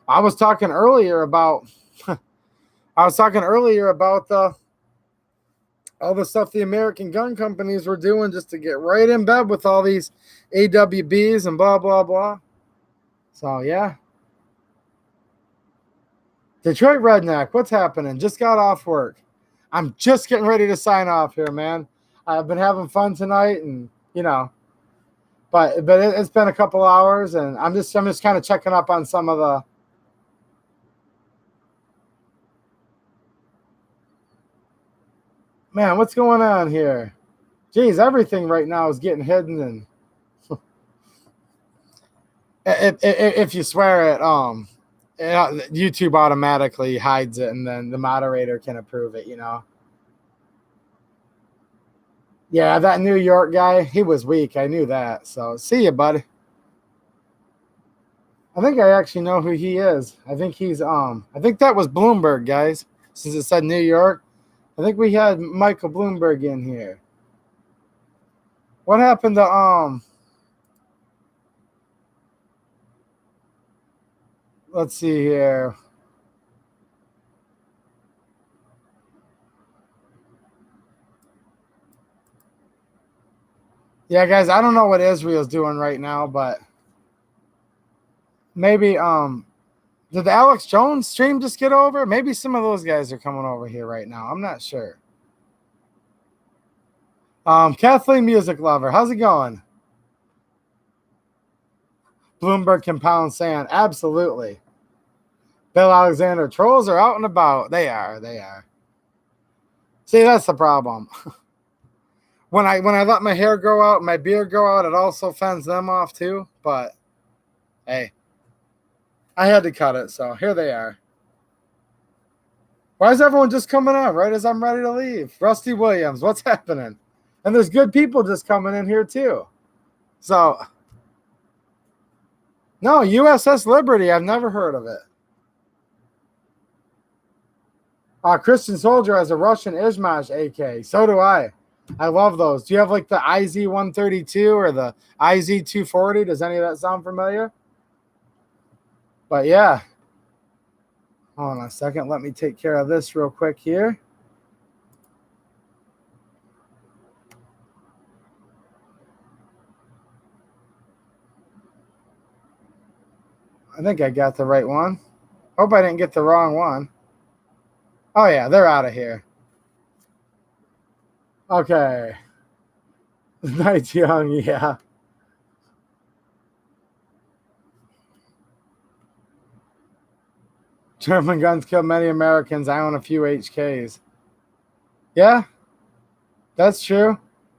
I was talking earlier about the all the stuff the American gun companies were doing just to get right in bed with all these AWBs and blah, blah, blah. So, yeah. Detroit Redneck, what's happening? Just got off work. I'm just getting ready to sign off here, man. I've been having fun tonight, and but it's been a couple hours, and I'm just kind of checking up on some of the. Man, what's going on here? Geez, everything right now is getting hidden, and if you swear it, YouTube automatically hides it, and then the moderator can approve it. Yeah, that New York guy, he was weak. I knew that. So see you, buddy. I think I actually know who he is. I think I think that was Bloomberg, guys. Since it said New York, I think we had Michael Bloomberg in here. What happened to let's see here. Yeah, guys, I don't know what Israel's doing right now, but maybe did the Alex Jones stream just get over? Maybe some of those guys are coming over here right now. I'm not sure. Kathleen Music Lover, how's it going? Bloomberg can pound sand. Absolutely. Bill Alexander, trolls are out and about. They are. See, that's the problem. When I let my hair grow out, my beard grow out, it also fends them off too. But hey, I had to cut it, so here they are. Why is everyone just coming on right as I'm ready to leave? Rusty Williams, what's happening? And there's good people just coming in here too. So, no, USS Liberty, I've never heard of it. Christian Soldier has a Russian Izhmash AK. So do I. I love those. Do you have like the IZ-132 or the IZ-240? Does any of that sound familiar? But yeah. Hold on a second. Let me take care of this real quick here. I think I got the right one. Hope I didn't get the wrong one. Oh, yeah. They're out of here. Okay. Night Young, yeah. German guns kill many Americans. I own a few HKs. Yeah, that's true.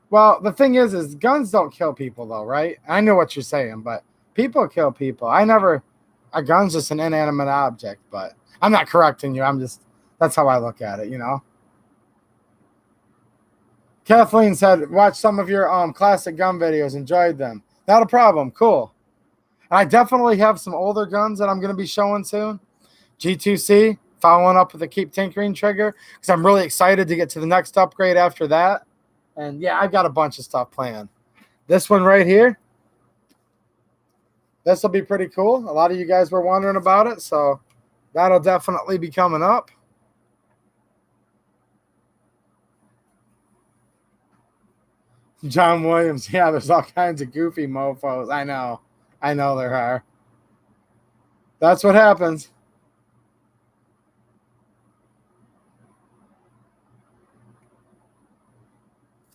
Well, the thing is guns don't kill people, though, right? I know what you're saying, but people kill people. A gun's just an inanimate object, but I'm not correcting you. That's how I look at it, Kathleen said, watch some of your classic gun videos. Enjoyed them. Not a problem. Cool. And I definitely have some older guns that I'm going to be showing soon. G2C, following up with the Keep Tinkering trigger, because I'm really excited to get to the next upgrade after that. And yeah, I've got a bunch of stuff planned. This one right here, this will be pretty cool. A lot of you guys were wondering about it, so that'll definitely be coming up. John Williams, yeah, there's all kinds of goofy mofos. I know there are. That's what happens.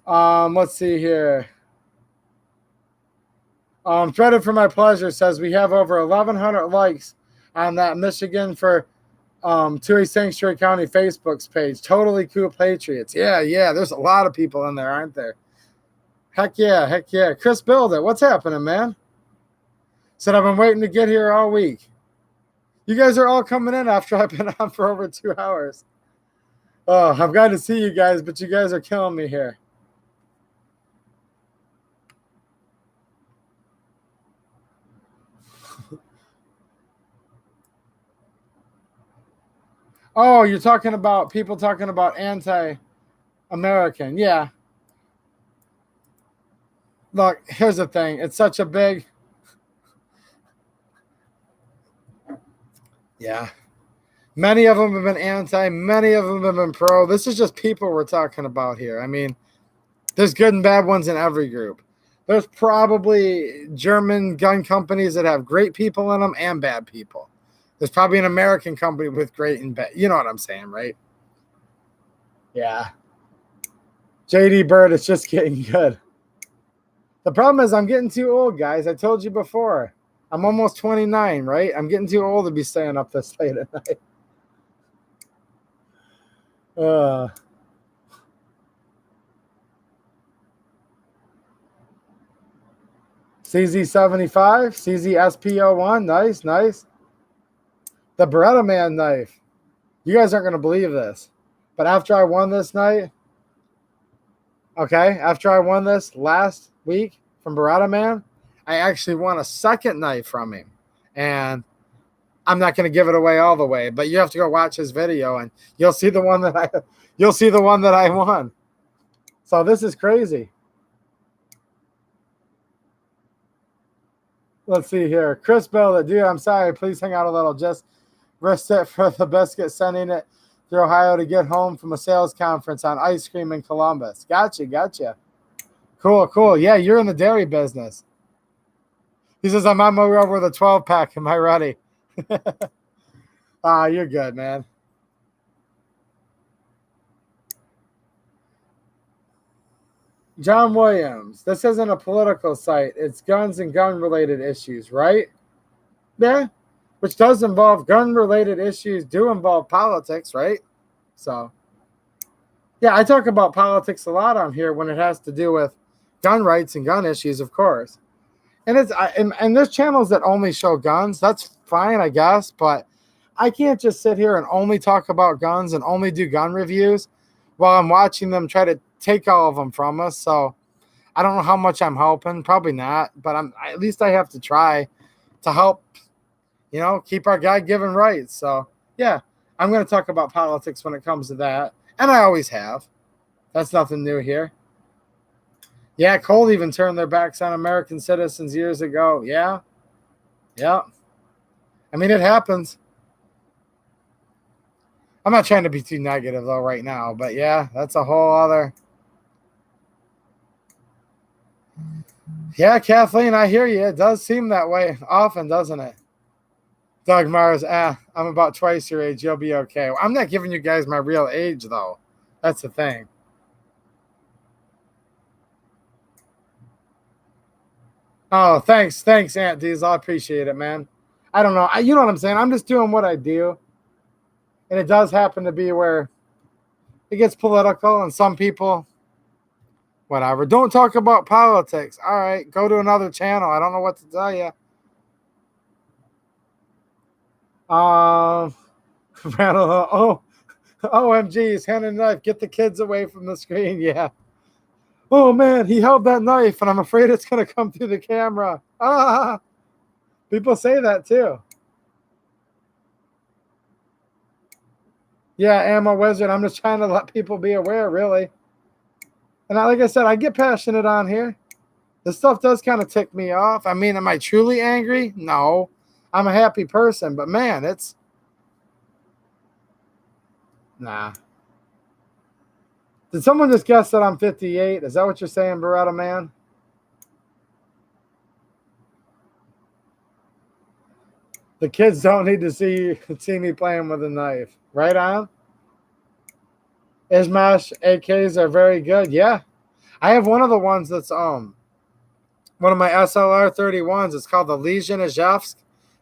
Let's see here. Threaded for My Pleasure says we have over 1,100 likes on that Michigan for Toohey Sanctuary County Facebook's page. Totally cool Patriots. Yeah. There's a lot of people in there, aren't there? Heck yeah. Chris Build It. What's happening, man? Said I've been waiting to get here all week. You guys are all coming in after I've been on for over 2 hours. Oh, I'm glad to see you guys, but you guys are killing me here. Oh, you're talking about people talking about anti-American. Yeah. Look, here's the thing. It's such a big... Yeah. Many of them have been anti. Many of them have been pro. This is just people we're talking about here. I mean, there's good and bad ones in every group. There's probably German gun companies that have great people in them and bad people. There's probably an American company with great and bad. You know what I'm saying, right? Yeah. JD Bird, it's just getting good. The problem is I'm getting too old, guys. I told you before. I'm almost 29, right? I'm getting too old to be staying up this late at night. CZ75, CZSPO1, nice, nice. The Beretta Man knife. You guys aren't going to believe this, but after I won this night, okay, after I won this last week from Beretta Man, I actually won a second knife from him, and I'm not going to give it away all the way, but you have to go watch his video, and you'll see the one that I won. So this is crazy. Let's see here. Chris Bell, dude, I'm sorry. Please hang out a little. Just risked it for the biscuit, sending it to Ohio to get home from a sales conference on ice cream in Columbus. Gotcha. Cool, cool. Yeah, you're in the dairy business. He says, I'm on my way over with a 12-pack. Am I ready? You're good, man. John Williams, this isn't a political site. It's guns and gun-related issues, right? Yeah, which does involve gun-related issues, do involve politics, right? So, yeah, I talk about politics a lot on here when it has to do with gun rights and gun issues, of course. And and there's channels that only show guns. That's fine, I guess, but I can't just sit here and only talk about guns and only do gun reviews while I'm watching them try to take all of them from us. So I don't know how much I'm helping. Probably not, but at least I have to try to help, keep our God-given rights. So yeah, I'm going to talk about politics when it comes to that, and I always have. That's nothing new here. Yeah, Cole even turned their backs on American citizens years ago. Yeah. I mean, it happens. I'm not trying to be too negative, though, right now. But, yeah, that's a whole other. Yeah, Kathleen, I hear you. It does seem that way often, doesn't it? Doug Mars, I'm about twice your age. You'll be okay. I'm not giving you guys my real age, though. That's the thing. Oh, thanks, Aunt Diesel. I appreciate it, man. I don't know. You know what I'm saying? I'm just doing what I do. And it does happen to be where it gets political, and some people, whatever. Don't talk about politics. All right, go to another channel. I don't know what to tell you. Randall, OMGs, hand and knife. Get the kids away from the screen. Yeah. Oh, man, he held that knife, and I'm afraid it's going to come through the camera. People say that, too. Yeah, Ammo Wizard, I'm just trying to let people be aware, really. And like I said, I get passionate on here. This stuff does kind of tick me off. I mean, am I truly angry? No. I'm a happy person, but, man, it's... Nah. Did someone just guess that I'm 58? Is that what you're saying, Beretta Man? The kids don't need to see me playing with a knife. Right on? Ismash AKs are very good. Yeah. I have one of the ones that's one of my SLR 31s. It's called the Legion Izhevsk.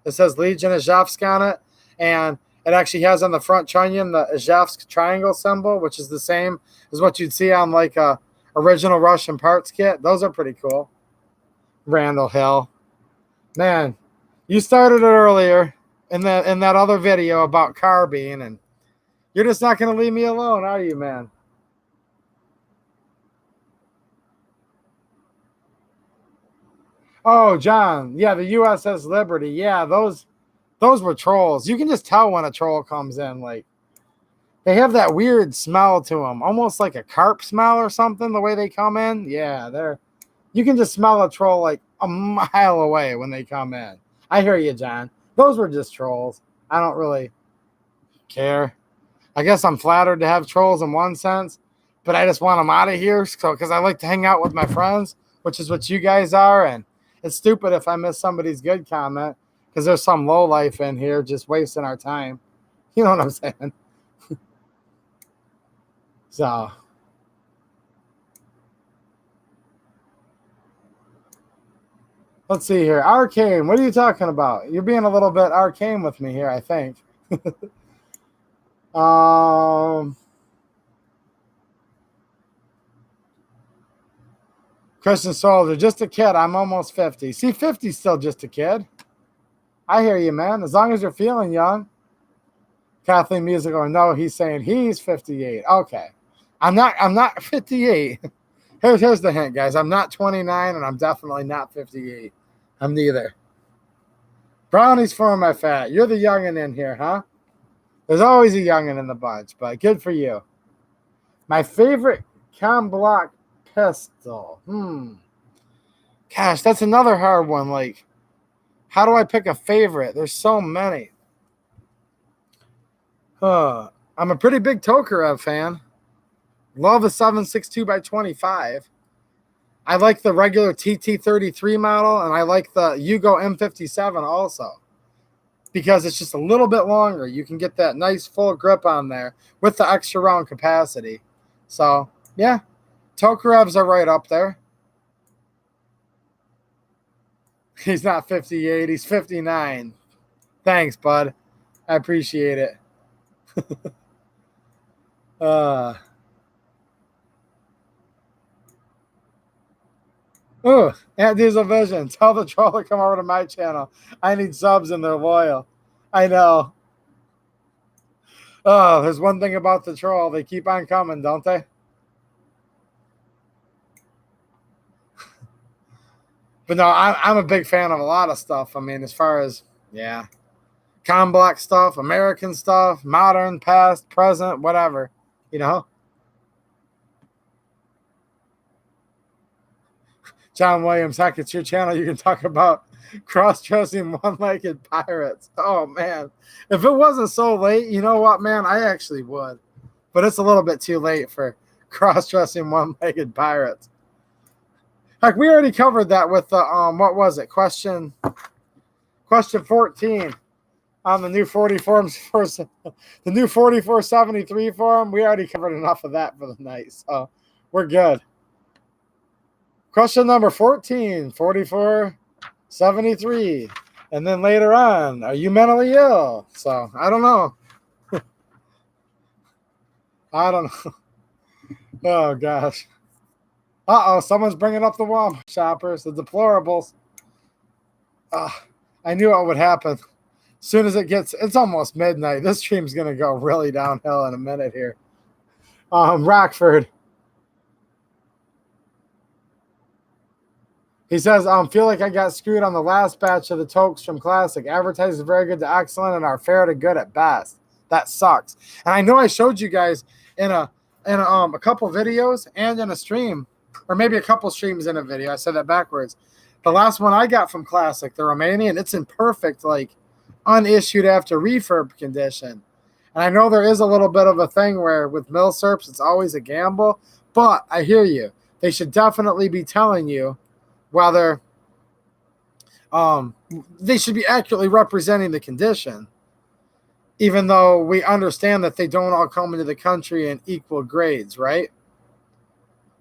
It says Legion Izhevsk on it. And it actually has on the front trunnion the Izhevsk triangle symbol, which is the same as what you'd see on like a original Russian parts kit. Those are pretty cool. Randall Hill. Man, you started it earlier in that other video about carbine, and you're just not going to leave me alone, are you, man? Oh, John. Yeah, the USS Liberty. Yeah, those were trolls. You can just tell when a troll comes in. Like, they have that weird smell to them, almost like a carp smell or something, the way they come in. Yeah, you can just smell a troll like a mile away when they come in. I hear you, John. Those were just trolls. I don't really... care. I guess I'm flattered to have trolls in one sense, but I just want them out of here. So, because I like to hang out with my friends, which is what you guys are. And it's stupid if I miss somebody's good comment because there's some low life in here just wasting our time. You know what I'm saying? So, let's see here. Arcane, what are you talking about? You're being a little bit arcane with me here, I think. Christian Soldier, just a kid. I'm almost 50. See, 50 is still just a kid. I hear you, man. As long as you're feeling young. Kathleen Musical, no, he's saying he's 58. Okay. I'm not 58. Here's the hint, guys. I'm not 29, and I'm definitely not 58. I'm neither. Brownies for my fat. You're the youngin' in here, huh? There's always a youngin' in the bunch, but good for you. My favorite cam block pistol. Gosh, that's another hard one. Like, how do I pick a favorite? There's so many. I'm a pretty big Tokarev fan. Love the 7.62x25. I like the regular TT33 model, and I like the Yugo M57 also because it's just a little bit longer. You can get that nice full grip on there with the extra round capacity. So, yeah, Tokarevs are right up there. He's not 58. He's 59. Thanks, bud. I appreciate it. Aunt Diesel Vision. Tell the troll to come over to my channel. I need subs and they're loyal. I know. Oh, there's one thing about the troll. They keep on coming, don't they? But no, I'm a big fan of a lot of stuff. I mean, as far as, yeah. Com block stuff, American stuff, modern, past, present, whatever, you know. John Williams, heck, it's your channel. You can talk about cross-dressing one-legged pirates. Oh, man. If it wasn't so late, you know what, man? I actually would. But it's a little bit too late for cross-dressing one-legged pirates. Heck, we already covered that with the, what was it? Question 14. On the new 4473 forum, we already covered enough of that for the night, so we're good. Question number 14, 4473. And then later on, are you mentally ill? So, I don't know. I don't know. Oh, gosh. Uh-oh, someone's bringing up the Walmart shoppers, the deplorables. I knew what would happen. As soon as it's almost midnight. This stream's going to go really downhill in a minute here. Rockford. He says, feel like I got screwed on the last batch of the Tokes from Classic. Advertised very good to excellent and are fair to good at best. That sucks. And I know I showed you guys in a couple videos and in a stream, or maybe a couple streams in a video. I said that backwards. The last one I got from Classic, the Romanian, it's in perfect, like, unissued after refurb condition. And I know there is a little bit of a thing where with milsurps, it's always a gamble, but I hear you. They should definitely be telling you whether they should be accurately representing the condition, even though we understand that they don't all come into the country in equal grades, right?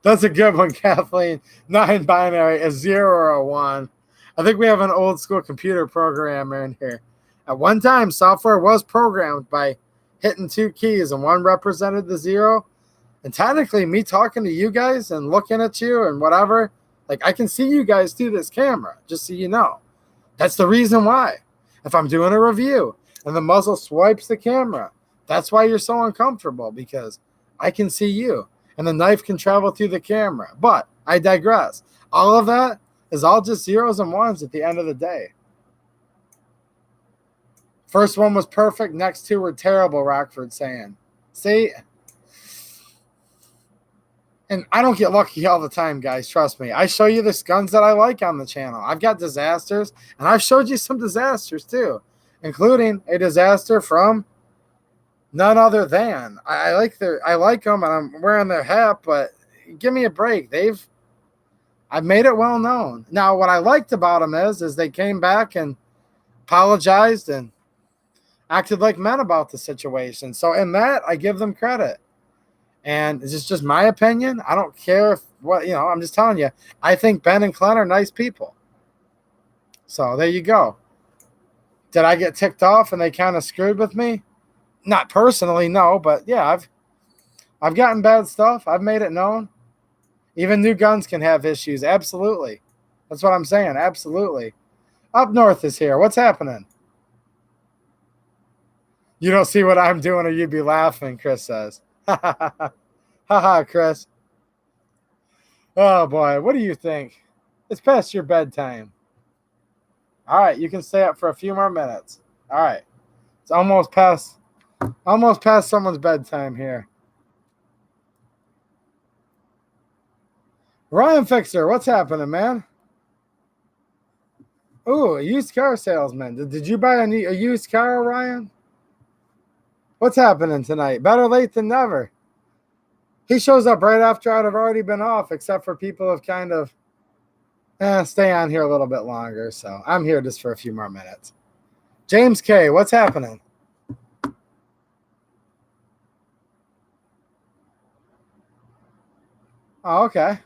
That's a good one, Kathleen. 9 binary, a 0 or a 1. I think we have an old school computer programmer in here. At one time, software was programmed by hitting 2 keys, and one represented the 0. And technically, me talking to you guys and looking at you and whatever, like, I can see you guys through this camera, just so you know. That's the reason why. If I'm doing a review and the muzzle swipes the camera, that's why you're so uncomfortable, because I can see you, and the knife can travel through the camera. But I digress. All of that is all just 0s and 1s at the end of the day. First one was perfect. Next 2 were terrible, Rockford saying. See? And I don't get lucky all the time, guys. Trust me. I show you the guns that I like on the channel. I've got disasters, and I've showed you some disasters too, including a disaster from None other than I like them and I'm wearing their hat, but give me a break. I've made it well known. Now, what I liked about them is they came back and apologized and acted like men about the situation. So in that, I give them credit. And it's just my opinion. I don't care if I'm just telling you. I think Ben and Glenn are nice people. So there you go. Did I get ticked off and they kind of screwed with me? Not personally, no, but yeah, I've gotten bad stuff. I've made it known. Even new guns can have issues. Absolutely. That's what I'm saying. Absolutely. Up north is here. What's happening? You don't see what I'm doing or you'd be laughing, Chris says. Ha ha, Chris. Oh, boy. What do you think? It's past your bedtime. All right. You can stay up for a few more minutes. All right. It's almost past someone's bedtime here. Ryan Fixer, what's happening, man? Ooh, a used car salesman. Did you buy a used car, Ryan? What's happening tonight? Better late than never. He shows up right after I'd have already been off, except for people have kind of stay on here a little bit longer. So I'm here just for a few more minutes. James K, what's happening? Oh, okay.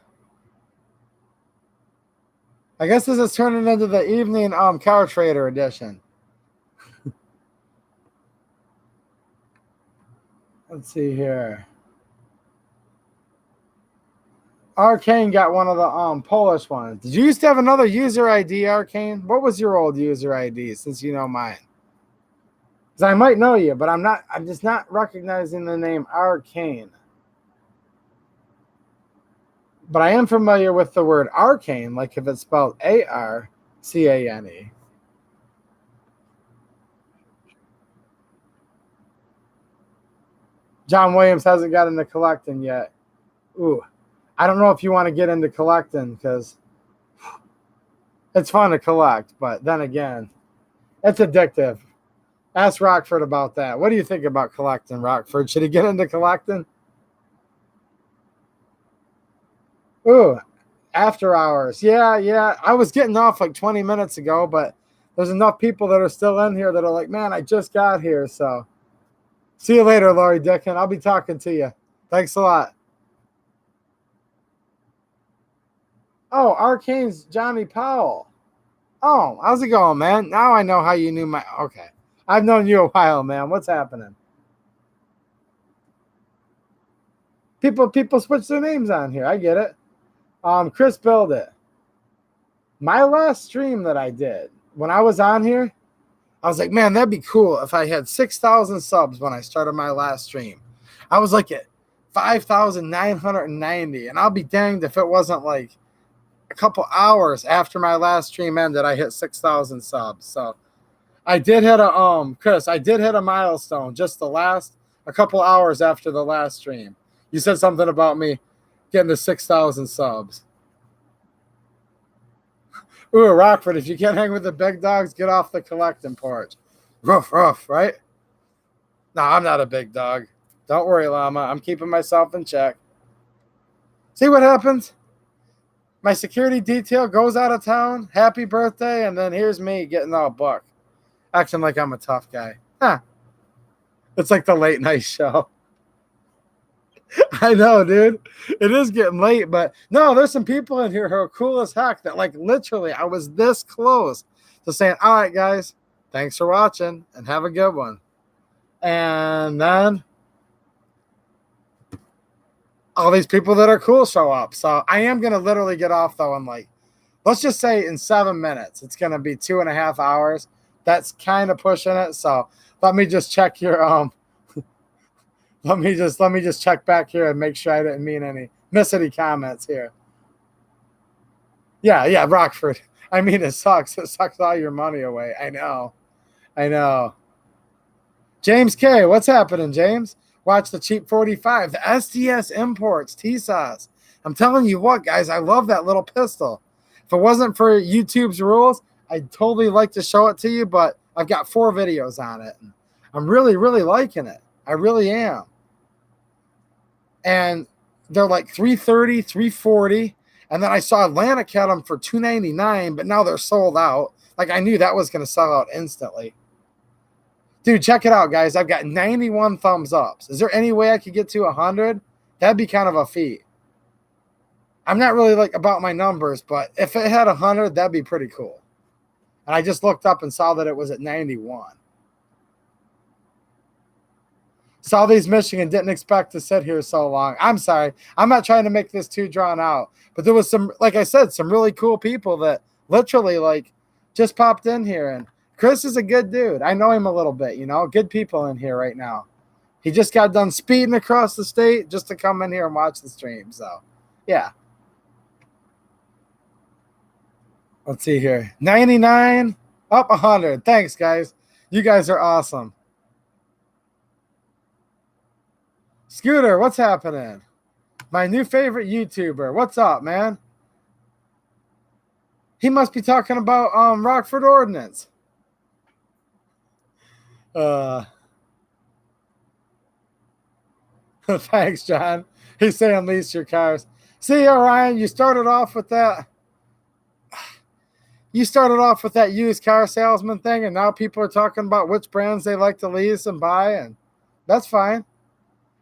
I guess this is turning into the evening car trader edition. Let's see here. Arcane got one of the Polish ones. Did you used to have another user ID, Arcane? What was your old user ID, since you know mine? Because I might know you, but I'm just not recognizing the name Arcane. But I am familiar with the word arcane, like if it's spelled ARCANE. John Williams hasn't got into collecting yet. Ooh, I don't know if you want to get into collecting because it's fun to collect, but then again, it's addictive. Ask Rockford about that. What do you think about collecting, Rockford? Should he get into collecting? Ooh, after hours. Yeah. I was getting off like 20 minutes ago, but there's enough people that are still in here that are like, man, I just got here. So see you later, Laurie Dickin. I'll be talking to you. Thanks a lot. Oh, Arcane's Johnny Powell. Oh, how's it going, man? Now I know how you knew my. Okay. I've known you a while, man. What's happening? People switch their names on here. I get it. Chris Build It. My last stream that I did when I was on here, I was like, man, that'd be cool if I had 6,000 subs when I started my last stream. I was like at 5,990, and I'll be danged if it wasn't like a couple hours after my last stream ended, I hit 6,000 subs. So I did hit Chris, I did hit a milestone just a couple hours after the last stream. You said something about me getting to 6,000 subs. Ooh, Rockford, if you can't hang with the big dogs, get off the collecting porch. Rough, right? No, I'm not a big dog. Don't worry, Llama. I'm keeping myself in check. See what happens? My security detail goes out of town. Happy birthday. And then here's me getting all buck. Acting like I'm a tough guy. Huh. It's like the late night show. I know, dude. It is getting late, but no, there's some people in here who are cool as heck that like literally I was this close to saying, all right, guys, thanks for watching and have a good one. And then all these people that are cool show up. So I am going to literally get off though. And like, let's just say in 7 minutes, it's going to be 2.5 hours. That's kind of pushing it. So let me just check your, let me just check back here and make sure I didn't miss any comments here. Yeah, Rockford. I mean, it sucks. It sucks all your money away. I know. James K, what's happening, James? Watch the cheap 45, the SDS imports, T-Sauce. I'm telling you what, guys, I love that little pistol. If it wasn't for YouTube's rules, I'd totally like to show it to you, but I've got 4 videos on it. I'm really, really liking it. I really am. And they're like 330, 340. And then I saw Atlantic had them for 299, but now they're sold out. Like I knew that was going to sell out instantly. Dude, check it out, guys. I've got 91 thumbs ups. Is there any way I could get to 100? That'd be kind of a feat. I'm not really like about my numbers, but if it had 100, that'd be pretty cool. And I just looked up and saw that it was at 91. Southeast Michigan didn't expect to sit here so long. I'm sorry. I'm not trying to make this too drawn out. But there was some, like I said, some really cool people that literally like just popped in here. And Chris is a good dude. I know him a little bit, you know. Good people in here right now. He just got done speeding across the state just to come in here and watch the stream. So, yeah. Let's see here. 99, up 100. Thanks, guys. You guys are awesome. Scooter, what's happening? My new favorite YouTuber. What's up, man? He must be talking about Rockford Ordnance. Thanks, John. He's saying lease your cars. See, Orion, you started off with that. You started off with that used car salesman thing, and now people are talking about which brands they like to lease and buy, and that's fine.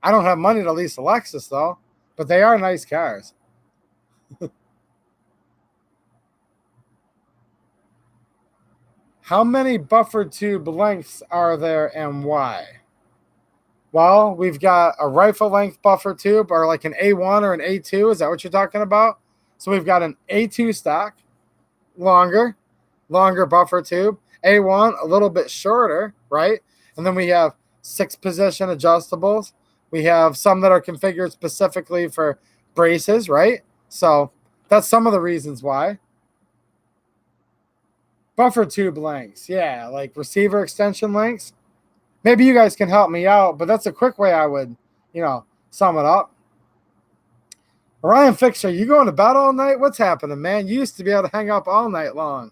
I don't have money to lease a Lexus, though, but they are nice cars. How many buffer tube lengths are there and why? Well, we've got a rifle length buffer tube or like an A1 or an A2. Is that what you're talking about? So we've got an A2 stock, longer buffer tube. A1, a little bit shorter, right? And then we have 6-position adjustables. We have some that are configured specifically for braces, right? So that's some of the reasons why. Buffer tube lengths, yeah, like receiver extension lengths. Maybe you guys can help me out, but that's a quick way I would, sum it up. Ryan Fixer, you going to bed all night? What's happening, man? You used to be able to hang up all night long.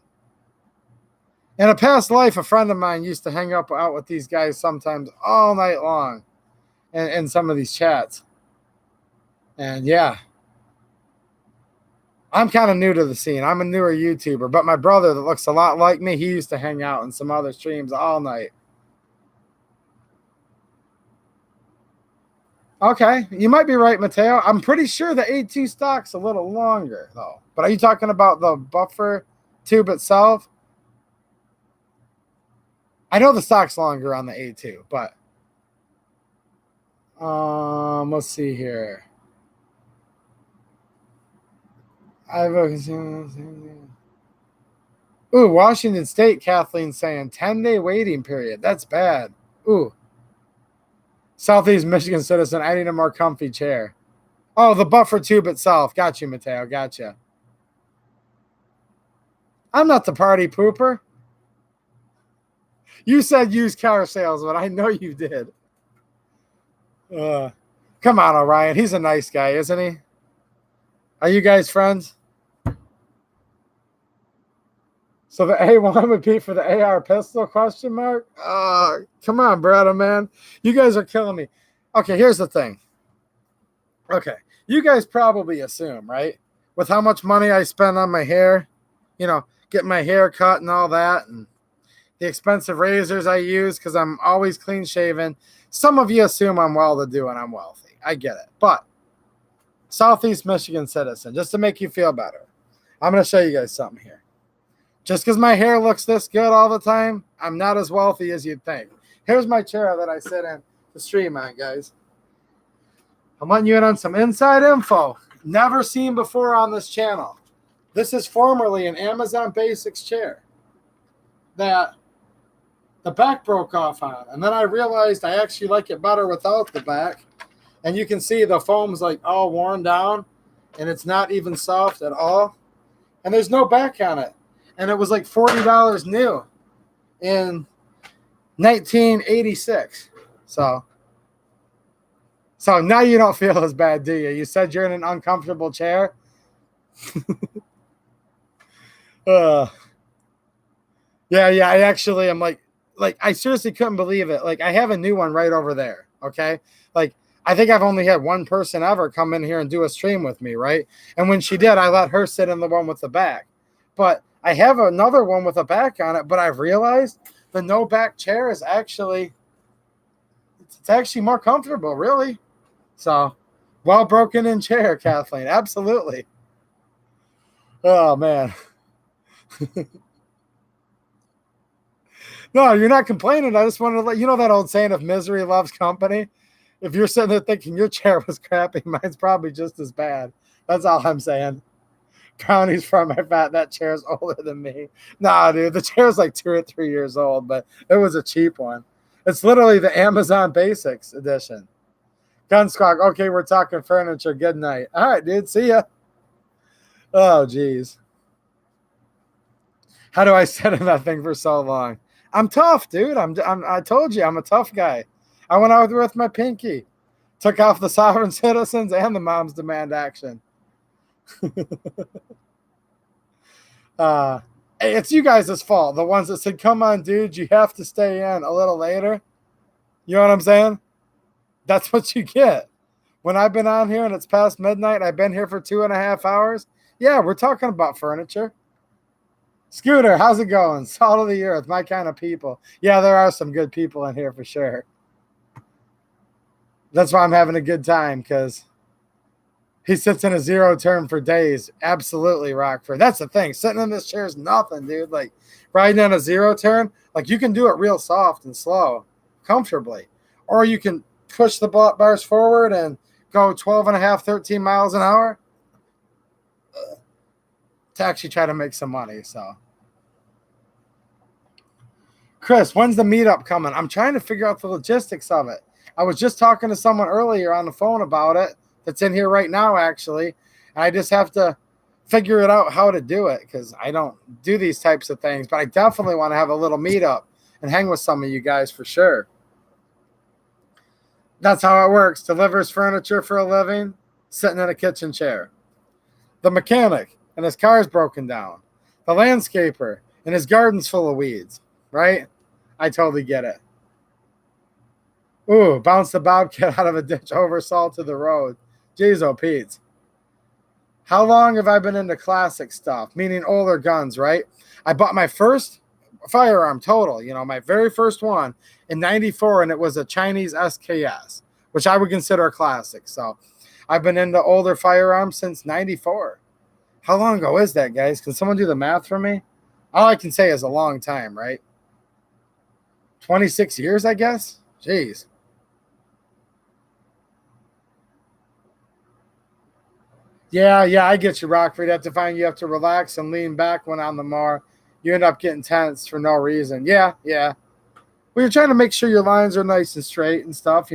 In a past life, a friend of mine used to hang up out with these guys sometimes all night long in some of these chats. And yeah, I'm kind of new to the scene. I'm a newer YouTuber, but my brother that looks a lot like me, he used to hang out in some other streams all night. Okay, you might be right, Mateo. I'm pretty sure the A2 stock's a little longer, though. But are you talking about the buffer tube itself? I know the stock's longer on the A2, but let's see here. Ooh, Washington State, Kathleen saying 10-day waiting period. That's bad. Ooh. Southeast Michigan citizen, I need a more comfy chair. Oh, the buffer tube itself. Got you, Mateo. Gotcha. I'm not the party pooper. You said used car salesman. I know you did. Come on, Orion. He's a nice guy, isn't he? Are you guys friends? So the A1 would be for the AR pistol, question mark? Come on, brother, man. You guys are killing me. Okay, here's the thing. Okay, you guys probably assume, right? With how much money I spend on my hair, getting my hair cut and all that, and the expensive razors I use because I'm always clean shaven. Some of you assume I'm well-to-do and I'm wealthy. I get it. But Southeast Michigan citizen, just to make you feel better, I'm going to show you guys something here. Just because my hair looks this good all the time, I'm not as wealthy as you'd think. Here's my chair that I sit in to stream on, guys. I'm letting you in on some inside info never seen before on this channel. This is formerly an Amazon Basics chair that the back broke off on. And then I realized I actually like it better without the back. And you can see the foam's like all worn down and it's not even soft at all. And there's no back on it. And it was like $40 new in 1986. So now you don't feel as bad, do you? You said you're in an uncomfortable chair. Yeah. I actually am like I seriously couldn't believe it. Like I have a new one right over there. Okay. Like, I think I've only had one person ever come in here and do a stream with me, right? And when she did, I let her sit in the one with the back. But I have another one with a back on it, but I've realized the no back chair is actually, it's actually more comfortable, really. So, well broken in chair, Kathleen. Absolutely. Oh, man. No, you're not complaining. I just wanted to let you know that old saying, if misery loves company. If you're sitting there thinking your chair was crappy, mine's probably just as bad. That's all I'm saying. Brownies from my fat. That chair's older than me. Nah, dude, the chair's like 2 or 3 years old, but it was a cheap one. It's literally the Amazon Basics edition. Gun Squawk. Okay, we're talking furniture. Good night. All right, dude. See ya. Oh, geez. How do I sit in that thing for so long? I'm tough, dude. I told you, I'm a tough guy. I went out with my pinky. Took off the sovereign citizens and the moms demand action. It's you guys' fault. The ones that said, come on, dude, you have to stay in a little later. You know what I'm saying? That's what you get. When I've been on here and it's past midnight, I've been here for 2.5 hours. Yeah, we're talking about furniture. Scooter, how's it going? Salt of the earth, my kind of people. Yeah, there are some good people in here for sure. That's why I'm having a good time, because he sits in a zero turn for days. Absolutely, Rockford. That's the thing. Sitting in this chair is nothing, dude. Like, riding on a zero turn, like, you can do it real soft and slow, comfortably. Or you can push the bars forward and go 12 and a half, 13 miles an hour to actually try to make some money, so. Chris, when's the meetup coming? I'm trying to figure out the logistics of it. I was just talking to someone earlier on the phone about it that's in here right now, actually. And I just have to figure it out how to do it, because I don't do these types of things. But I definitely want to have a little meetup and hang with some of you guys for sure. That's how it works. Delivers furniture for a living, sitting in a kitchen chair. The mechanic, and his car's broken down. The landscaper, and his garden's full of weeds, right? I totally get it. Ooh, bounce the bobcat out of a ditch, over salt to the road. Jeez, oh, Pete. How long have I been into classic stuff, meaning older guns, right? I bought my first firearm total, my very first one in 94, and it was a Chinese SKS, which I would consider a classic. So I've been into older firearms since 94. How long ago is that, guys? Can someone do the math for me? All I can say is a long time, right? 26 years, I guess? Jeez. Yeah, I get you, Rockford. You have to find you have to relax and lean back when on the mar. You end up getting tense for no reason. Yeah. Well, you're trying to make sure your lines are nice and straight and stuff,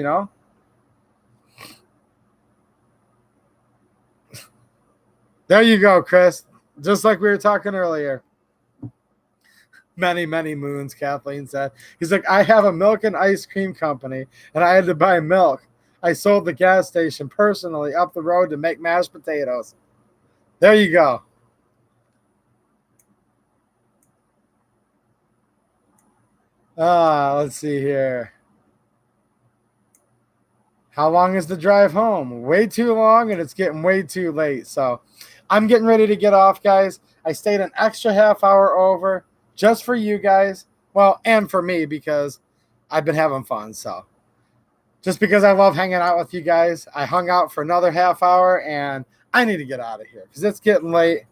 There you go, Chris. Just like we were talking earlier. Many, many moons, Kathleen said. He's like, I have a milk and ice cream company, and I had to buy milk. I sold the gas station personally up the road to make mashed potatoes. There you go. Let's see here. How long is the drive home? Way too long, and it's getting way too late. So I'm getting ready to get off, guys. I stayed an extra half hour over just for you guys. Well, and for me, because I've been having fun. So just because I love hanging out with you guys, I hung out for another half hour, and I need to get out of here because it's getting late.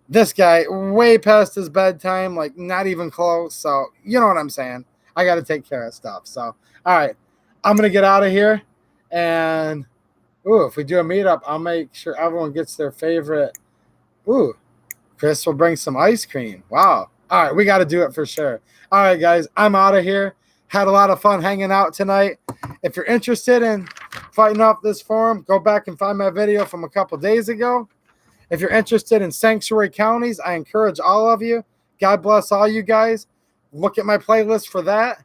This guy, way past his bedtime, like not even close. So you know what I'm saying. I got to take care of stuff. So, all right, I'm going to get out of here. And, if we do a meetup, I'll make sure everyone gets their favorite. Chris will bring some ice cream. Wow. All right, we got to do it for sure. All right, guys, I'm out of here. Had a lot of fun hanging out tonight. If you're interested in fighting off this forum, go back and find my video from a couple days ago. If you're interested in sanctuary counties, I encourage all of you. God bless all you guys. Look at my playlist for that.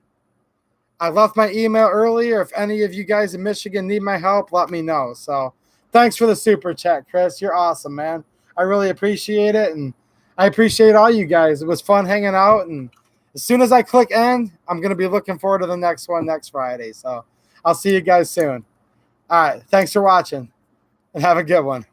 I left my email earlier. If any of you guys in Michigan need my help, let me know. So thanks for the super chat, Chris. You're awesome, man. I really appreciate it, and I appreciate all you guys. It was fun hanging out, and As soon as I click end, I'm going to be looking forward to the next one next Friday. So I'll see you guys soon. All right. Thanks for watching and have a good one.